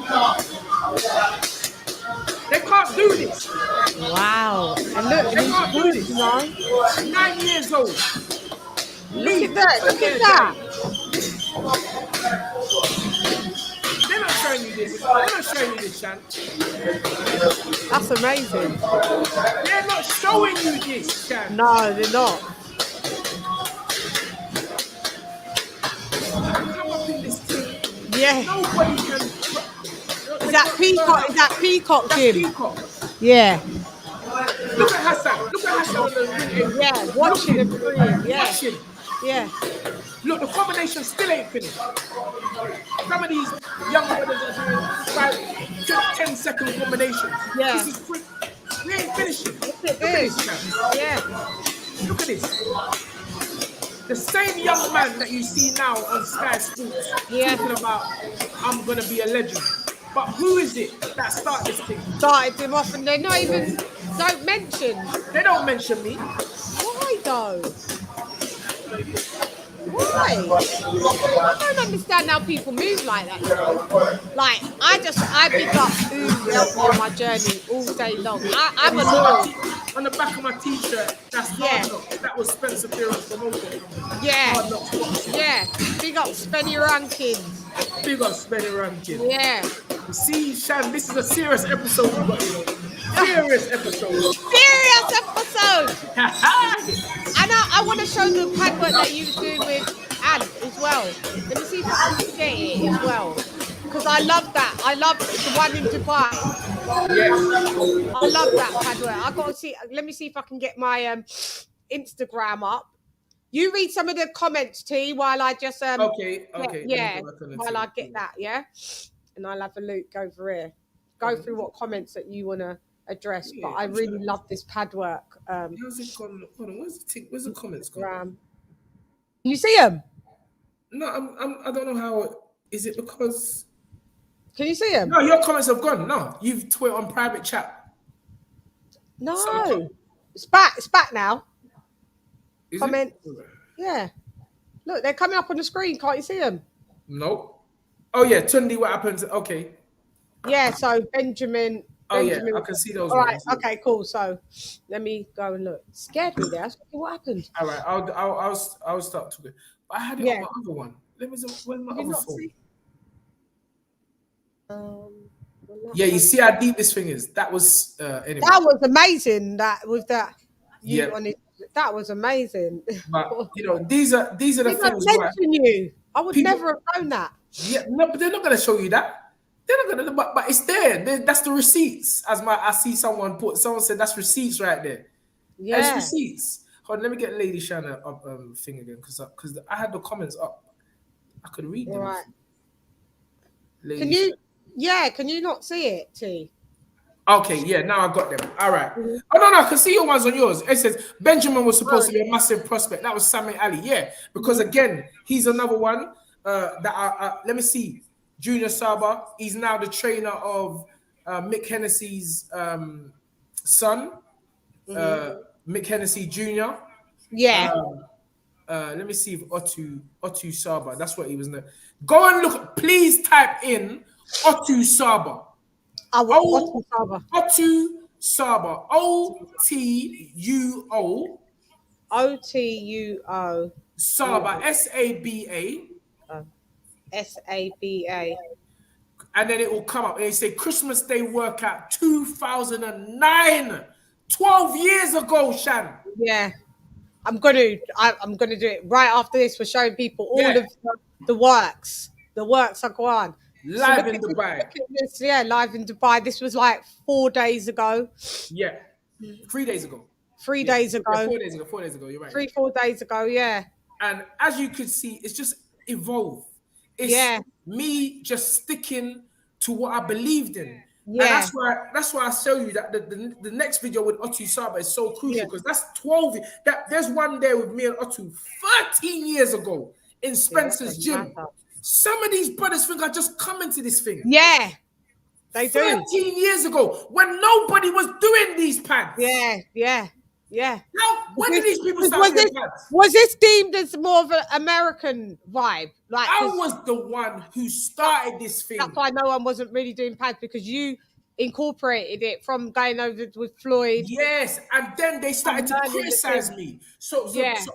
They can't do this. Wow. And look, they can't do this. 9 years old. Look at that. Look at that. They're not showing you this. They're not showing you this, Chann. That's amazing. They're not showing you this, Chann. No, they're not. Come up in this team. Yeah. Nobody can. Is that Peacock? Is that Peacock, Jim? Peacock. Yeah. Look at Hassan. Look at Hassan on the ring. Yeah, watching him. Yeah. Watching. Yeah. Look, the combination still ain't finished. Some of these young brothers are doing 5-10-second combinations. Yeah. This is quick. We ain't finishing. Look at this. Yeah. Look at this. The same young man that you see now on Sky Sports talking about, I'm going to be a legend. But who is it that started this thing? Started him off and they're not even, don't mention. They don't mention me. Why though? Why? I don't understand how people move like that. You know? Like, I pick up who helped me on my journey all day long. I'm a loyal. On the back of my t-shirt, that's Hard Knocks. That was Spencer Fearon's promotion. Yeah. Hard Knocks. Yeah. Big up Spenny Rankin. Big up Spenny Rankin. Yeah. See, Chann, this is a serious episode we got, you know. Serious episode. Serious episode. And I want to show the pad work that you was doing with Anne as well. Let me see if I can get it as well. Because I love that. I love the one in Dubai. Yes. I love that pad work. I got to see. Let me see if I can get my Instagram up. You read some of the comments, T, while I just Okay. Yeah. While I get that, yeah. And I'll have a look over here. Go through what comments that you want to address. Yeah, but I really love this pad work. How's it gone? Hold on, where's the comments gone? Can you see them? No, I don't know how. Is it because? Can you see them? No, your comments have gone. No, you've tweeted on private chat. No, it's back. It's back now. Comment. Yeah. Look, they're coming up on the screen. Can't you see them? Nope. Oh yeah, Tunde, what happened? Okay. Yeah. So Benjamin. Oh yeah, I can see those. All right. Okay. Cool. So let me go and look. It scared me there. What happened? All right. I'll start talking. But I had it on my other one. Where's my other phone? Yeah, you see how deep this thing is. That was anyway. That was amazing. That was that. Yeah. That was amazing. But you know, these are the things. You. I would never have known that. Yeah, no, but they're not gonna show you that. They're not gonna. But it's there. That's the receipts. I see someone said that's receipts right there. Yeah, that's receipts. Hold on, let me get LadyChann up thing again because I had the comments up. I could read them. Right. Can you not see it, T? Okay, yeah, now I got them. All right. Mm-hmm. Oh, no, I can see your ones on yours. It says Benjamin was supposed to be a massive prospect. That was Sami Ali. Yeah, because again, he's another one let me see. Junior Saba. He's now the trainer of Mick Hennessy's son, Mick Hennessy Jr. Yeah. Let me see if Otu Saba. That's what he was. Go and look. Please type in Otu Saba. Otu Saba. Otu Saba. OTUO. OTUO. Saba. SABA. SABA. And then it will come up. They say Christmas Day workout 2009. 12 years ago, Chann. Yeah. I'm gonna do it right after this. We're showing people all of the works. The works are gone. Live in Dubai. Look at this, live in Dubai. This was like 4 days ago. Yeah. 3 days ago. 3 days ago. Yeah, 4 days ago. 4 days ago. You're right. 4 days ago. Yeah. And as you can see, it's just evolved. It's me just sticking to what I believed in. Yeah. And that's why I show you that the next video with Otu Saba is so crucial because that's 12. There's one there with me and Otu 13 years ago in Spencer's gym. Some of these brothers think I just come into this thing. Yeah. They 13 years ago when nobody was doing these pads. Yeah. Now, when did these people start doing pads? Was this deemed as more of an American vibe? Like I was the one who started this thing. That's why no one wasn't really doing pads because you incorporated it from going over with Floyd. Yes, and then they started to criticize me. So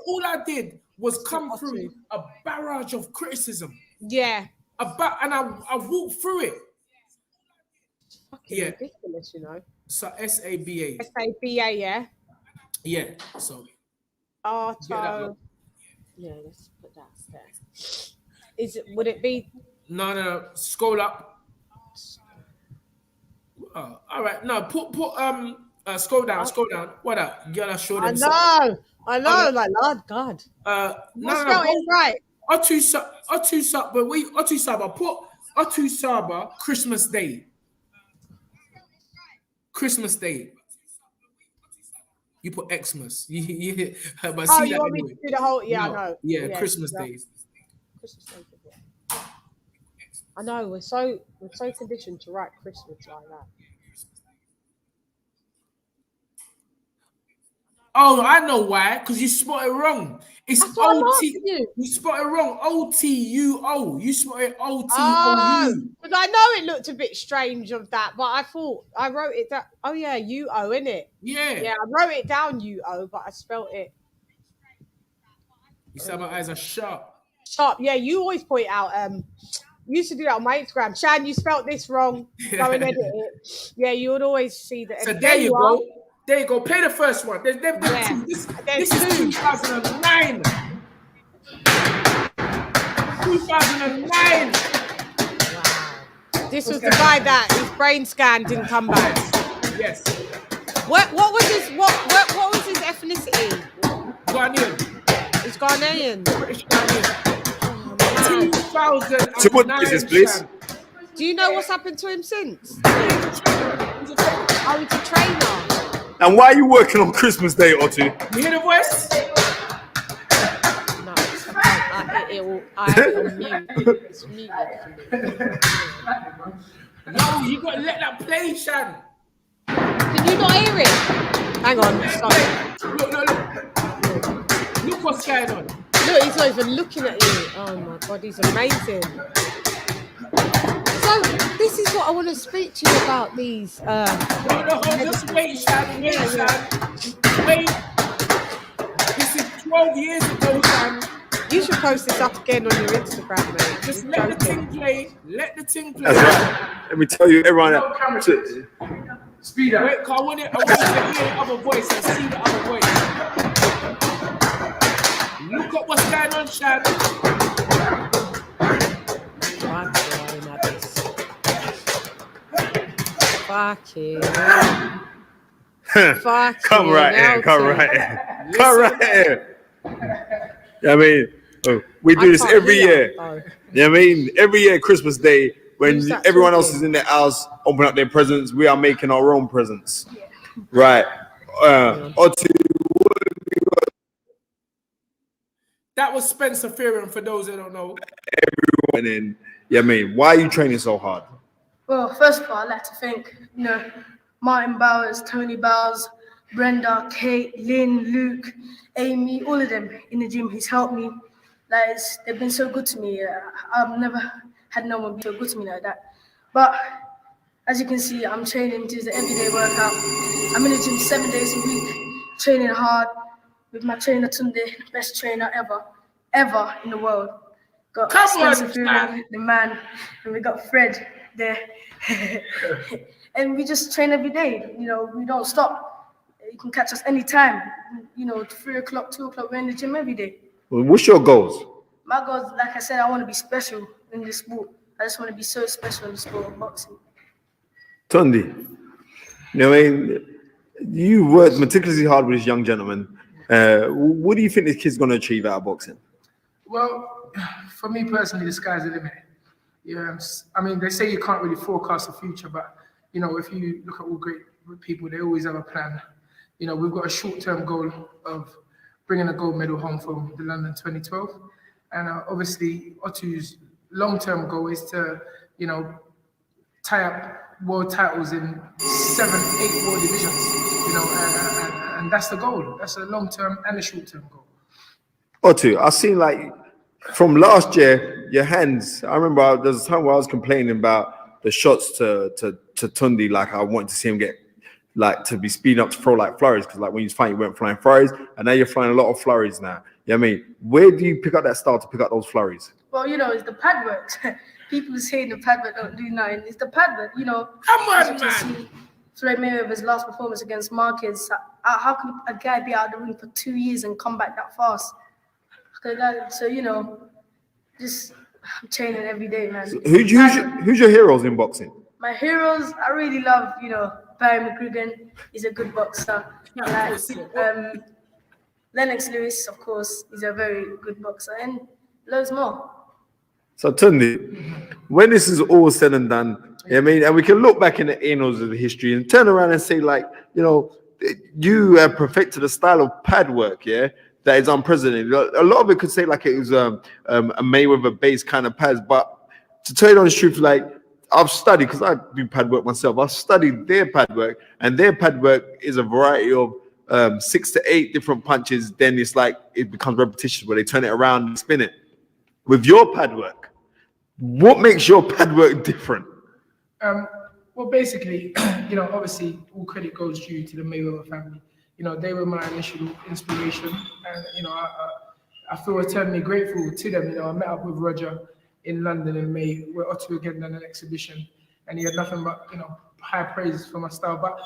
all I did was come through a barrage of criticism. Yeah. And I walked through it. Fucking ridiculous, you know. So SABA. SABA, yeah. Yeah. So. Arto. Yeah, let's put that there. Would it be? No. Scroll up. Oh, all right. No, put scroll down. What up? You gotta show them. I know. Like, Lord God. No. Right. Otu Saba. Put Otu Saba Christmas Day. Christmas Day. You put Xmas. But see you that want anyway. me to do the whole? Yeah, no. I know. Yeah, Christmas Day. Christmas Day. I know we're so conditioned to write Christmas like that. Oh, I know why. Because you spot it wrong. It's OT. You spot it wrong. OTUO. You spot it OTOU. Because I know it looked a bit strange of that, but I thought I wrote it down. Oh yeah, UO, innit? Yeah. I wrote it down UO, but I spelt it. You said my eyes are sharp. Sharp. Yeah, you always point out. You used to do that on my Instagram. Chann, you spelt this wrong. Go and edit it. Yeah, you would always see that. So there you go. There you go. Play the first one. There's two. This is 2009. 2009. Wow. This was the guy that his brain scan didn't come back. Yes. What was his what was his ethnicity? Ghanaian. He's Ghanaian. British Ghanaian. 2009. So what is this, please? Do you know what's happened to him since? He's a trainer. And why are you working on Christmas Day, Otu? You hear the voice? No, I have it on mute. It's muted for me. No, you got to let that play, Chann. Can you not hear it? Hang on. Sorry. Look. Look what's going on. Look, he's not even looking at you. Oh my God, he's amazing. So this is what I want to speak to you about. These. No, just wait, Chann. Wait. This is 12 years ago, Chann. You should post this up again on your Instagram, mate. Just let the thing play. Let the thing play. That's right. Let me tell you, everyone. Speed up. Wait, I want to hear the other voice and see the other voice. Look at what's going on, Chann. Fucking. Come right here. Come right here. Come right here. I mean, we do this every year. You know what I mean? Every year, Christmas Day, when everyone else is in their house, open up their presents, we are making our own presents. Right. That was Spencer Fearon, for those that don't know. Everyone in, I mean, why are you training so hard? Well, first of all, I'd like to thank, Martin Bowers, Tony Bowers, Brenda, Kate, Lynn, Luke, Amy, all of them in the gym. He's helped me. They've been so good to me. I've never had no one be so good to me like that. But as you can see, I'm training to the everyday workout. I'm in the gym 7 days a week, training hard with my trainer Tunde, best trainer ever in the world. Got Spencer Freeman, the man, and we got Fred there. And we just train every day. We don't stop. You can catch us anytime. 3 o'clock, 2 o'clock, we're in the gym every day. Well, what's your goals? My goals, like I said, I want to be special in this sport. I just want to be so special in the sport of boxing. Tunde, you worked meticulously hard with this young gentleman. What do you think this kid's going to achieve out of boxing? Well, for me personally, the sky's the limit. They say you can't really forecast the future, but if you look at all great people, they always have a plan. We've got a short-term goal of bringing a gold medal home from the London 2012, and obviously Otu's long-term goal is to, tie up world titles in 7, 8 world divisions. And that's the goal. That's a long-term and a short-term goal. Otu, I've seen from last year, your hands. I remember there was a time where I was complaining about the shots to Tunde. I wanted to see him get to be speeding up to throw flurries, because when he was fighting, you weren't flying flurries, and now you're flying a lot of flurries now. Where do you pick up that style to pick up those flurries? Well, it's the pad work. People say the pad work don't do nothing. It's the pad work. Come on, man. Floyd Mayweather's last performance against Marquez. How can a guy be out of the ring for 2 years and come back that fast? So, just training every day, man. So who's your heroes in boxing? My heroes, I really love, Barry McGuigan. He's a good boxer. Lennox Lewis, of course, he's a very good boxer, and loads more. So Tunde, when this is all said and done, and we can look back in the annals of the history and turn around and say, you have perfected a style of pad work, that is unprecedented. A lot of it could say it was a Mayweather-based kind of pads, but to tell you the honest truth, I've studied, because I do pad work myself. I've studied their pad work, and their pad work is a variety of 6 to 8 different punches. Then it's it becomes repetitious, where they turn it around and spin it. With your pad work, what makes your pad work different? Well, basically, obviously, all credit goes due to the Mayweather family. They were my initial inspiration, and I feel eternally grateful to them. I met up with Roger in London in May, where Otu again done an exhibition, and he had nothing but high praise for my style. But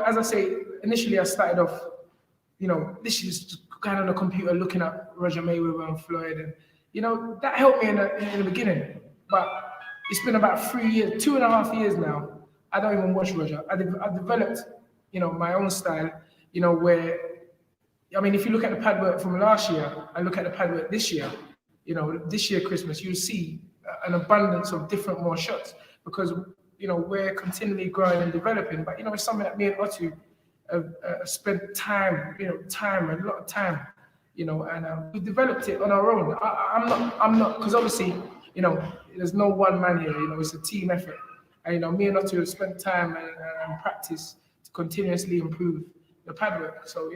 as I say, initially I started off, this is just kind of on the computer looking at Roger Mayweather and Floyd, and that helped me in the beginning. But it's been about 3 years, 2.5 years now. I don't even watch Roger. I developed, my own style. Where, if you look at the pad work from last year, I look at the pad work this year, this year Christmas, you'll see an abundance of different more shots, because, we're continually growing and developing. But, it's something that me and Otu have spent time, a lot of time, and we developed it on our own. I'm not, because obviously, there's no one man here, it's a team effort. And, me and Otu have spent time and practice to continuously improve the pad work. So,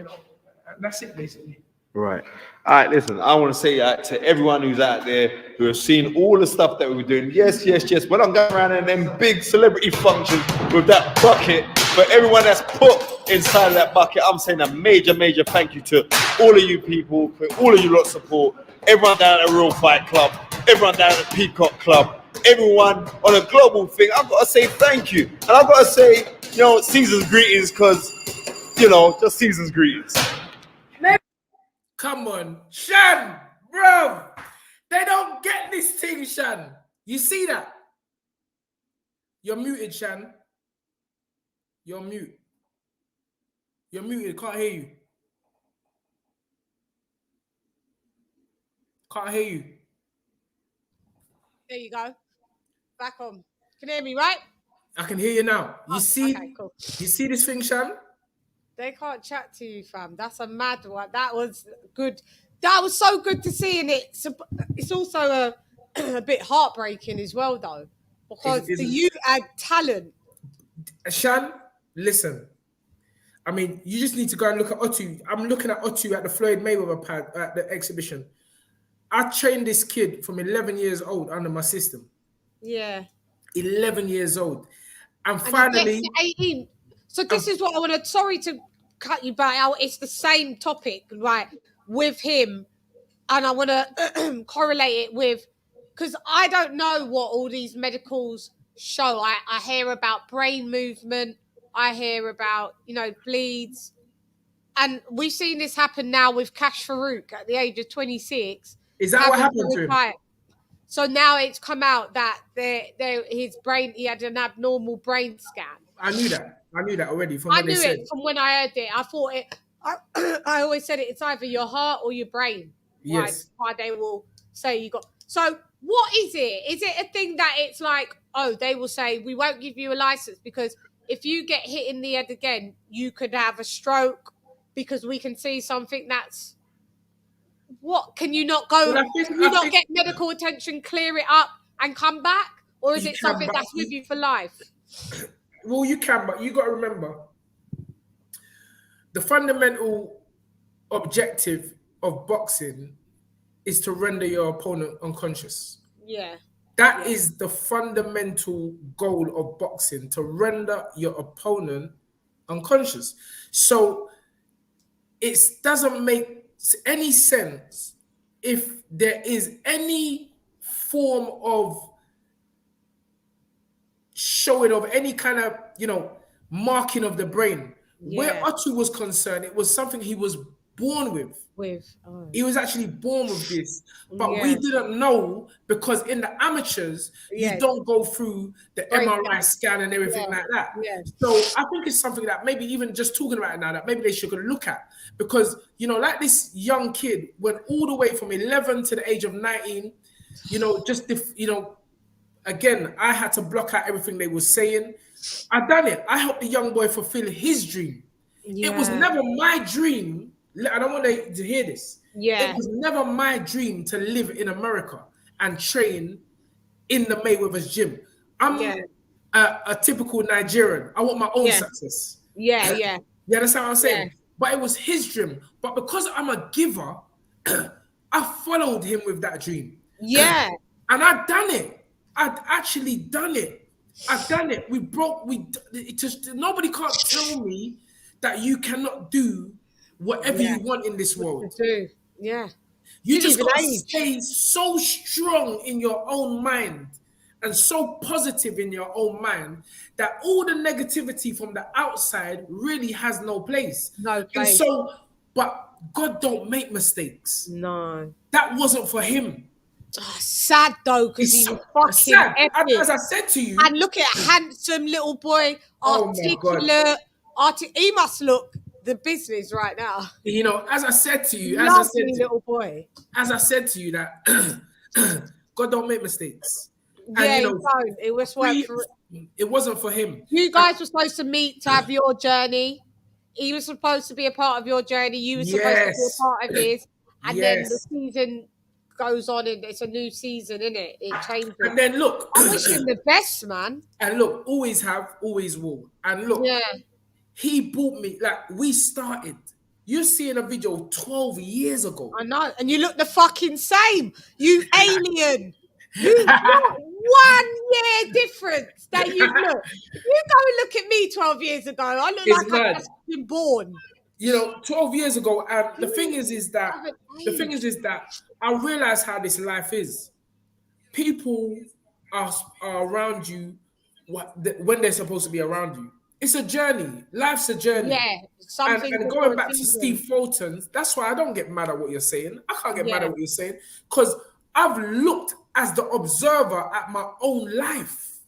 that's it basically. Right. All right, listen, I want to say to everyone who's out there who has seen all the stuff that we were doing. Yes. When I'm going around in them big celebrity functions with that bucket, for everyone that's put inside of that bucket, I'm saying a major thank you to all of you people, for all of you lot support, everyone down at the Real Fight Club, everyone down at the Peacock Club, everyone on a global thing. I've got to say thank you. And I've got to say, season's greetings, because, just season's greetings. Come on, Chann, bro. They don't get this thing, Chann. You see that? You're muted, Chann. You're mute. You're muted. Can't hear you. Can't hear you. There you go. Back on. Can you hear me, right? I can hear you now. You see? Okay, cool. You see this thing, Chann? They can't chat to you, fam. That's a mad one. That was good. That was so good to see, and it's also a bit heartbreaking as well, though. Because you had talent. Chann, listen. I mean, you just need to go and look at Otu. I'm looking at Otu at the Floyd Mayweather pad at the exhibition. I trained this kid from 11 years old under my system. Yeah. 11 years old. And finally... 18. So this is what I want to... Sorry to cut you back out. It's the same topic, right, with him. And I want to correlate it with... Because I don't know what all these medicals show. I hear about brain movement. I hear about, bleeds. And we've seen this happen now with Kash Farouk at the age of 26. Is that what happened to him? So now it's come out that his brain, he had an abnormal brain scan. I knew that already from what they said. From when I heard it. I thought I always said it's either your heart or your brain. Yes. Why they will say you got... So what is it? Is it a thing that it's like, they will say, we won't give you a license because if you get hit in the head again, you could have a stroke because we can see something that's... What? Can you not go... Can you not get medical attention, clear it up and come back? Or is it something that's with you for life? Well, you can, but you got to remember the fundamental objective of boxing is to render your opponent unconscious. Yeah. That is the fundamental goal of boxing, to render your opponent unconscious. So it doesn't make any sense if there is any form of showing of any kind of, marking of the brain. Yeah. Where Otu was concerned, it was something he was born with. He was actually born with this, but we didn't know because in the amateurs, you don't go through the MRI scan and everything like that. Yeah. So I think it's something that maybe even just talking about it now, that maybe they should look at, because, like this young kid went all the way from 11 to the age of 19, again, I had to block out everything they were saying. I done it. I helped the young boy fulfill his dream. Yeah. It was never my dream. I don't want to hear this. Yeah. It was never my dream to live in America and train in the Mayweather's gym. I'm a typical Nigerian. I want my own success. Yeah, yeah. You understand what I'm saying? Yeah. But it was his dream. But because I'm a giver, I followed him with that dream. Yeah. And I've done it. I'd actually done it. I've done it. Nobody can't tell me that you cannot do whatever you want in this world. Yeah. You just got to stay so strong in your own mind and so positive in your own mind that all the negativity from the outside really has no place. No place. And so, but God don't make mistakes. No. That wasn't for him. Oh, sad though, because he was fucking epic. As I said to you, and look at a handsome little boy, articulate. He must look the business right now. As I said to you, little boy. As I said to you, that God don't make mistakes. Yeah, and, he don't. It was it wasn't for him. You guys were supposed to meet to have your journey. He was supposed to be a part of your journey. You were supposed to be a part of his. And then the season goes on and it's a new season, isn't it? It changes. And then look, I wish him the best, man. And look, always have, always will. And look, he bought me, like we started. You're seeing a video 12 years ago. I know, and you look the fucking same. You alien. You got 1 year difference that you look. If you go and look at me 12 years ago, I look like I've just been born. 12 years ago, and the thing is that I realize how this life is. People are around you when they're supposed to be around you. It's a journey. Life's a journey. Yeah. And going back to Steve Fulton, that's why I don't get mad at what you're saying. I can't get mad at what you're saying because I've looked as the observer at my own life.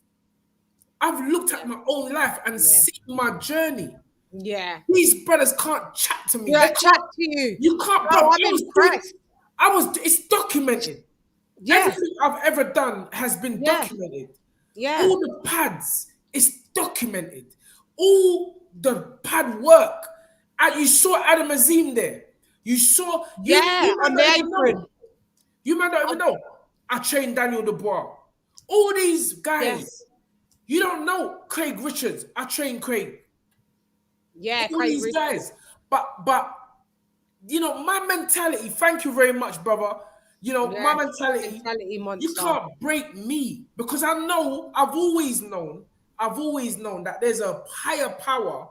I've looked at my own life and seen my journey. Yeah. These brothers can't chat to me. They chat to you. You can't. Bro, I'm impressed. It's documented. Yeah. Everything I've ever done has been documented. Yeah. All the pads, it's documented. All the pad work. And you saw Adam Azim there. You saw... on the apron. You might not even know. I trained Daniel Dubois. All these guys, Yes. you don't know Craig Richards. I train Craig. Yeah, All Craig these Richards. guys. But you know, my mentality, thank you very much, brother. You know, my mentality monster. you can't break me because I know, I've always known that there's a higher power.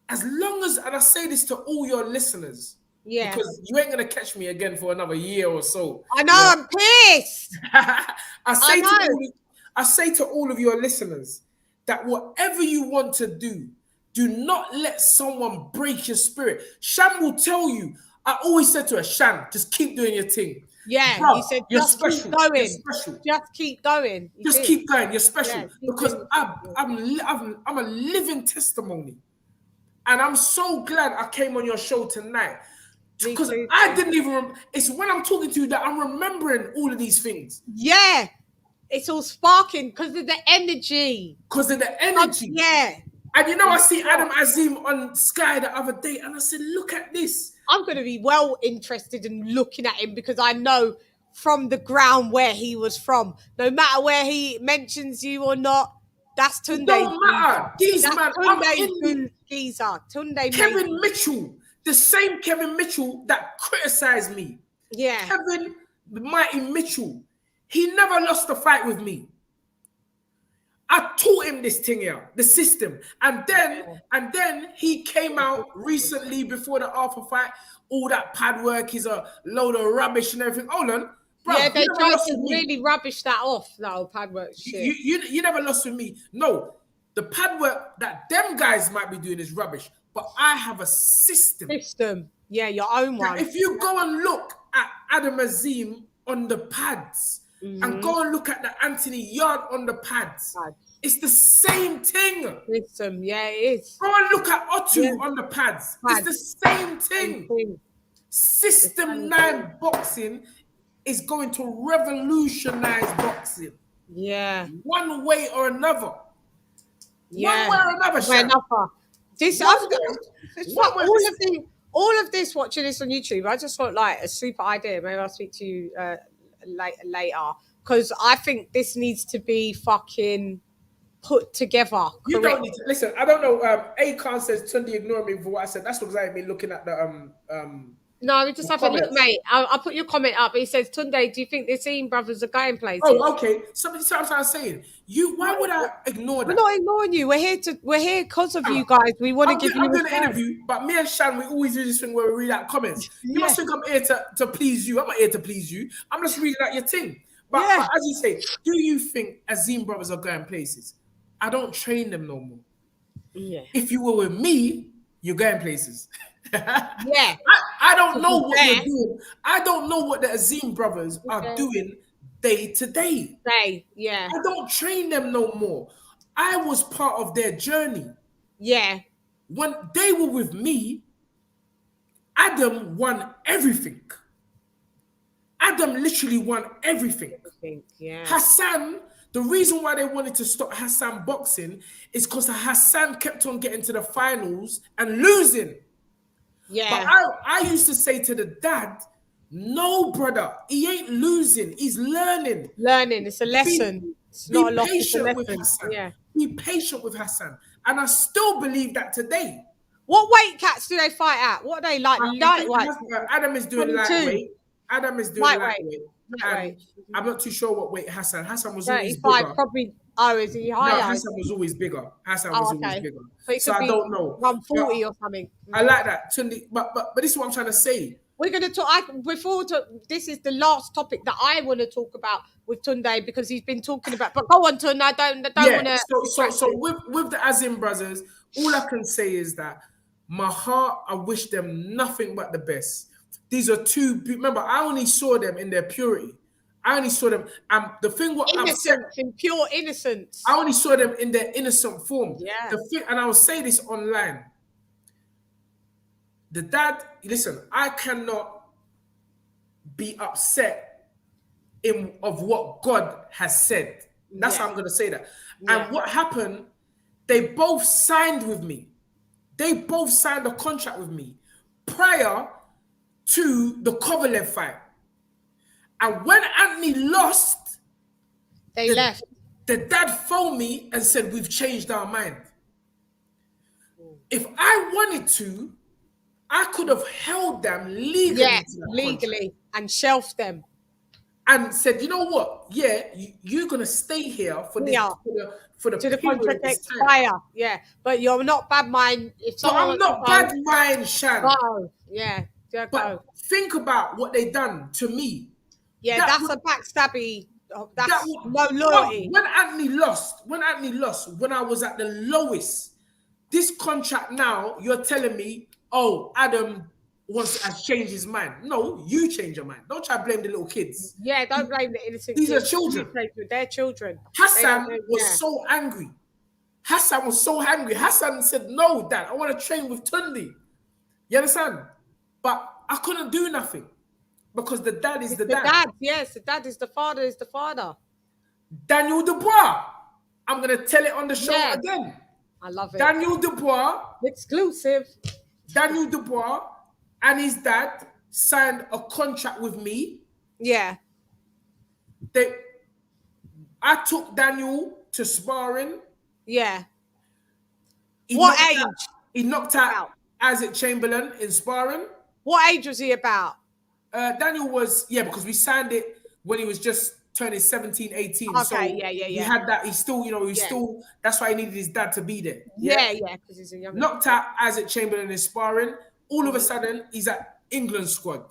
As long as, and I say this to all your listeners, because you ain't gonna catch me again for another year or so. I know, I'm pissed. I say to all of your listeners that whatever you want to do not let someone break your spirit. Chann will tell you. I always said to her, Chann, just keep doing your thing. Yeah, Bruh, you said you're just special. keep going. You're special. Just keep going. Just keep going. You're special. Yeah, because I'm a living testimony. And I'm so glad I came on your show tonight. Because I didn't even, it's when I'm talking to you that I'm remembering all of these things. Yeah. It's all sparking because of the energy. Yeah. And you know, I see Adam Azim on Sky the other day, and I said, look at this. I'm going to be well interested in looking at him because I know from the ground where he was from. No matter where he mentions you or not, that's Tunde's. It don't matter. These man, I'm in geezer. Tunde Kevin Mitchell, the same Kevin Mitchell that criticized me. Yeah. Kevin, the mighty Mitchell, he never lost a fight with me. I taught him this thing here, the system. And then he came out recently before the Alpha fight. All that pad work is a load of rubbish and everything. Hold on. Bro, yeah, they tried to really rubbish that off, that old pad work shit. You never lost with me. No, the pad work that them guys might be doing is rubbish. But I have a system. Yeah, your own one. If you go and look at Adam Azim on the pads, and go and look at the Anthony Yarde on the pads. It's the same thing. Yeah, it is. Go and look at Otu on the pads. It's the same thing. System 9 boxing is going to revolutionize boxing. Yeah. One way or another. Yeah. One way or another, Chann. All of this, watching this on YouTube, I just got like a super idea. Maybe I'll speak to you later. Because I think this needs to be fucking put together. You don't need to listen. I don't know. Akon says Tunde ignored me for what I said. That's because I ain't been looking at the No, we just have a look, mate. I'll put your comment up. He says, Tunde, do you think the Azim brothers are going places? Oh, okay. Something I'm saying. Why would I ignore that? We're not ignoring you. We're here because of you guys. We want to give you. I'm doing an interview, but me and Chann, we always do this thing where we read out comments. You must think I'm here to please you. I'm not here to please you. I'm just reading out your thing. But as you say, do you think Azim brothers are going places? I don't train them no more. Yeah. If you were with me, you're going places. Yeah. I don't know what you're doing. I don't know what the Azim brothers are doing day to day. Yeah. I don't train them no more. I was part of their journey. Yeah. When they were with me, Adam won everything. Adam literally won everything. Yeah. Hassan, the reason why they wanted to stop Hassan boxing is because Hassan kept on getting to the finals and losing. Yeah. But I used to say to the dad, no, brother, he ain't losing. He's learning. It's a lesson. It's not a loss. It's a lesson. With Hassan. Yeah. Be patient with Hassan. And I still believe that today. What weight cats do they fight at? What are they like? Lightweight. Adam is doing 22. lightweight. Adam is doing lightweight. I'm not too sure what weight Hassan. Hassan was always bigger. Probably. Oh, is he higher? No, Hassan was always bigger. Always bigger. So I don't know. 140 or something. I like that. But this is what I'm trying to say. We're going to talk. This is the last topic that I want to talk about with Tunde because he's been talking about. But go on, Tunde. I don't want to. So with the Azim brothers, all I can say is that my heart, I wish them nothing but the best. These are two. Remember, I only saw them in their purity. I only saw them. The thing what in pure innocence. I only saw them in their innocent form. Yeah. And I will say this online. The dad, listen, I cannot be upset of what God has said. That's how I'm going to say that. Yeah. And what happened, they both signed with me. They both signed a contract with me prior to the Kovalev fight. And when Anthony lost, They left. The dad phoned me and said, we've changed our mind. If I wanted to, I could have held them legally Yeah, to that legally, contract and shelved them. and said, you know what? Yeah, you're gonna stay here for this Yeah. for the To the period contract of this time. expire. Yeah, but you're not bad mind if But someone I'm wants to not go, bad mind, Chann. go. Yeah, go. But think about what they done to me. Yeah, That that's was- a backstabby. that That's was- no loyalty. when Anthony lost, when I was at the lowest, this contract now, you're telling me, oh, Adam has changed his mind. No, you change your mind. Don't try to blame the little kids. Yeah, don't blame the innocent These kids. are children. You play with their children. Hassan was Yeah. so angry. Hassan said, no, Dad, I want to train with Tunde. You understand? But I couldn't do nothing because the dad is the dad. Yes, the dad is the father, is the father. Daniel Dubois. I'm going to tell it on the show Yeah. again. I love it. Daniel Dubois Exclusive. Daniel Dubois and his dad signed a contract with me. Yeah. I took Daniel to sparring. Yeah. He knocked out Isaac Chamberlain in sparring. What age was he about? Daniel was, because we signed it when he was just turning 17, 18. Okay, so yeah. He had that, he's still, still, that's why he needed his dad to be there. Yeah, because he's a young. Knocked out Isaac Chamberlain in sparring. All of a sudden, he's at England squad.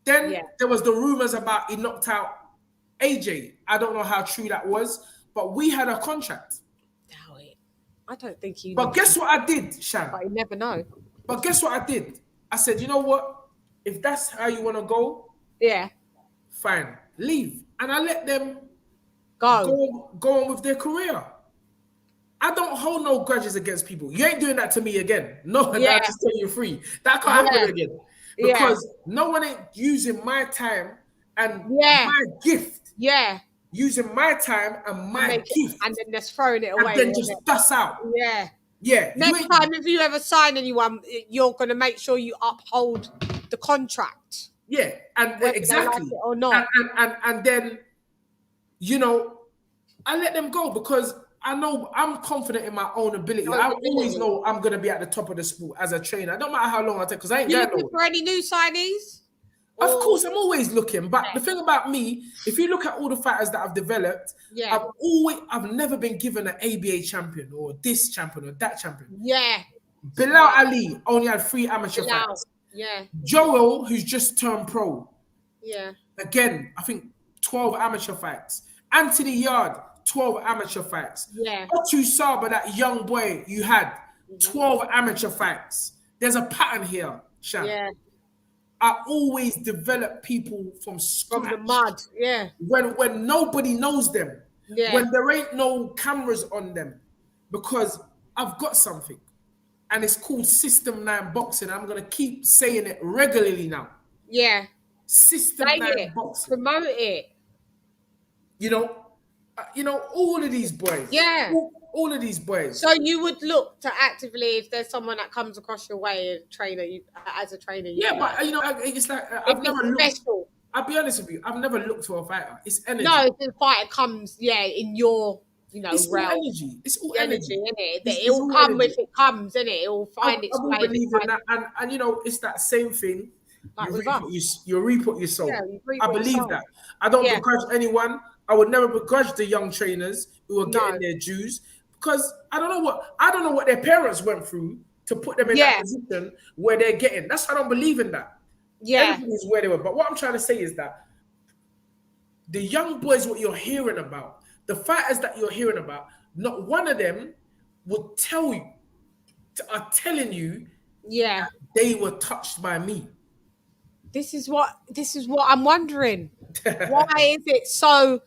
Then there was the rumors about he knocked out AJ. I don't know how true that was, but we had a contract. Doubt it. I don't think he. But guess what I did, Chann? But you never know. But guess what I did? I said, you know what? If that's how you want to go, fine, leave. And I let them go on with their career. I don't hold no grudges against people. You ain't doing that to me again. No, I just tell you free. That can't happen again. Because no one ain't using my time and my gift. Yeah. Using my time and my gift. And then just throwing it away. And then just dust out. Yeah. Yeah. Next time, if you ever sign anyone, you're going to make sure you uphold the contract. Yeah. And exactly. Like it or not. And then, I let them go because I know I'm confident in my own ability. I always know I'm going to be at the top of the sport as a trainer. It don't matter how long I take because I ain't You going looking for any new signees? Of course, I'm always looking. But the thing about me, if you look at all the fighters that I've developed, I've never been given an ABA champion or this champion or that champion. Yeah. Bilal Ali only had 3 amateur fights. Yeah. Joel, who's just turned pro. Yeah. Again, I think 12 amateur fights. Anthony Yarde, 12 amateur fights. Yeah. Otu Saba, that young boy you had, 12 amateur fights. There's a pattern here, Chann. Yeah. I always develop people from scratch. From the mud, yeah. When nobody knows them. Yeah. When there ain't no cameras on them. Because I've got something. And it's called System 9 Boxing. I'm going to keep saying it regularly now. Yeah. System 9 Boxing. Promote it. All of these boys. Yeah. All of these boys. So you would look to actively, if there's someone that comes across your way, as a trainer. But it's like I've never looked. I'll be honest with you. I've never looked for a fighter. It's energy. No, if the fighter comes, in your, it's realm. All energy. It's all energy, isn't it? It will come if it comes, isn't it? It will find its way. I believe in that, and it's that same thing. Like you reap what you sow. Yeah, I believe that. I don't begrudge anyone. I would never begrudge the young trainers who are getting their dues because I don't know what their parents went through to put them in that position where they're getting. That's why I don't believe in that. Yeah, everything is where they were. But what I'm trying to say is that the young boys, what you're hearing about, the fighters that you're hearing about, not one of them would tell you, are telling you, that they were touched by me. This is what I'm wondering. Why is it so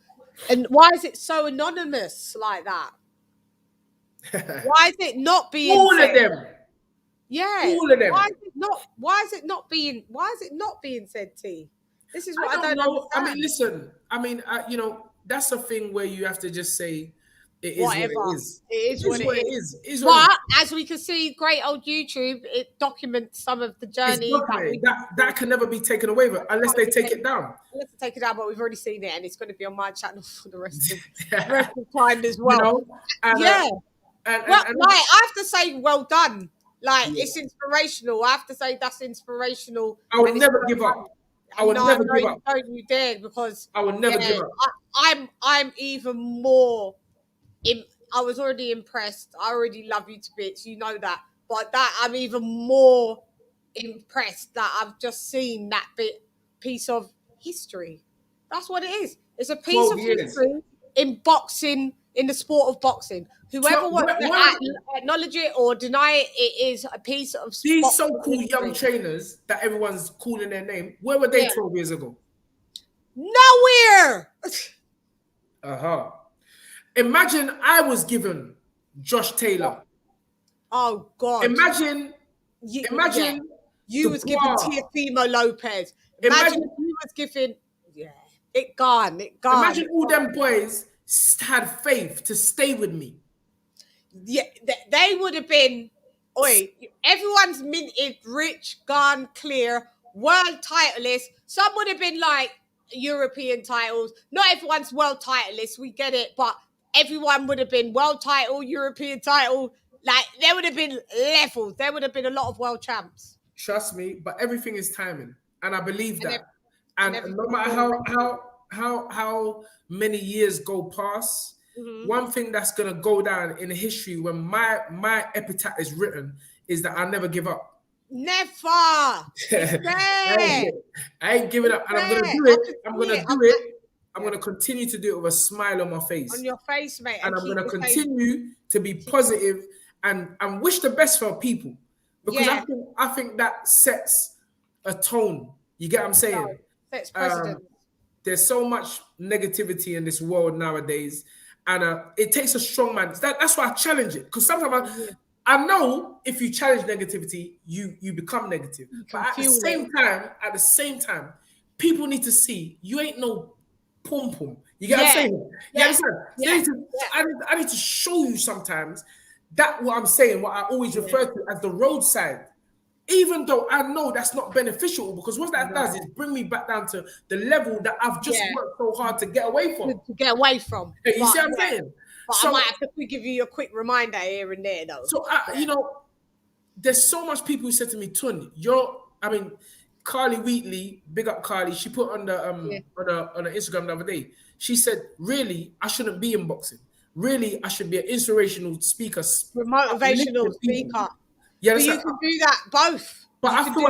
anonymous like that? Why is it not being all of them? Yeah, all of them. Why is it not being said, T? This is what I don't know. understand. I mean, listen. I mean, that's a thing where you have to just say, It is whatever. what it is. It is what it is. It is what it But as we can see, great old YouTube, it documents some of the is. journey It's documented. That can never be taken away with unless they take it down. Let's take it down, but we've already seen it, and it's going to be on my channel for the rest of time as well. You know? And, yeah. And Like, I have to say, well done. Like, Yeah. it's inspirational. I have to say that's inspirational. I will never give up. I will never give up. Don't you dare, because I will never give up. I'm even more. I was already impressed. I already love you to bits. You know that, but that I'm even more impressed that I've just seen that piece of history. That's what it is. It's a piece of history in boxing, in the sport of boxing. Whoever wants to acknowledge it or deny it, it is a piece of these so-called young trainers that everyone's calling their name. Where were they 12 years ago? Nowhere. Imagine I was given Josh Taylor. Oh God. Imagine you was given Teofimo Lopez. Imagine you was given it gone. Imagine all them boys had faith to stay with me. Yeah, they would have been. Everyone's minted, rich, gone, clear, world titleist. Some would have been like European titles. Not everyone's world titleist. We get it, but everyone would have been world title, European title. Like, there would have been levels. There would have been a lot of world champs. Trust me, but everything is timing, and I believe that. And no matter how many years go past, one thing that's gonna go down in history when my epitaph is written is that I never give up. Never. I ain't giving up, and I'm gonna do it. I'm gonna do it. I'm gonna continue to do it with a smile on my face. On your face, mate. And I'm gonna continue to be positive and wish the best for people, because I think that sets a tone. You get what I'm saying? Sets precedent. There's so much negativity in this world nowadays, and it takes a strong man. That's why I challenge it, because sometimes I know if you challenge negativity, you become negative. But at the same time, people need to see you ain't no pum pum. You get what I'm saying? You understand? I need to show you sometimes that what I'm saying, what I always refer to as the roadside. Even though I know that's not beneficial, because what that does is bring me back down to the level that I've just worked so hard to get away from. You see what I'm saying? But I might have to give you a quick reminder here and there, though. So, there's so much people who said to me, Tun, Carly Wheatley, big up Carly, she put on the on the Instagram the other day. She said, really, I shouldn't be in boxing. Really, I should be an inspirational speaker. Motivational speaker. Yeah, but you can do that both. But I feel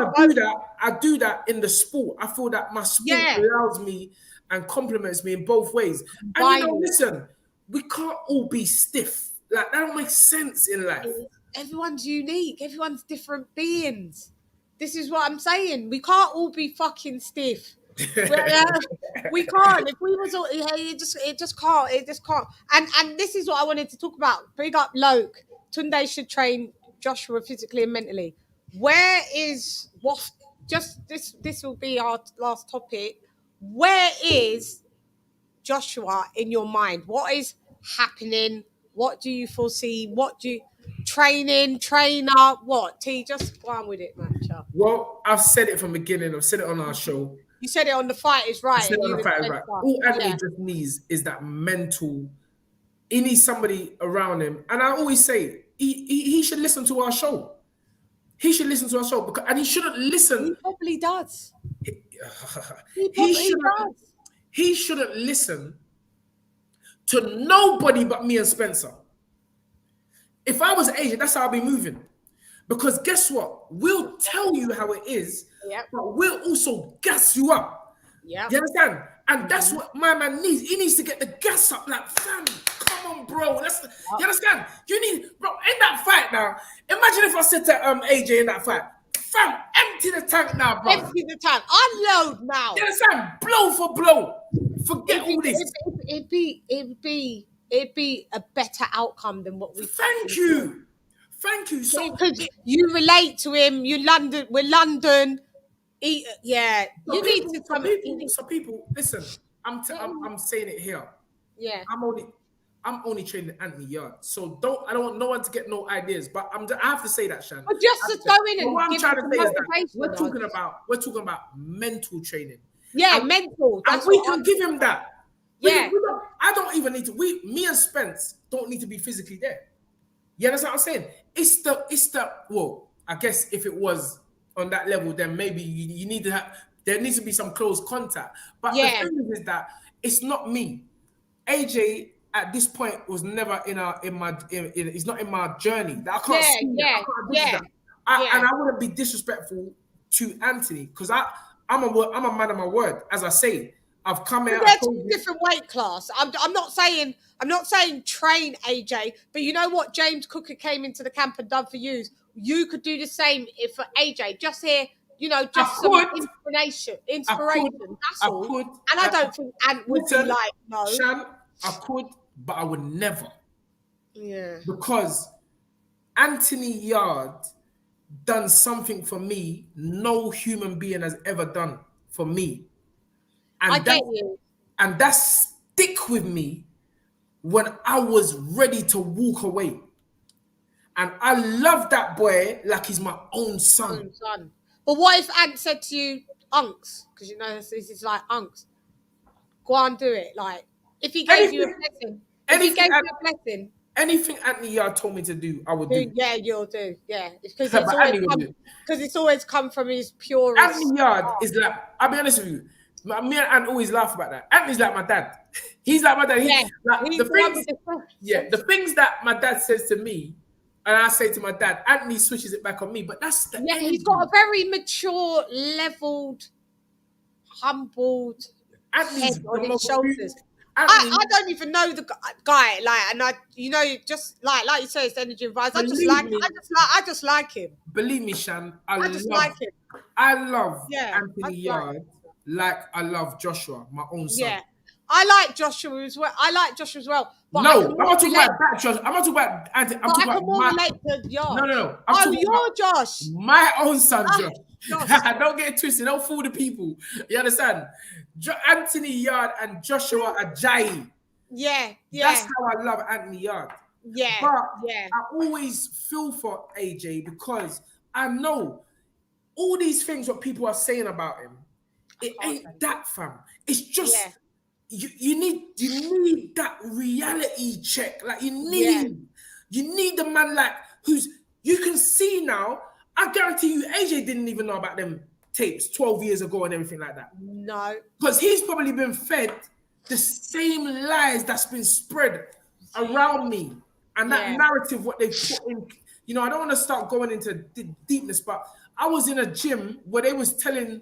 I do that in the sport. I feel that my sport allows me and compliments me in both ways. And listen, we can't all be stiff. Like, that don't make sense in life. Everyone's unique. Everyone's different beings. This is what I'm saying. We can't all be fucking stiff. We can't. If we was all, it just can't. And this is what I wanted to talk about. Big up Loke. Tunde should train Joshua physically and mentally. Where is this will be our last topic. Where is Joshua in your mind? What is happening? What do you foresee? What do you trainer? What? T, just go on with it, man. Well, I've said it from the beginning. I've said it on our show. You said it on The Fight Is Right. All Anthony just needs is that mental. He needs somebody around him. And I always say, he should listen to our show. He should listen to our show. And he shouldn't listen. He probably does. He shouldn't listen to nobody but me and Spencer. If I was an agent, that's how I'd be moving. Because guess what? We'll tell you how it is, but we'll also gas you up. You understand? And that's what my man needs. He needs to get the gas up. Like, fam, come on, bro. You understand? You need, bro, in that fight now. Imagine if I said to AJ in that fight, fam, empty the tank now, bro. Empty the tank. Unload now. You understand? Blow for blow. Forget all this. It'd be a better outcome than what we. Thank you. So, because you relate to him. We're London. You need to. Some people. Listen, I'm saying it here. Yeah. I'm only training Anthony Yarde. So I don't want no one to get no ideas. But I have to say that, Chann. But just to go in and what I'm give trying them to say is that motivation. we're talking about mental training. Yeah, and, mental. That's and we what can I'm give him that. Yeah. I don't even need to. Me and Spence don't need to be physically there. You understand what I'm saying? It's the well, I guess if it was on that level, then maybe you need to have, there needs to be some close contact. But the thing is that it's not me. AJ at this point was never it's not in my journey. That I can't see that. I can't visit that. And I wouldn't be disrespectful to Anthony because I'm a man of my word. As I say, I've come out. They're two different weight class. I'm not saying train AJ, but you know what James Cooker came into the camp and done for you. You could do the same if for AJ. Just here, just some inspiration. That's all. And I don't think Ant would be like, no. Chann, I could, but I would never. Yeah. Because Anthony Yarde done something for me no human being has ever done for me. And I get you. And that stick with me when I was ready to walk away. And I love that boy like he's my own son. But what if Ant said to you, unks? Because this is like unks. Go on, do it. Like, if he gave you a blessing. Anything Anthony Yarde told me to do, I would do. Yeah, you'll do. Yeah. Because it's always come from his purest. Anthony Yarde is like, I'll be honest with you. Me and Ant always laugh about that. Anthony's like my dad. He's like my dad. The things that my dad says to me, and I say to my dad, Anthony switches it back on me. But that's the energy. He's got a very mature, leveled, humbled head on his shoulders. I don't even know the guy, just like you say, it's energy and vibes. I just like him. Believe me, Chann, I just like him. I love Anthony Yarde like I love Joshua, my own son. Yeah, I like Joshua as well. But no, I'm not talking about that Josh. I'm not talking about Anthony. I'm talking about more relate to Josh. No. You're Josh. My own son, Josh. Don't get it twisted. Don't fool the people. You understand? Anthony Yarde and Joshua Ajayi. Yeah. That's how I love Anthony Yarde. Yeah. But I always feel for AJ because I know all these things what people are saying about him. It ain't that, fam. It's just you need that reality check. Like you need the man like who's you can see now. I guarantee you, AJ didn't even know about them tapes 12 years ago and everything like that. No, because he's probably been fed the same lies that's been spread around me and that narrative what they put in. I don't want to start going into deepness, but I was in a gym where they was telling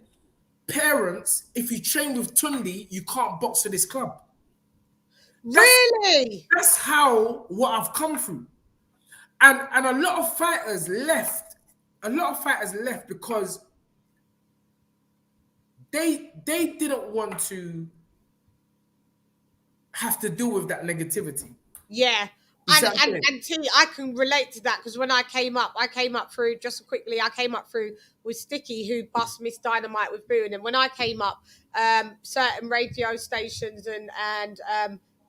parents, if you train with Tunde, you can't box for this club. Really? That's how what I've come through. And a lot of fighters left. Because they didn't want to have to deal with that negativity. Yeah. And T, I can relate to that because when I came up through with Sticky, who bust Miss Dynamite with booing. And when I came up, certain radio stations and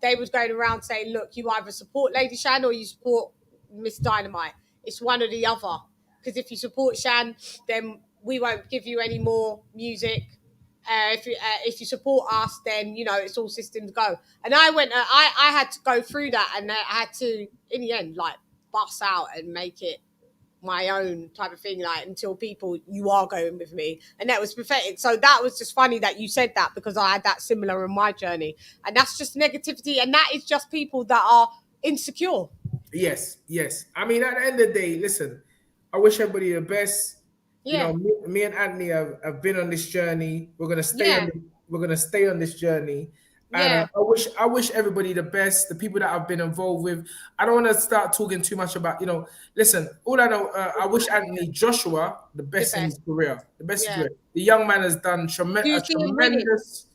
they was going around saying, look, you either support LadyChann or you support Miss Dynamite. It's one or the other. Because if you support Chann, then we won't give you any more music. If you support us, then it's all systems go. And I went. I had to go through that, and I had to, in the end, like bust out and make it my own type of thing. Like until you are going with me, and that was pathetic. So that was just funny that you said that because I had that similar in my journey, and that's just negativity, and that is just people that are insecure. Yes. I mean, at the end of the day, listen. I wish everybody the best. Yeah. Me and Anthony have been on this journey. We're gonna stay. We're gonna stay on this journey. And I wish everybody the best. The people that I've been involved with. I don't want to start talking too much about. Listen. All I know. I wish Anthony Joshua the best in his career. The best in his career. The young man has done tremendous.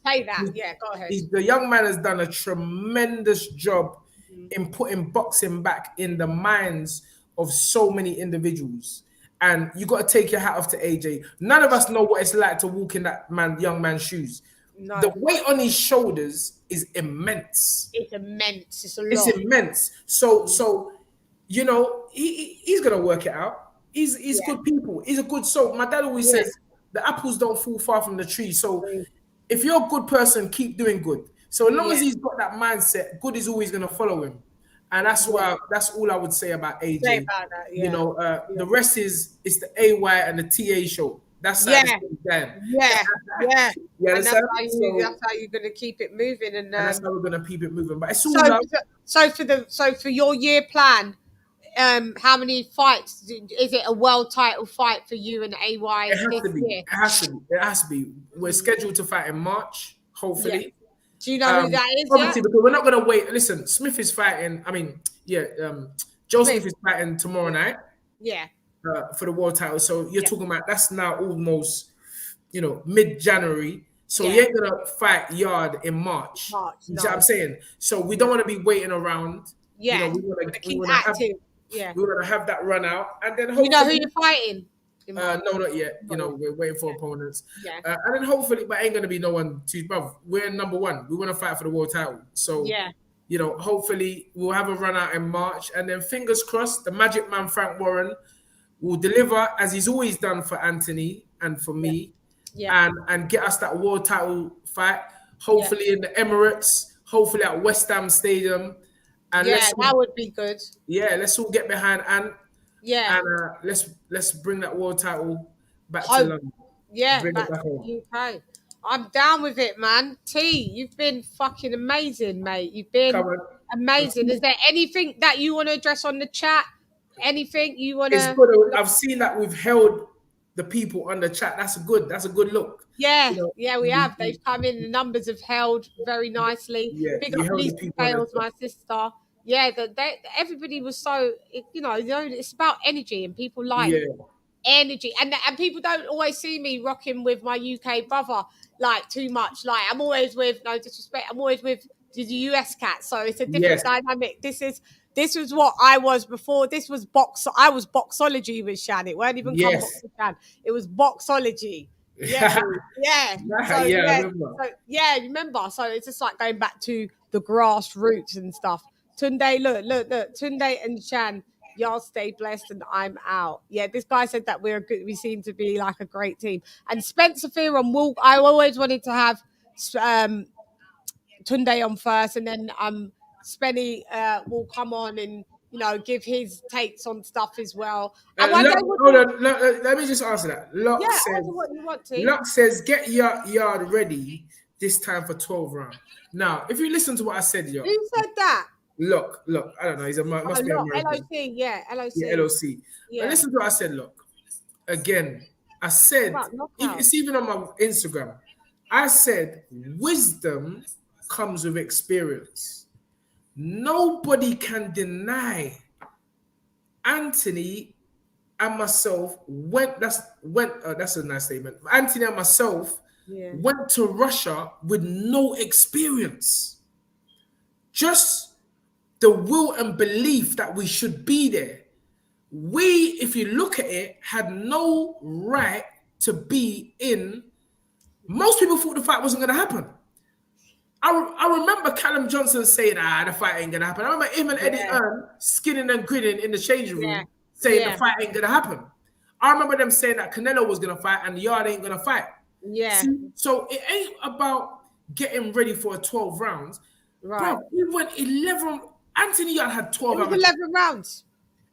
Say that. Go ahead. The young man has done a tremendous job in putting boxing back in the minds of so many individuals. And you got to take your hat off to AJ. None of us know what it's like to walk in that young man's shoes. No. The weight on his shoulders is immense. It's immense. It's a lot. It's immense. So you know, he's gonna work it out. He's good people. He's a good soul. My dad always says the apples don't fall far from the tree. So if you're a good person, keep doing good. So as long as he's got that mindset, good is always gonna follow him. And that's why that's all I would say about AJ. Say about that, You know, the rest is it's the AY and the TA show. That's yeah. Yeah, And that's how you're gonna keep it moving, and that's how we're gonna keep it moving. But it's all so for your year plan, how many fights is it? A world title fight for you and AY it has this to be. year? It has to be. We're scheduled to fight in March, hopefully. Do you know who that is? Obviously, because we're not gonna wait. Listen, Smith is fighting. I mean, Joe Smith is fighting tomorrow night. Yeah. For the world title. So you're talking about that's now almost, mid-January. So he ain't gonna fight Yarde in March. You see what I'm saying? So we don't want to be waiting around. Yeah. We want to keep active. We want to have that run out, and then hopefully, you know who you're fighting. No, not yet. We're waiting for opponents. Yeah. And then hopefully, but ain't gonna be no one too. Bruv, we're number one. We want to fight for the world title. So hopefully we'll have a run out in March, and then fingers crossed, the Magic Man Frank Warren will deliver as he's always done for Anthony and for me, and get us that world title fight. Hopefully in the Emirates. Hopefully at West Ham Stadium. And that would be good. Yeah, let's all get behind and let's bring that world title back to London. Yeah, back to the UK. I'm down with it, man. T, you've been fucking amazing, mate. You've been amazing. Is there anything that you want to address on the chat? Anything you want to? It's good. I've seen that we've held the people on the chat. That's a good look. Yeah, we have. They've come in. The numbers have held very nicely. Yeah, big up Lisa Bales, my sister. Yeah, everybody was so. It's about energy, and people like energy, and people don't always see me rocking with my UK brother like too much. Like I'm always with, no disrespect, I'm always with the US cat. So it's a different dynamic. This was what I was before. This was I was boxology with Chann. It weren't even come box with Chann. It was boxology. Yeah. Remember. So it's just like going back to the grassroots and stuff. Tunde, look. Tunde and Chann, y'all stay blessed and I'm out. Yeah, this guy said that we seem to be like a great team. And Spencer Fear and Will, I always wanted to have Tunde on first, and then Spenny will come on and give his takes on stuff as well. And let me just answer that. Locke says get Yarde ready this time for 12 rounds. Now, if you listen to what I said, who said that? Look, I don't know. Must be American. LOC. Yeah, LOC. Yeah. But listen to what I said, look. Again, I said, it's even on my Instagram. I said, wisdom comes with experience. Nobody can deny Anthony and myself that's a nice statement. Anthony and myself went to Russia with no experience. Just the will and belief that we should be there. We, if you look at it, had no right to be in. Most people thought the fight wasn't going to happen. I remember Callum Johnson saying, the fight ain't going to happen. I remember him and Eddie Earn skinning and grinning in the changing room saying the fight ain't going to happen. I remember them saying that Canelo was going to fight and Yarde ain't going to fight. Yeah. See? So it ain't about getting ready for 12 rounds. Right. Bro, we went 11. Anthony Yarde had 12 amateur 11 rounds.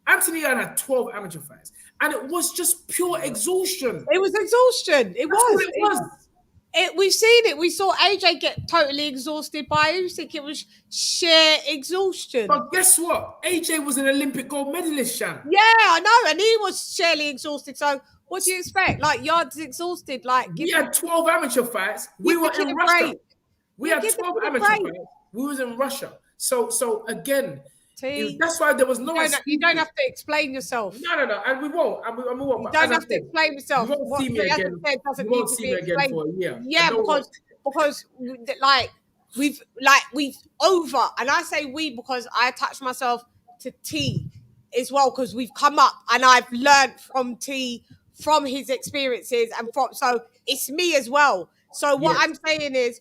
Anthony Yarde had 12 amateur fights. And it was just pure exhaustion. It was exhaustion. It was. We've seen it. We saw AJ get totally exhausted by Usyk. It was sheer exhaustion. But guess what? AJ was an Olympic gold medalist, Chann. Yeah, I know. And he was sheerly exhausted. So what do you expect? Like, Yarde's exhausted. Like, we had 12 amateur fights. We were in Russia. We had 12 amateur fights. We was in Russia. So again, that's why there was no. You don't have to explain yourself. No, and we won't. And we won't. You don't have to explain yourself. You won't see me again. You won't see me again for a year. Yeah, because we've over, and I say we because I attach myself to T as well because we've come up and I've learned from T, from his experiences, and so it's me as well. So what Yes. I'm saying is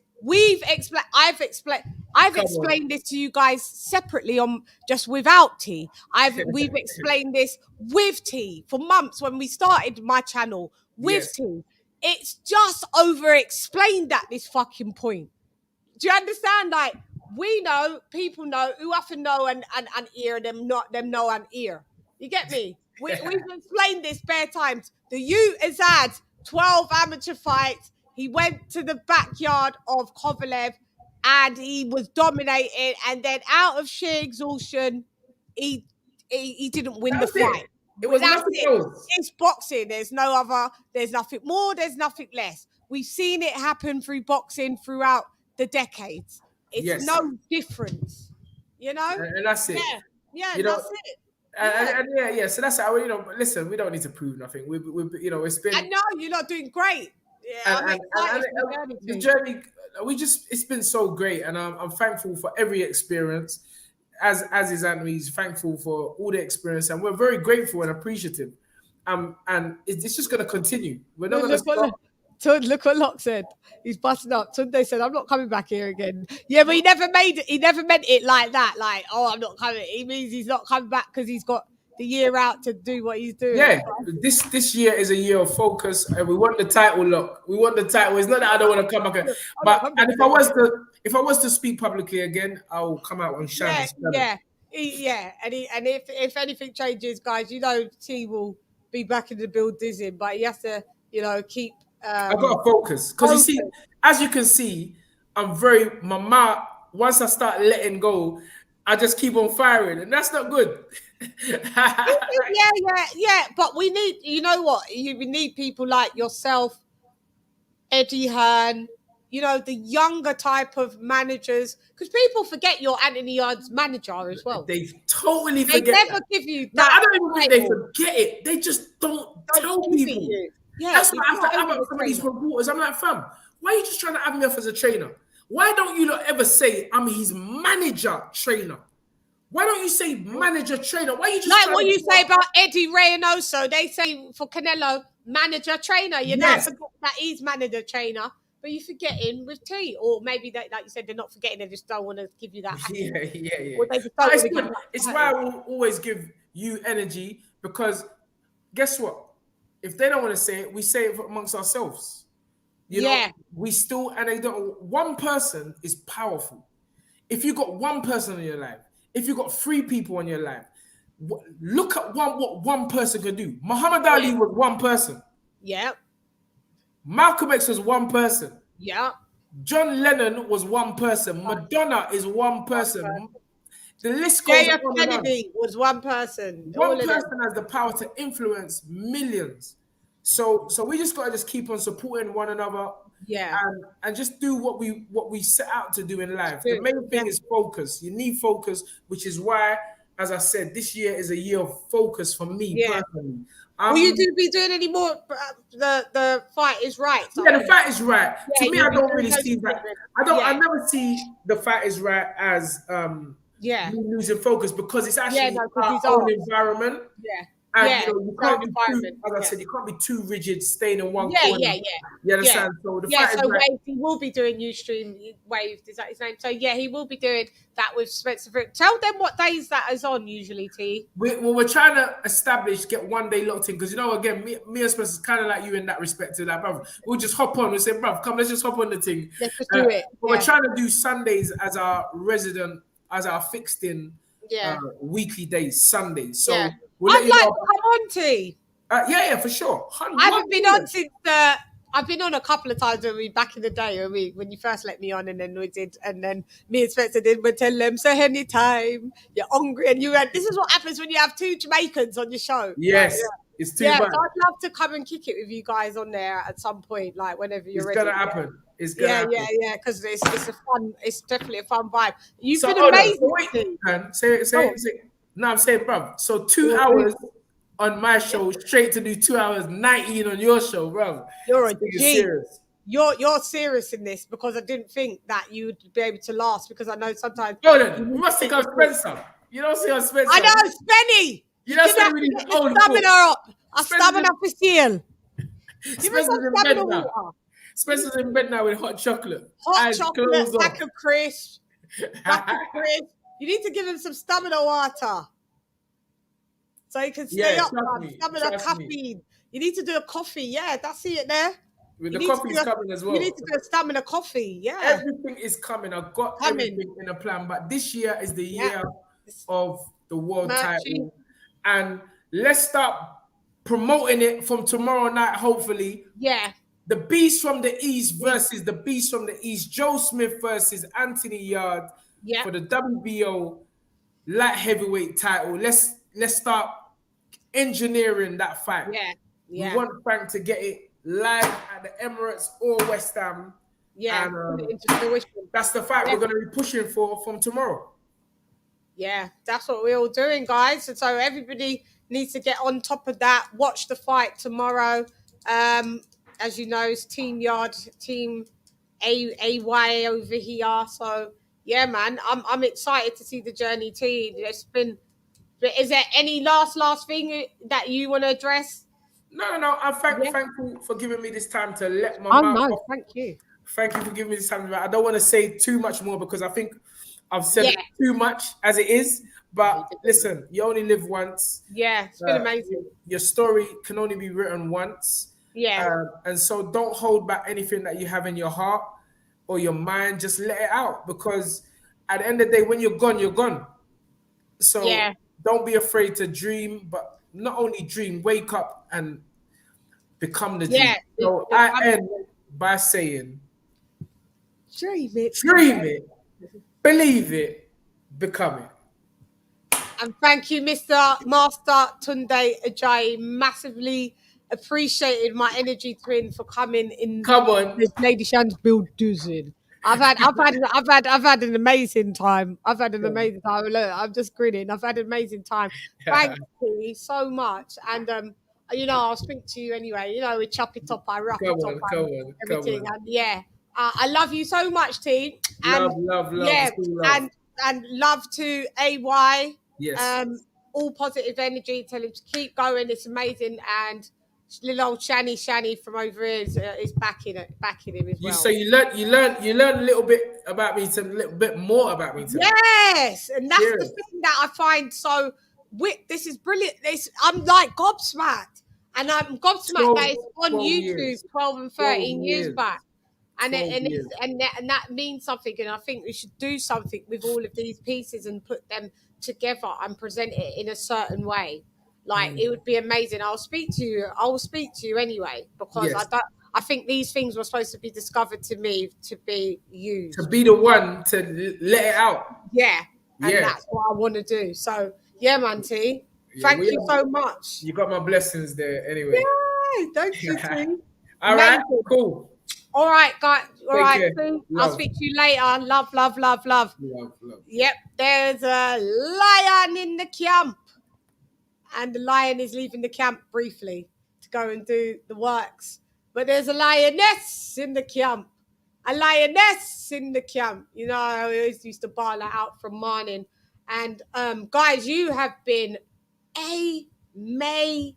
I've explained this to you guys separately on just without tea. We've explained this with tea for months when we started my channel with Yes. tea. It's just over explained at this fucking point. Do you understand? Like, we know, people know, who often know and ear them know and ear. You get me? We've explained this bare times. The youth has had 12 amateur fights. He went to the backyard of Kovalev and he was dominated. And then out of sheer exhaustion, he didn't win the That's it. fight. It was That's nothing it. else. It's boxing. There's no other, there's nothing more, there's nothing less. We've seen it happen through boxing throughout the decades. It's Yes. no difference, you know? And that's it. Yeah, You know, that's it. And so that's how, you know, listen, we don't need to prove nothing. We you know, it's been. I know you're not doing great. Yeah, I'm excited for the journey. It's been so great, and I'm thankful for every experience. As is Anthony, he's thankful for all the experience, and we're very grateful and appreciative. And it's just going to continue. We're not going to stop. Look what Locke said. He's busting up. Tunde said, "I'm not coming back here again." Yeah, but he never meant it like that. Like, oh, I'm not coming. He means he's not coming back because he's got the year out to do what he's doing. Yeah, this year is a year of focus, and we want the title. Look, we want the title. It's not that I don't want to come back, but if I was to speak publicly again, I'll come out on Chann. Yeah. And if anything changes, guys, you know, T will be back in the building, but he has to, you know, keep. I got to focus because you see, as you can see, I'm very my mouth. Once I start letting go, I just keep on firing, and that's not good. yeah. But we need, you know what? We need people like yourself, Eddie Hearn, you know, the younger type of managers, because people forget you're Anthony Yarde's manager as well. They totally forget. They never give you that. No, I don't even think they forget it. They just don't tell people. Yeah, that's why I'm like some of these reporters. I'm like, fam, why are you just trying to have me off as a trainer? Why don't you not ever say I'm his manager trainer? Why don't you say manager trainer? Why are you just like what you say about Eddie Reynoso? They say for Canelo, manager trainer. You know, forget that he's manager trainer, but you're forgetting with T, or maybe that, like you said, they're not forgetting. They just don't want to give you that. Yeah. Or they just don't want to give you that. It's why I will always give you energy, because guess what? If they don't want to say it, we say it amongst ourselves. You know, we still, and they don't. One person is powerful. If you got one person in your life, if you got 3 people in your life, look at what one person can do. Muhammad Ali was one person. Yeah. Malcolm X was one person. Yeah. John Lennon was one person. Madonna is one person. The list goes on. on. Kennedy was one person. One person has the power to influence millions. So we just got to just keep on supporting one another. Yeah. And just do what we set out to do in life. The main thing is focus. You need focus, which is why, as I said, this year is a year of focus for me personally. Will you be doing any more? The fight is right. Yeah, the fight is right. To me, I don't really see that. I never see the fight is right as losing focus, because it's actually our own environment. Yeah. And you can't be too, as I said, you can't be too rigid, staying in one corner. You understand? So the fight is right. Wave, he will be doing Ustream Wave. Is that his name? So he will be doing that with Spencer. Tell them what days that is on usually, T. We're trying to get one day locked in, because, you know, again, me and Spencer is kind of like you in that respect. To that, brother, we'll just hop on and say, bruv, come, let's just hop on the thing. Let's just do it. But we're trying to do Sundays as our fixed in weekly days, Sundays. So we'll I'd like to come on, T. For sure. I haven't been on since I've been on a couple of times back in the day when you first let me on, and then we did, and then me and Spencer did. We tell them, so anytime you're hungry, and this is what happens when you have 2 Jamaicans on your show. Yes, it's too much. So I'd love to come and kick it with you guys on there at some point, like whenever you're ready. It's gonna happen. It's gonna happen. Because it's definitely a fun vibe. You've been amazing. Say it. No, I'm saying, bro. So 2 hours on my show, straight to do 2 hours 19 on your show, bro. You're a G. Serious. You're serious in this, because I didn't think that you'd be able to last, because I know sometimes. Hold on, you must think I'm Spencer. You don't see how Spencer. I know, Spenny. You don't see really the old. Stamina up. A stamina for sale. Give me some stamina water. Spencer's inventor. Give me some stamina water. Spencer's inventor. Give me some stamina water. Spencer's in bed now with hot chocolate. Hot Eyes chocolate, closed off. pack of crisps, pack of crisps. You need to give him some stamina water so he can stay Yeah, up. Stamina trust me. caffeine. You need to do a coffee. Yeah, that's it there. With You the need to coffee's do a, coming as well. You need to do a stamina coffee. Yeah. Everything is coming. I've got everything in a plan. But this year is the year of the world title. And let's start promoting it from tomorrow night, hopefully. Yeah. The Beast from the East versus the Beast from the East. Joe Smith versus Anthony Yarde for the WBO light heavyweight title. Let's start engineering that fight. Yeah. We want Frank to get it live at the Emirates or West Ham. Yeah, And that's the fight we're going to be pushing for from tomorrow. Yeah, that's what we're all doing, guys. And so everybody needs to get on top of that. Watch the fight tomorrow. As you know, it's Team Yard, Team AY over here. So yeah, man, I'm excited to see the journey too. It's been. Is there any last thing that you want to address? No. I'm thankful for giving me this time to let my mouth off. Thank you. Thank you for giving me this time. I don't want to say too much more because I think I've said too much as it is. But listen, you only live once. Yeah, it's been amazing. Your story can only be written once. Yeah. And so don't hold back anything that you have in your heart or your mind. Just let it out, because at the end of the day, when you're gone, you're gone. So don't be afraid to dream, but not only dream, wake up and become the dream. So I end by saying, dream it, believe it, become it. And thank you, Mr. Master Tunde Ajayi. Massively appreciated my energy twin for coming in. Come on, this Lady Chann's building. I've had an amazing time. I've had an amazing time. Look, I'm just grinning. I've had an amazing time. Thank you so much. And I'll speak to you anyway. We chop it up, I rough it up, everything. And yeah, I love you so much, team. And love. Yeah, and love to AY. Yes. All positive energy. Tell him to keep going. It's amazing. And little old Shanny from over here is backing him as well. So you learn a little bit about me, a little bit more about me today. Yes, and that's the thing that I find so. This is brilliant. I'm like gobsmacked, and I'm gobsmacked that it's on YouTube 12 and 13 years back. And that means something, and I think we should do something with all of these pieces and put them together and present it in a certain way. Like it would be amazing. I will speak to you anyway, because I think these things were supposed to be discovered to me to be used. To be the one to let it out. Yeah. And that's what I want to do. So yeah, man, T. Thank you so much. You got my blessings there anyway. Yeah, thank you, T. All right, cool. All right, guys. All right, I'll speak to you later. Love. Yep, there's a lion in the camp. And the lion is leaving the camp briefly to go and do the works. But there's a lioness in the camp. A lioness in the camp. I always used to bar that out from morning. And guys, you have been amazing.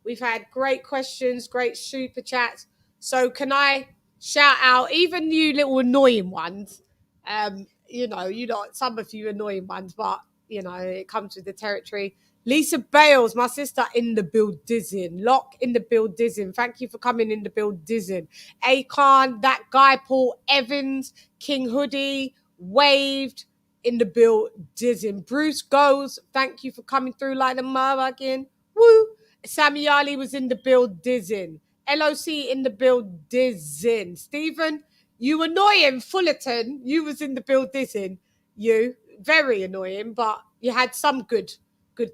We've had great questions, great super chats. So can I shout out even you little annoying ones? Some of you annoying ones, but it comes with the territory. Lisa Bales, my sister, in the building. Lock in the building. Thank you for coming in the building. Akon, that guy, Paul Evans, King Hoodie, Waved, in the building. Bruce Goes, thank you for coming through like the motherfucking woo. Sammy Ali was in the building. LOC in the building. Stephen, you annoying. Fullerton, you was in the building. You, very annoying, but you had some good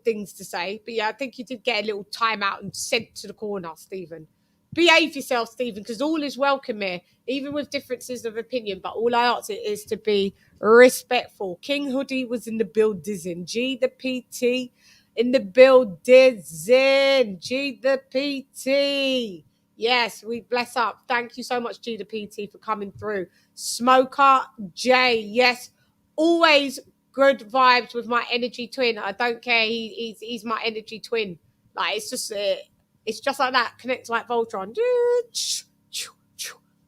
things to say. But yeah, I think you did get a little time out and sent to the corner, Stephen. Behave yourself, Stephen, because all is welcome here, even with differences of opinion. But all I ask it is to be respectful. King Hoodie was in the building. G the PT in the building. G the PT. Yes, we bless up. Thank you so much, G the PT, for coming through. Smoker J, yes, always good vibes with my energy twin. I don't care. He's my energy twin. Like it's just like that. Connects like Voltron.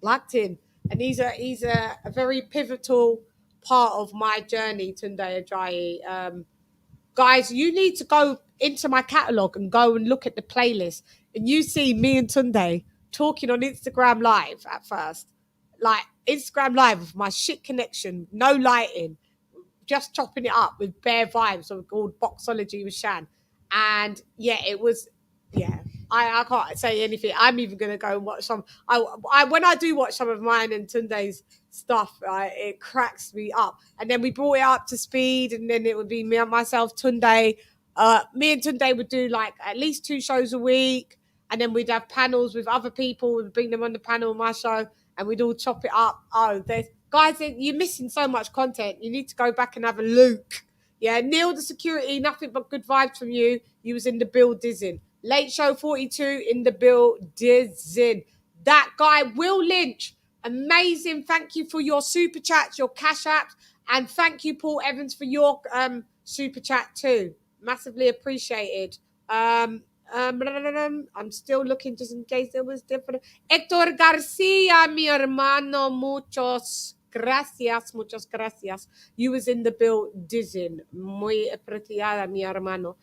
Liked him. And he's a very pivotal part of my journey, Tunde Ajayi. Guys, you need to go into my catalogue and go and look at the playlist. And you see me and Tunde talking on Instagram Live at first. Like, Instagram Live with my shit connection, no lighting, just chopping it up with bare vibes of called Boxology with Chann. And yeah, it was, yeah, I can't say anything. I'm even going to go and watch some. When I do watch some of mine and Tunde's stuff, it cracks me up. And then we brought it up to speed, and then it would be me and myself, Tunde. Me and Tunde would do like at least 2 shows a week, and then we'd have panels with other people. We'd bring them on the panel on my show, and we'd all chop it up. Oh, guys, you're missing so much content. You need to go back and have a look. Yeah, Neil the security, nothing but good vibes from you. You was in the building. Late Show 42 in the building. That guy, Will Lynch, amazing. Thank you for your super chats, your cash apps, and thank you, Paul Evans, for your super chat too. Massively appreciated. I'm still looking just in case there was different. Hector Garcia, mi hermano, muchas gracias. You was in the building. Muy apreciada, mi hermano.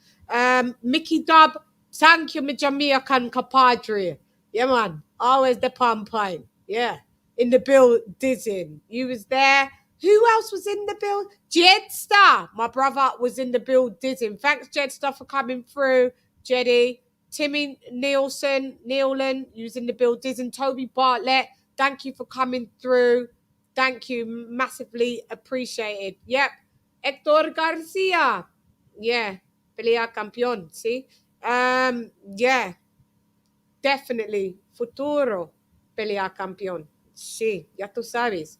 Mickey Dub, thank you, mi Jamaican compadre. Yeah, man. Always the pine. Yeah. In the building. You was there. Who else was in the build? Jedster. My brother was in the building. Thanks, Jedster, for coming through. Jeddy. Timmy Nealon, you was in the building. Toby Bartlett, thank you for coming through. Thank you. Massively appreciated. Yep. Hector Garcia. Yeah. Pelea campeón. See? Yeah. Definitely. Futuro. Pelea campeón. Sí. Ya tú sabes.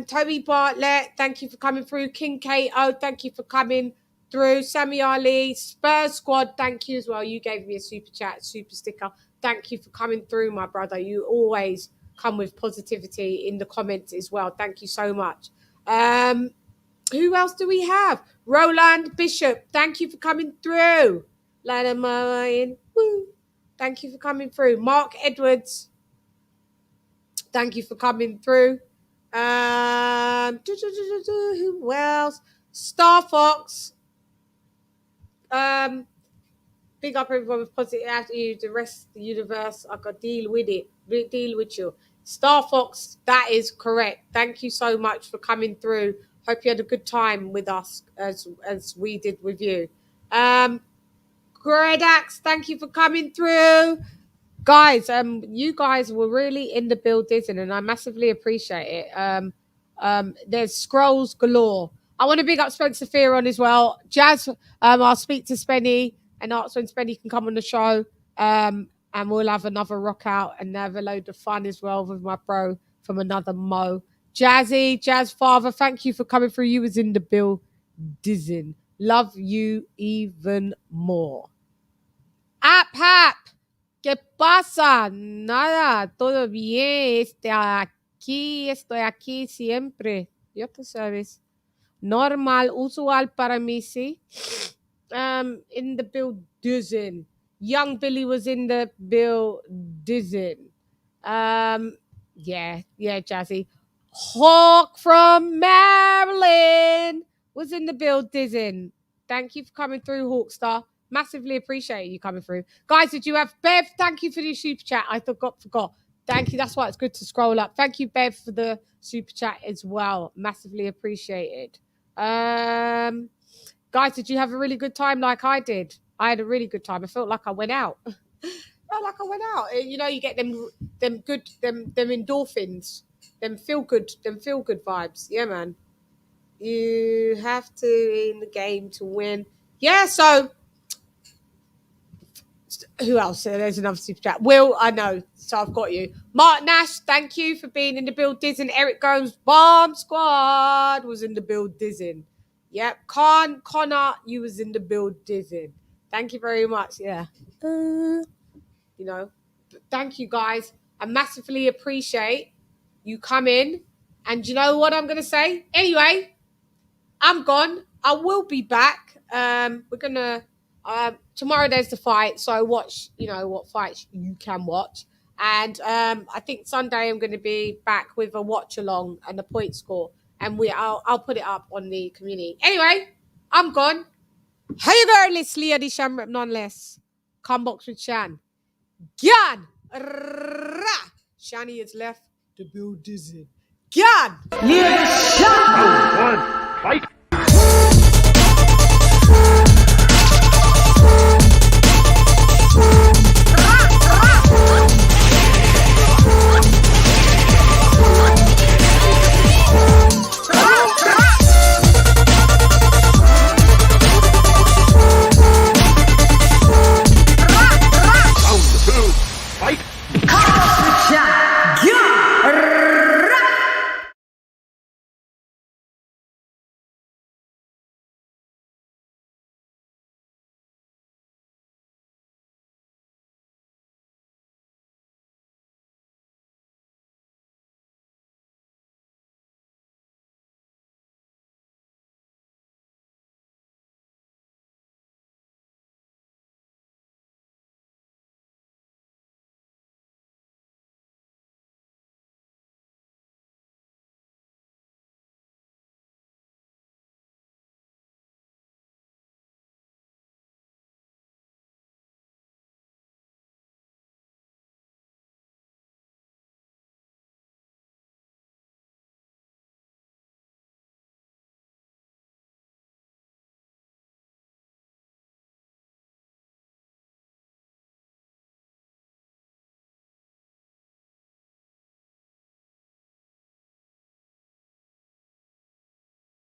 Toby Bartlett, thank you for coming through. King K.O., thank you for coming through. Sammy Ali, Spurs Squad, thank you as well. You gave me a super chat, super sticker. Thank you for coming through, my brother. You always come with positivity in the comments as well. Thank you so much. Who else do we have? Roland Bishop, thank you for coming through. Lana Mine, woo. Thank you for coming through. Mark Edwards, thank you for coming through. Who else? Star Fox. Big up everyone with positive attitude. The rest of the universe, I got deal with it. Deal with you. Star Fox, that is correct. Thank you so much for coming through. Hope you had a good time with us as we did with you. Gredax, thank you for coming through. Guys, you guys were really in the building, and I massively appreciate it. There's scrolls galore. I want to big up Spencer Fearon as well. Jazz, I'll speak to Spenny and ask when Spenny can come on the show. And we'll have another rock out and have a load of fun as well with my bro from another Mo. Jazzy, Jazz Father, thank you for coming through. You was in the building. Love you even more. App Hap. ¿Qué pasa? Nada, todo bien. Estoy aquí siempre. Ya tú sabes. Normal, usual para mí, sí. In the building. Young Billy was in the building. Yeah, Jazzy. Hawk from Maryland was in the building. Thank you for coming through, Hawkstar. Massively appreciate you coming through. Guys, did you have Bev? Thank you for the super chat. I forgot. Thank you. That's why it's good to scroll up. Thank you, Bev, for the super chat as well. Massively appreciated. Guys, did you have a really good time like I did? I had a really good time. I felt like I went out. You know, you get them endorphins, them feel good vibes. Yeah, man. You have to in the game to win. Yeah, so who else? There's another super chat. Will, I know. So I've got you. Mark Nash, thank you for being in the building. Eric Gomes, Bomb Squad was in the building. Yep. Connor, you was in the building. Thank you very much. Yeah. You know, thank you guys. I massively appreciate you coming. And you know what I'm going to say? Anyway, I'm gone. I will be back. We're going to... tomorrow there's the fight, so watch, you know, what fights you can watch. And I think Sunday I'm going to be back with a watch along and the point score, and I'll put it up on the community. Anyway, I'm gone. How you going, it's LadyChann rep none less. Come box with Chann. Gyan! Shani is left. The build is in. Gyan! LadyChann! Fight!